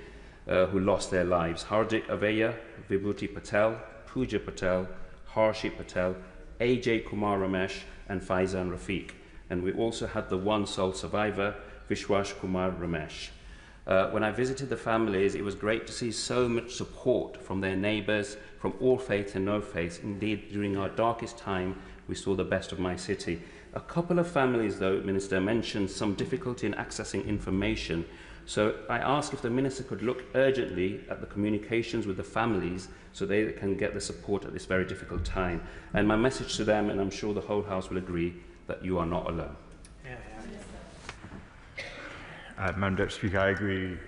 W: who lost their lives. Hardik Aveya, Vibhuti Patel, Pooja Patel, Harshi Patel, AJ Kumar Ramesh and Faizan Rafiq. And we also had the one sole survivor, Vishwash Kumar Ramesh. When I visited the families, it was great to see so much support from their neighbours, from all faith and no faith. Indeed, during our darkest time, we saw the best of my city. A couple of families, though, Minister, mentioned some difficulty in accessing information. So I asked if the Minister could look urgently at the communications with the families so they can get the support at this very difficult time. And my message to them, and I'm sure the whole House will agree, that you are not alone.
F: Madam Deputy Speaker, I agree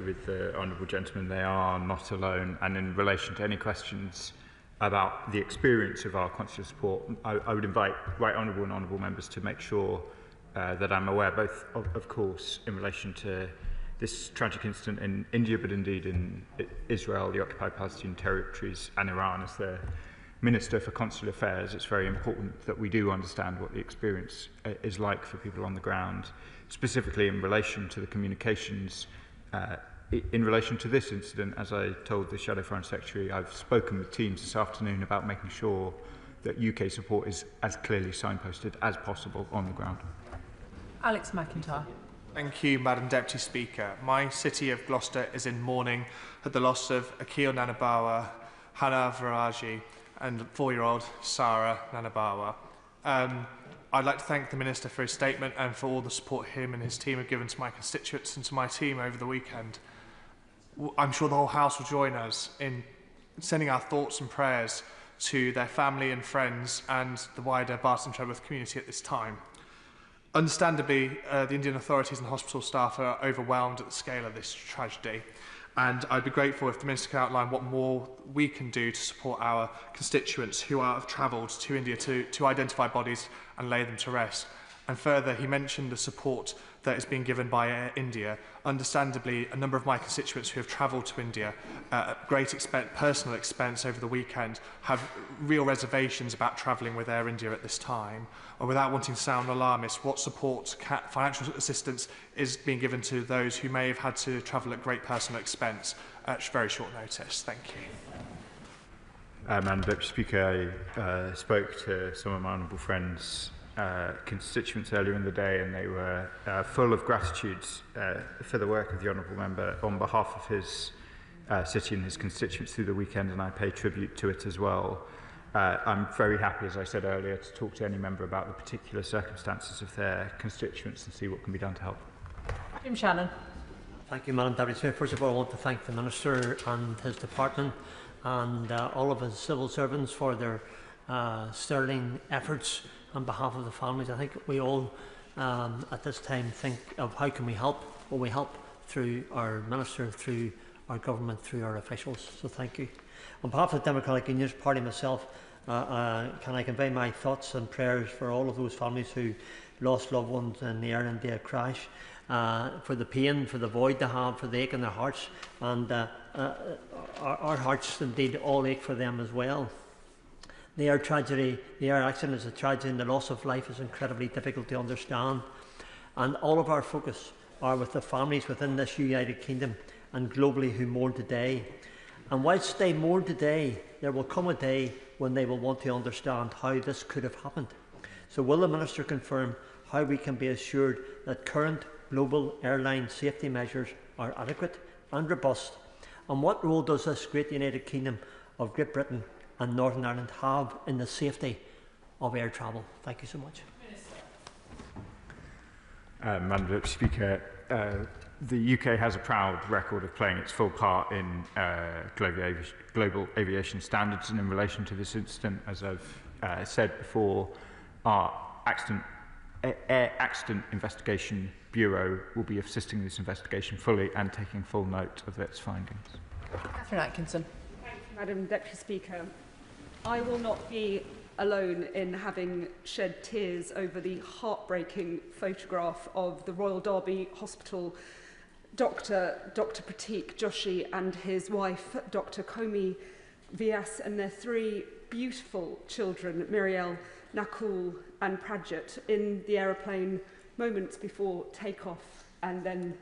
F: with the honourable gentleman. They are not alone. And in relation to any questions about the experience of our consular support, I would invite right honourable and honourable members to make sure that I'm aware, both, of course, in relation to this tragic incident in India, but indeed in Israel, the occupied Palestinian territories, and Iran. As the Minister for Consular Affairs, it's very important that we do understand what the experience is like for people on the ground, specifically in relation to the communications. In relation to this incident, as I told the Shadow Foreign Secretary, I've spoken with teams this afternoon about making sure that UK support is as clearly signposted as possible on the ground.
D: Alex McIntyre.
U: Thank you, Madam Deputy Speaker. My city of Gloucester is in mourning at the loss of Akil Nanabawa, Hannah Varaji, and 4-year-old Sarah Nanabawa. I'd like to thank the Minister for his statement and for all the support him and his team have given to my constituents and to my team over the weekend. I'm sure the whole House will join us in sending our thoughts and prayers to their family and friends and the wider Barton Treadworth community at this time. Understandably, the Indian authorities and hospital staff are overwhelmed at the scale of this tragedy, and I'd be grateful if the Minister could outline what more we can do to support our constituents who have travelled to India to identify bodies and lay them to rest. And further, he mentioned the support that is being given by Air India. Understandably, a number of my constituents who have travelled to India at great personal expense over the weekend have real reservations about travelling with Air India at this time. Or without wanting to sound alarmist, what support, financial assistance is being given to those who may have had to travel at great personal expense at very short notice? Thank you.
F: Madam Deputy Speaker, I spoke to some of my honourable friends' constituents earlier in the day, and they were full of gratitude for the work of the honourable member on behalf of his city and his constituents through the weekend, and I pay tribute to it as well. I'm very happy, as I said earlier, to talk to any member about the particular circumstances of their constituents and see what can be done to help.
D: Jim Shannon.
S: Thank you, Madam Deputy Speaker. First of all, I want to thank the Minister and his department and all of his civil servants for their sterling efforts on behalf of the families. I think we all at this time think of how can we help. Well, we help through our Minister, through our government, through our officials. So thank you. On behalf of the Democratic Unionist Party myself, can I convey my thoughts and prayers for all of those families who lost loved ones in the Air India crash, for the pain, for the void they have, for the ache in their hearts, and our hearts indeed all ache for them as well. The air tragedy, the air accident is a tragedy, and the loss of life is incredibly difficult to understand. And all of our focus are with the families within this United Kingdom and globally who mourn today. And whilst they mourn today, there will come a day when they will want to understand how this could have happened. So will the Minister confirm how we can be assured that current global airline safety measures are adequate and robust? And what role does this great United Kingdom of Great Britain and Northern Ireland have in the safety of air travel? Thank you so much.
F: Madam Deputy Speaker, the UK has a proud record of playing its full part in global aviation standards, and in relation to this incident, as I've said before, our Air Accident Investigation Bureau will be assisting this investigation fully and taking full note of its findings.
D: Catherine Atkinson.
B: Thank you, Madam Deputy Speaker. I will not be alone in having shed tears over the heartbreaking photograph of the Royal Derby Hospital Dr. Pratik Joshi and his wife, Dr. Komi Vyas, and their three beautiful children, Miriel, Nakul and Prajit, in the aeroplane moments before takeoff and then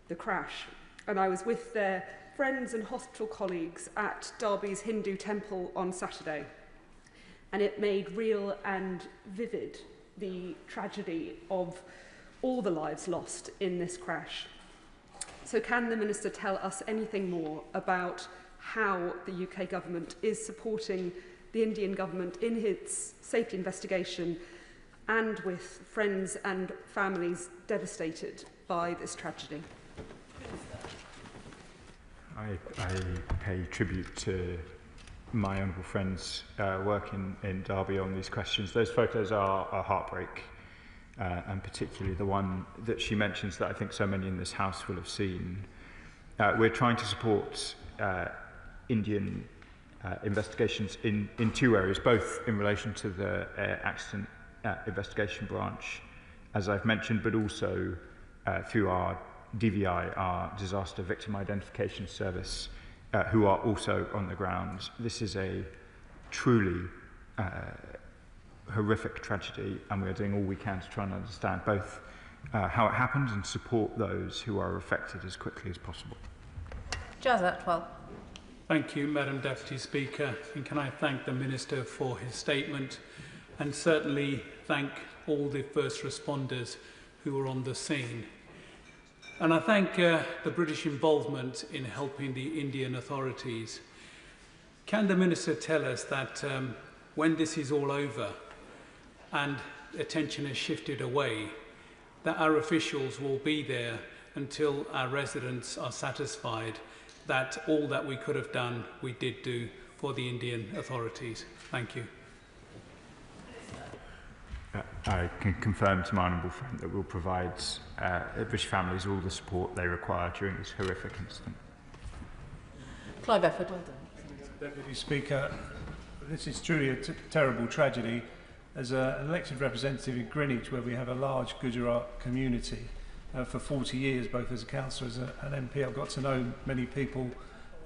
B: the crash. And I was with their friends and hospital colleagues at Derby's Hindu temple on Saturday. And it made real and vivid the tragedy of all the lives lost in this crash. So can the Minister tell us anything more about how the UK government is supporting the Indian government in its safety investigation and with friends and families devastated by this tragedy?
F: I pay tribute to my honourable friend's work in Derby on these questions. Those photos are a heartbreak, and particularly the one that she mentions that I think so many in this House will have seen. We're trying to support Indian investigations in two areas, both in relation to the Accident Investigation Branch, as I've mentioned, but also through our DVI, our Disaster Victim Identification Service, who are also on the ground. This is a truly horrific tragedy, and we are doing all we can to try and understand both how it happened and support those who are affected as quickly as possible.
D: Jazz Atwell.
I: Thank you, Madam Deputy Speaker, and can I thank the Minister for his statement, and certainly thank all the first responders who were on the scene. And I thank the British involvement in helping the Indian authorities. Can the Minister tell us that when this is all over and attention has shifted away, that our officials will be there until our residents are satisfied that all that we could have done, we did do for the Indian authorities? Thank you.
F: I can confirm to my honourable friend that we'll provide British families all the support they require during this horrific incident.
D: Clive Efford. Well
V: done. Deputy Speaker, this is truly a terrible tragedy. As an elected representative in Greenwich, where we have a large Gujarat community, for 40 years, both as a councillor and an MP, I've got to know many people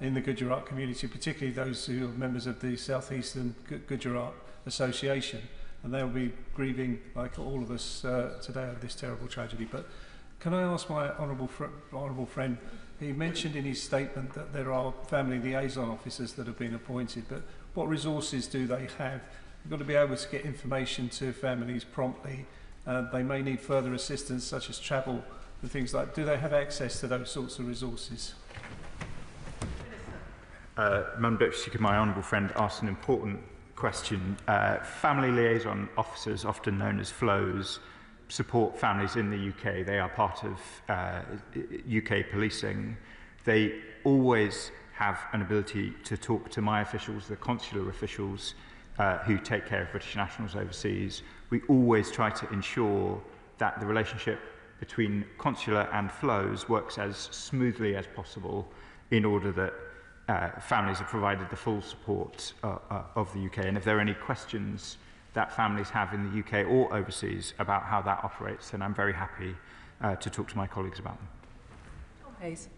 V: in the Gujarat community, particularly those who are members of the South Eastern Gujarat Association. And they'll be grieving, like all of us today, over this terrible tragedy. But can I ask my honourable friend, he mentioned in his statement that there are family liaison officers that have been appointed, but What resources do they have? We've got to be able to get information to families promptly. They may need further assistance, such as travel and things like that. Do they have access to those sorts of resources?
F: Madam Deputy Speaker, my honourable friend asked an important question. Family liaison officers, often known as FLOs, support families in the UK. They are part of UK policing. They always have an ability to talk to my officials, the consular officials who take care of British nationals overseas. We always try to ensure that the relationship between consular and FLOs works as smoothly as possible in order that families are provided the full support of the UK. And if there are any questions that families have in the UK or overseas about how that operates, then I'm very happy to talk to my colleagues about them.
D: Tom Hayes.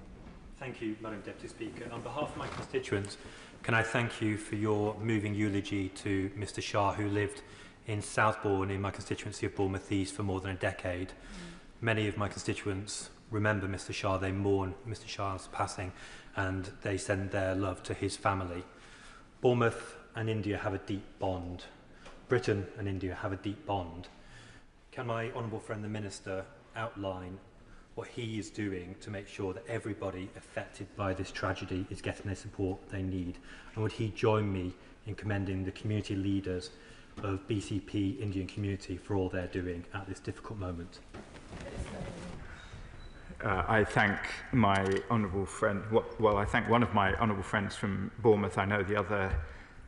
C: Thank you, Madam Deputy Speaker. On behalf of my constituents, can I thank you for your moving eulogy to Mr Shah, who lived in Southbourne in my constituency of Bournemouth East for more than a decade. Many of my constituents remember Mr Shah, they mourn Mr Shah's passing, and they send their love to his family. Bournemouth and India have a deep bond. Britain and India have a deep bond. Can my honourable friend the Minister outline what he is doing to make sure that everybody affected by this tragedy is getting the support they need? And would he join me in commending the community leaders of BCP Indian community for all they're doing at this difficult moment?
F: I thank my honourable friend, well, I thank one of my honourable friends from Bournemouth. I know the other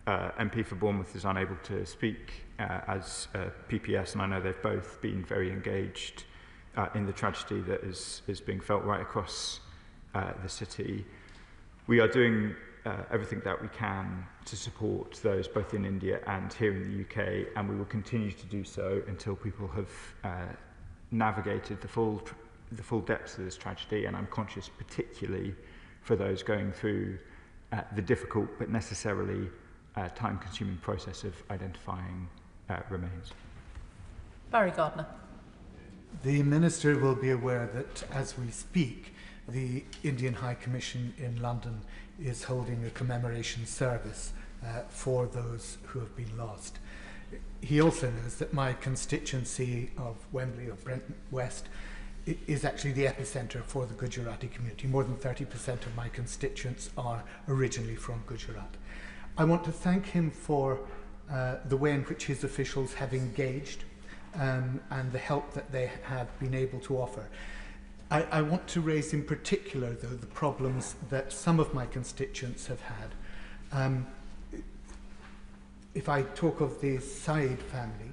F: MP for Bournemouth is unable to speak as PPS, and I know they've both been very engaged in the tragedy that is being felt right across the city. We are doing everything that we can to support those both in India and here in the UK, and we will continue to do so until people have navigated the full depths of this tragedy. And I'm conscious particularly for those going through the difficult but necessarily time-consuming process of identifying remains.
D: Barry Gardner.
E: The Minister will be aware that as we speak, the Indian High Commission in London is holding a commemoration service for those who have been lost. He also knows that my constituency of Wembley, of Brent West, is actually the epicentre for the Gujarati community. More than 30% of my constituents are originally from Gujarat. I want to thank him for the way in which his officials have engaged and the help that they have been able to offer. I want to raise in particular, though, the problems that some of my constituents have had. If I talk of the Said family,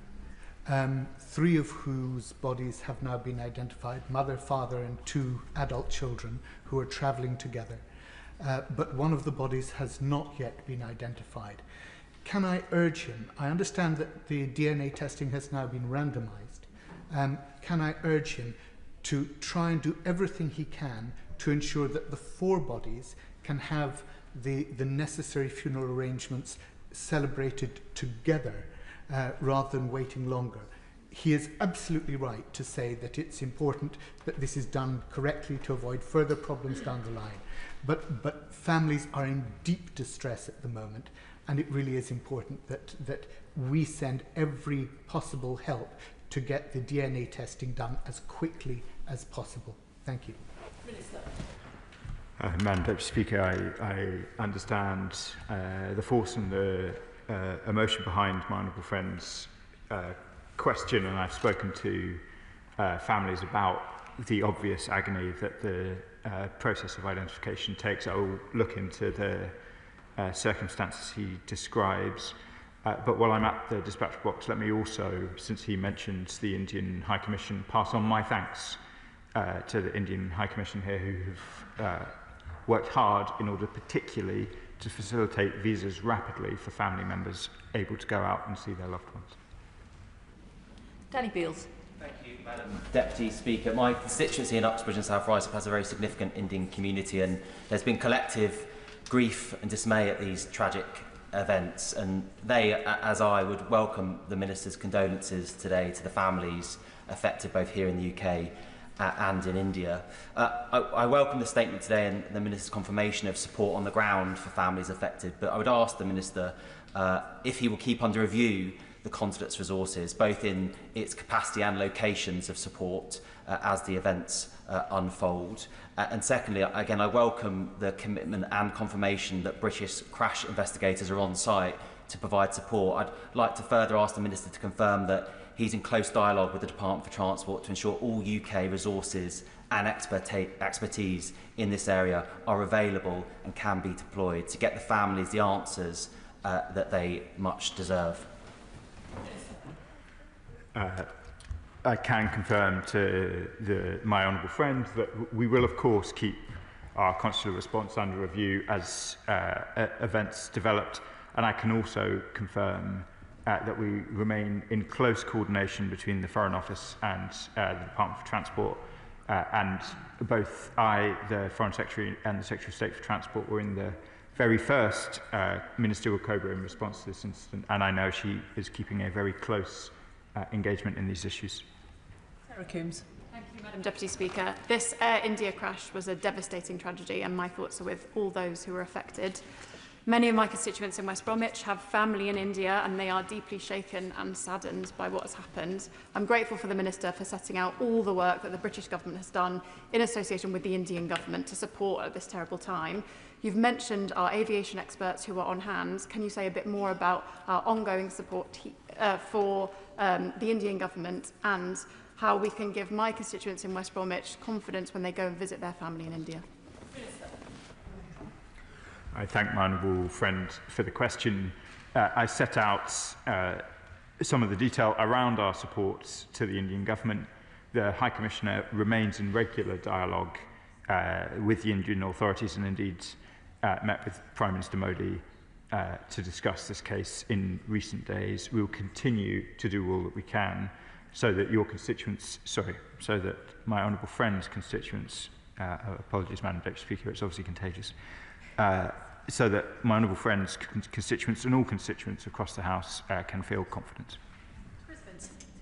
E: 3 of whose bodies have now been identified, mother, father and 2 adult children who are travelling together, but one of the bodies has not yet been identified. Can I urge him, I understand that the DNA testing has now been randomised, can I urge him to try and do everything he can to ensure that the 4 bodies can have the necessary funeral arrangements celebrated together rather than waiting longer. He is absolutely right to say that it's important that this is done correctly to avoid further problems down the line. But families are in deep distress at the moment, and it really is important that we send every possible help to get the DNA testing done as quickly as possible. Thank you.
F: Madam Deputy Speaker, I understand the force and the emotion behind my honourable friend's question, and I've spoken to families about the obvious agony that the process of identification takes. I will look into the circumstances he describes. But while I'm at the dispatch box, let me also, since he mentions the Indian High Commission, pass on my thanks to the Indian High Commission here, who have worked hard in order particularly to facilitate visas rapidly for family members able to go out and see their loved ones.
D: Danny Beales.
O: Thank you, Madam Deputy Speaker. My constituency in Uxbridge and South Ryslip has a very significant Indian community, and there's been collective grief and dismay at these tragic events, and they, as I, would welcome the Minister's condolences today to the families affected both here in the UK and in India. I welcome the statement today and the Minister's confirmation of support on the ground for families affected, but I would ask the Minister if he will keep under review the consulate's resources, both in its capacity and locations of support as the events unfold. And secondly, again, I welcome the commitment and confirmation that British crash investigators are on site to provide support. I'd like to further ask the Minister to confirm that he's in close dialogue with the Department for Transport to ensure all UK resources and expertise in this area are available and can be deployed to get the families the answers that they much deserve.
F: I can confirm to my honourable friend that we will of course keep our consular response under review as events developed, and I can also confirm that we remain in close coordination between the Foreign Office and the Department for Transport, and both I, the Foreign Secretary, and the Secretary of State for Transport were in the very first ministerial cobra in response to this incident, and I know she is keeping a very close engagement in these issues.
D: Sarah Coombs.
J: Thank you, Madam Deputy Speaker. This Air India crash was a devastating tragedy, and my thoughts are with all those who were affected. Many of my constituents in West Bromwich have family in India, and they are deeply shaken and saddened by what has happened. I'm grateful for the Minister for setting out all the work that the British government has done in association with the Indian government to support at this terrible time. You've mentioned our aviation experts who are on hand. Can you say a bit more about our ongoing support for the Indian government and how we can give my constituents in West Bromwich confidence when they go and visit their family in India?
F: I thank my honourable friend for the question. I set out some of the detail around our support to the Indian government. The High Commissioner remains in regular dialogue with the Indian authorities, and indeed met with Prime Minister Modi to discuss this case in recent days. We will continue to do all that we can so that your constituents, so that my honourable friend's constituents, apologies Madam Deputy Speaker, it's obviously contagious, so that my honourable friends' constituents and all constituents across the House can feel confident.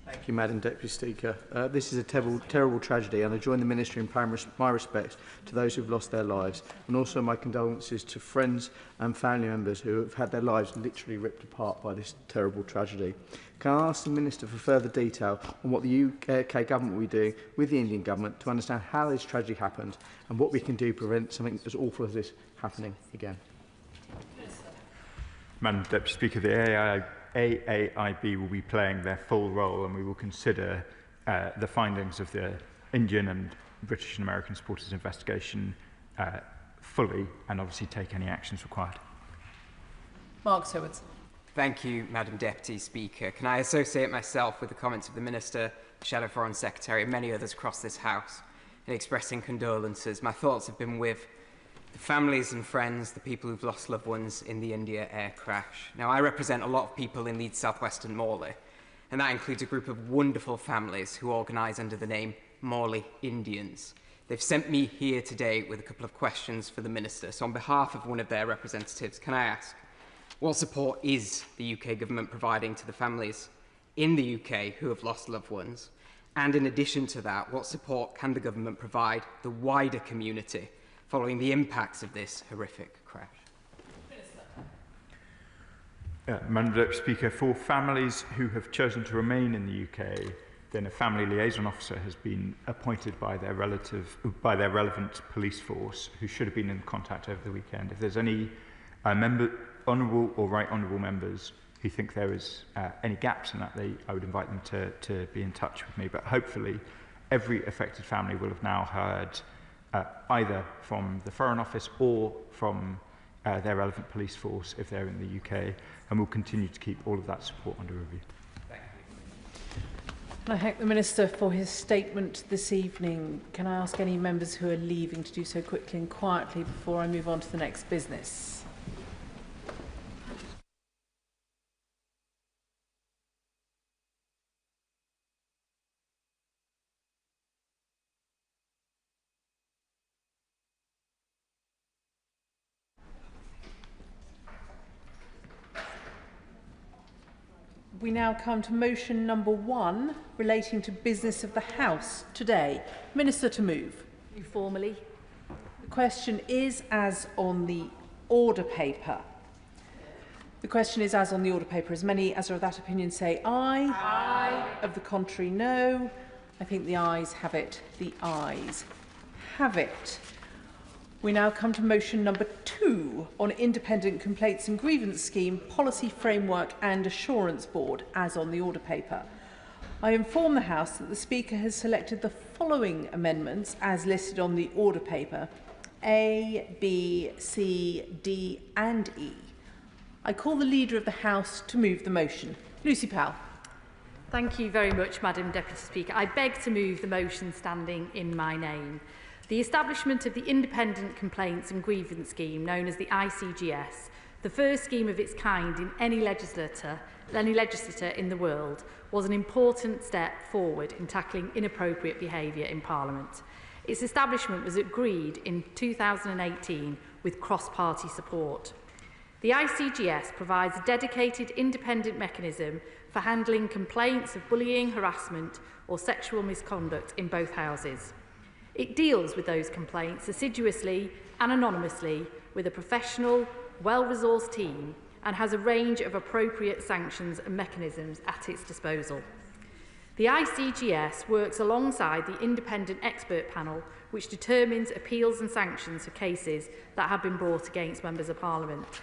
L: Thank you, Madam Deputy Speaker. This is a terrible tragedy, and I join the Ministry in paying my respects to those who have lost their lives, and also my condolences to friends and family members who have had their lives literally ripped apart by this terrible tragedy. Can I ask the Minister for further detail on what the UK government will be doing with the Indian government to understand how this tragedy happened and what we can do to prevent something as awful as this happening again?
F: Madam Deputy Speaker, the AAIB will be playing their full role, and we will consider the findings of the Indian and British and American supporters investigation fully, and obviously take any actions required.
D: Mark Seward.
P: Thank you, Madam Deputy Speaker. Can I associate myself with the comments of the Minister, the Shadow Foreign Secretary, and many others across this House in expressing condolences? My thoughts have been with the families and friends, the people who've lost loved ones in the India air crash. Now, I represent a lot of people in Leeds southwestern Morley, and that includes a group of wonderful families who organise under the name Morley Indians. They've sent me here today with a couple of questions for the Minister. So on behalf of one of their representatives, can I ask, what support is the UK government providing to the families in the UK who have lost loved ones? And in addition to that, what support can the government provide the wider community following the impacts of this horrific crash?
F: Madam Deputy Speaker, for families who have chosen to remain in the UK, then a family liaison officer has been appointed by their relevant police force, who should have been in contact over the weekend. If there's any honourable or right honourable members who think there is any gaps in that, I would invite them to be in touch with me. But hopefully, every affected family will have now heard either from the Foreign Office or from their relevant police force if they're in the UK, and we'll continue to keep all of that support under review.
P: Thank
D: you. I thank the Minister for his statement this evening. Can I ask any members who are leaving to do so quickly and quietly before I move on to the next business? We now come to motion number 1 relating to business of the House today. Minister to move.
K: Formally.
D: The question is as on the order paper. The question is as on the order paper. As many as are of that opinion say aye. Aye. Of the contrary, no. I think the ayes have it. The ayes have it. We now come to motion number 2 on Independent Complaints and Grievance Scheme, Policy Framework and Assurance Board, as on the order paper. I inform the House that the Speaker has selected the following amendments as listed on the order paper: A, B, C, D and E. I call the Leader of the House to move the motion. Lucy Powell.
A: Thank you very much, Madam Deputy Speaker. I beg to move the motion standing in my name. The establishment of the Independent Complaints and Grievance Scheme, known as the ICGS, the first scheme of its kind in any legislature in the world, was an important step forward in tackling inappropriate behaviour in Parliament. Its establishment was agreed in 2018 with cross-party support. The ICGS provides a dedicated independent mechanism for handling complaints of bullying, harassment or sexual misconduct in both houses. It deals with those complaints assiduously and anonymously with a professional, well-resourced team and has a range of appropriate sanctions and mechanisms at its disposal. The ICGS works alongside the independent expert panel which determines appeals and sanctions for cases that have been brought against Members of Parliament.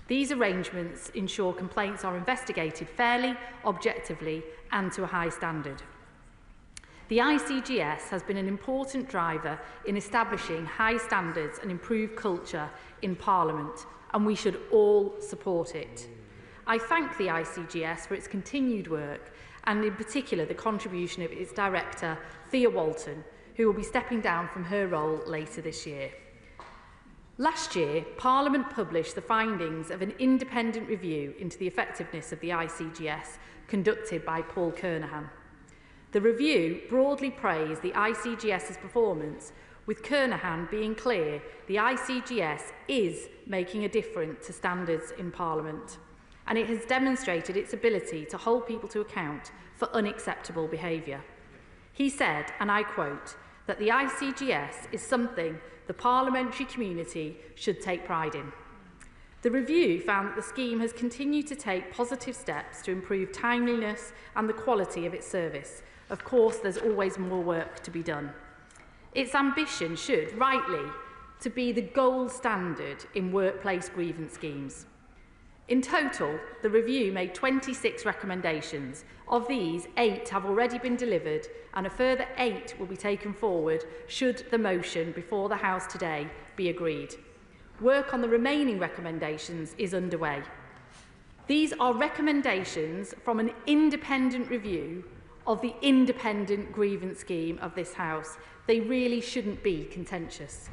A: These arrangements ensure complaints are investigated fairly, objectively and to a high standard. The ICGS has been an important driver in establishing high standards and improved culture in Parliament, and we should all support it. I thank the ICGS for its continued work and in particular the contribution of its director, Thea Walton, who will be stepping down from her role later this year. Last year, Parliament published the findings of an independent review into the effectiveness of the ICGS conducted by Paul Kernahan. The review broadly praised the ICGS's performance, with Kernahan being clear the ICGS is making a difference to standards in Parliament, and it has demonstrated its ability to hold people to account for unacceptable behaviour. He said, and I quote, that the ICGS is something the parliamentary community should take pride in. The review found that the scheme has continued to take positive steps to improve timeliness and the quality of its service. Of course, there's always more work to be done. Its ambition should, rightly, to be the gold standard in workplace grievance schemes. In total, the review made 26 recommendations. Of these, 8 have already been delivered and a further 8 will be taken forward should the motion before the House today be agreed. Work on the remaining recommendations is underway. These are recommendations from an independent review of the independent grievance scheme of this House. They really shouldn't be contentious.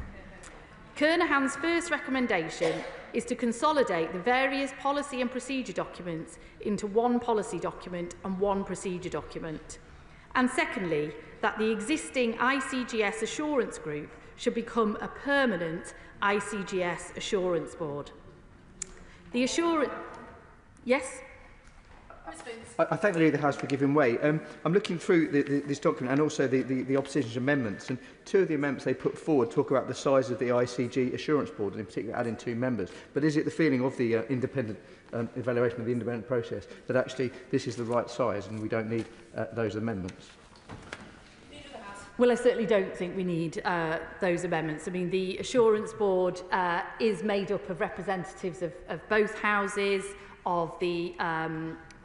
A: Kernahan's first recommendation is to consolidate the various policy and procedure documents into one policy document and one procedure document. And secondly, that the existing ICGS Assurance Group should become a permanent ICGS Assurance Board. The assurance... Yes?
L: I thank the Leader of the House for giving way. I'm looking through this document and also the opposition's amendments, and 2 of the amendments they put forward talk about the size of the ICG Assurance Board, and in particular adding 2 members. But is it the feeling of the independent evaluation of the independent process that actually this is the right size and we don't need those amendments?
A: Well, I certainly don't think we need those amendments. I mean, the Assurance Board is made up of representatives of both houses, of the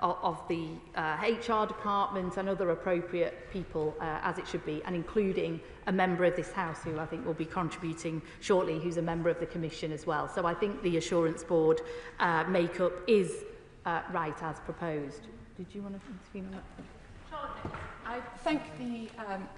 A: HR department and other appropriate people, as it should be, and including a member of this House who I think will be contributing shortly, who's a member of the Commission as well. So I think the Assurance Board makeup is right as proposed. Did you want to intervene on that?
Q: I thank the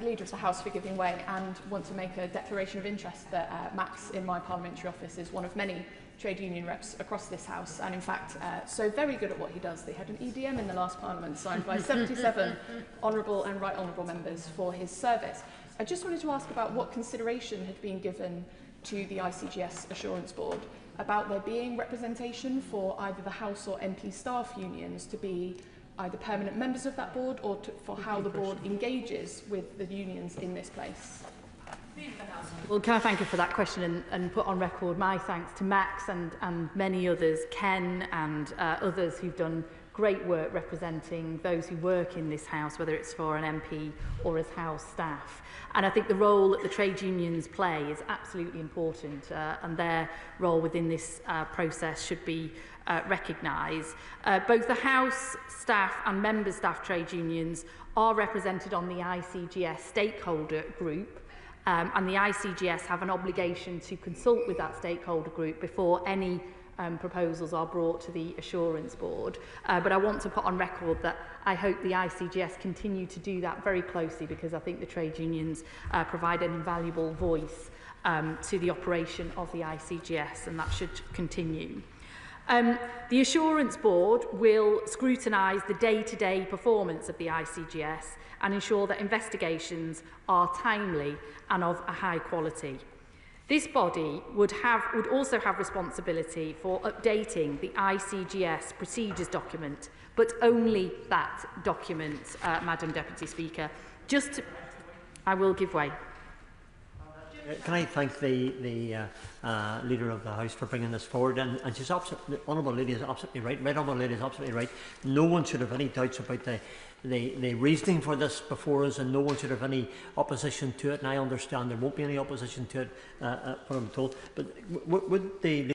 Q: Leader of the House for giving way and want to make a declaration of interest that Max in my parliamentary office is one of many trade union reps across this House, and in fact so very good at what he does. They had an EDM in the last Parliament signed by 77 honourable and right honourable members for his service. I just wanted to ask about what consideration had been given to the ICGS Assurance Board about there being representation for either the House or MP staff unions to be either permanent members of that board or for how the board engages with the unions in this place.
A: Well, can I thank you for that question and put on record my thanks to Max and many others, Ken and others who've done great work representing those who work in this House, whether it's for an MP or as House staff. And I think the role that the trade unions play is absolutely important, and their role within this process should be recognised. Both the House staff and member staff trade unions are represented on the ICGS stakeholder group, and the ICGS have an obligation to consult with that stakeholder group before any proposals are brought to the Assurance Board. But I want to put on record that I hope the ICGS continue to do that very closely, because I think the trade unions provide an invaluable voice to the operation of the ICGS, and that should continue. The Assurance Board will scrutinise the day-to-day performance of the ICGS and ensure that investigations are timely and of a high quality. This body would also have responsibility for updating the ICGS procedures document, but only that document, Madam Deputy Speaker. I will give way.
S: Can I thank the Leader of the House for bringing this forward? And she's absolutely, the Honourable Lady is absolutely right. Right Honourable Lady is absolutely right. No one should have any doubts about the reasoning for this before us, and no one should have any opposition to it. And I understand there won't be any opposition to it, what I'm told. But would the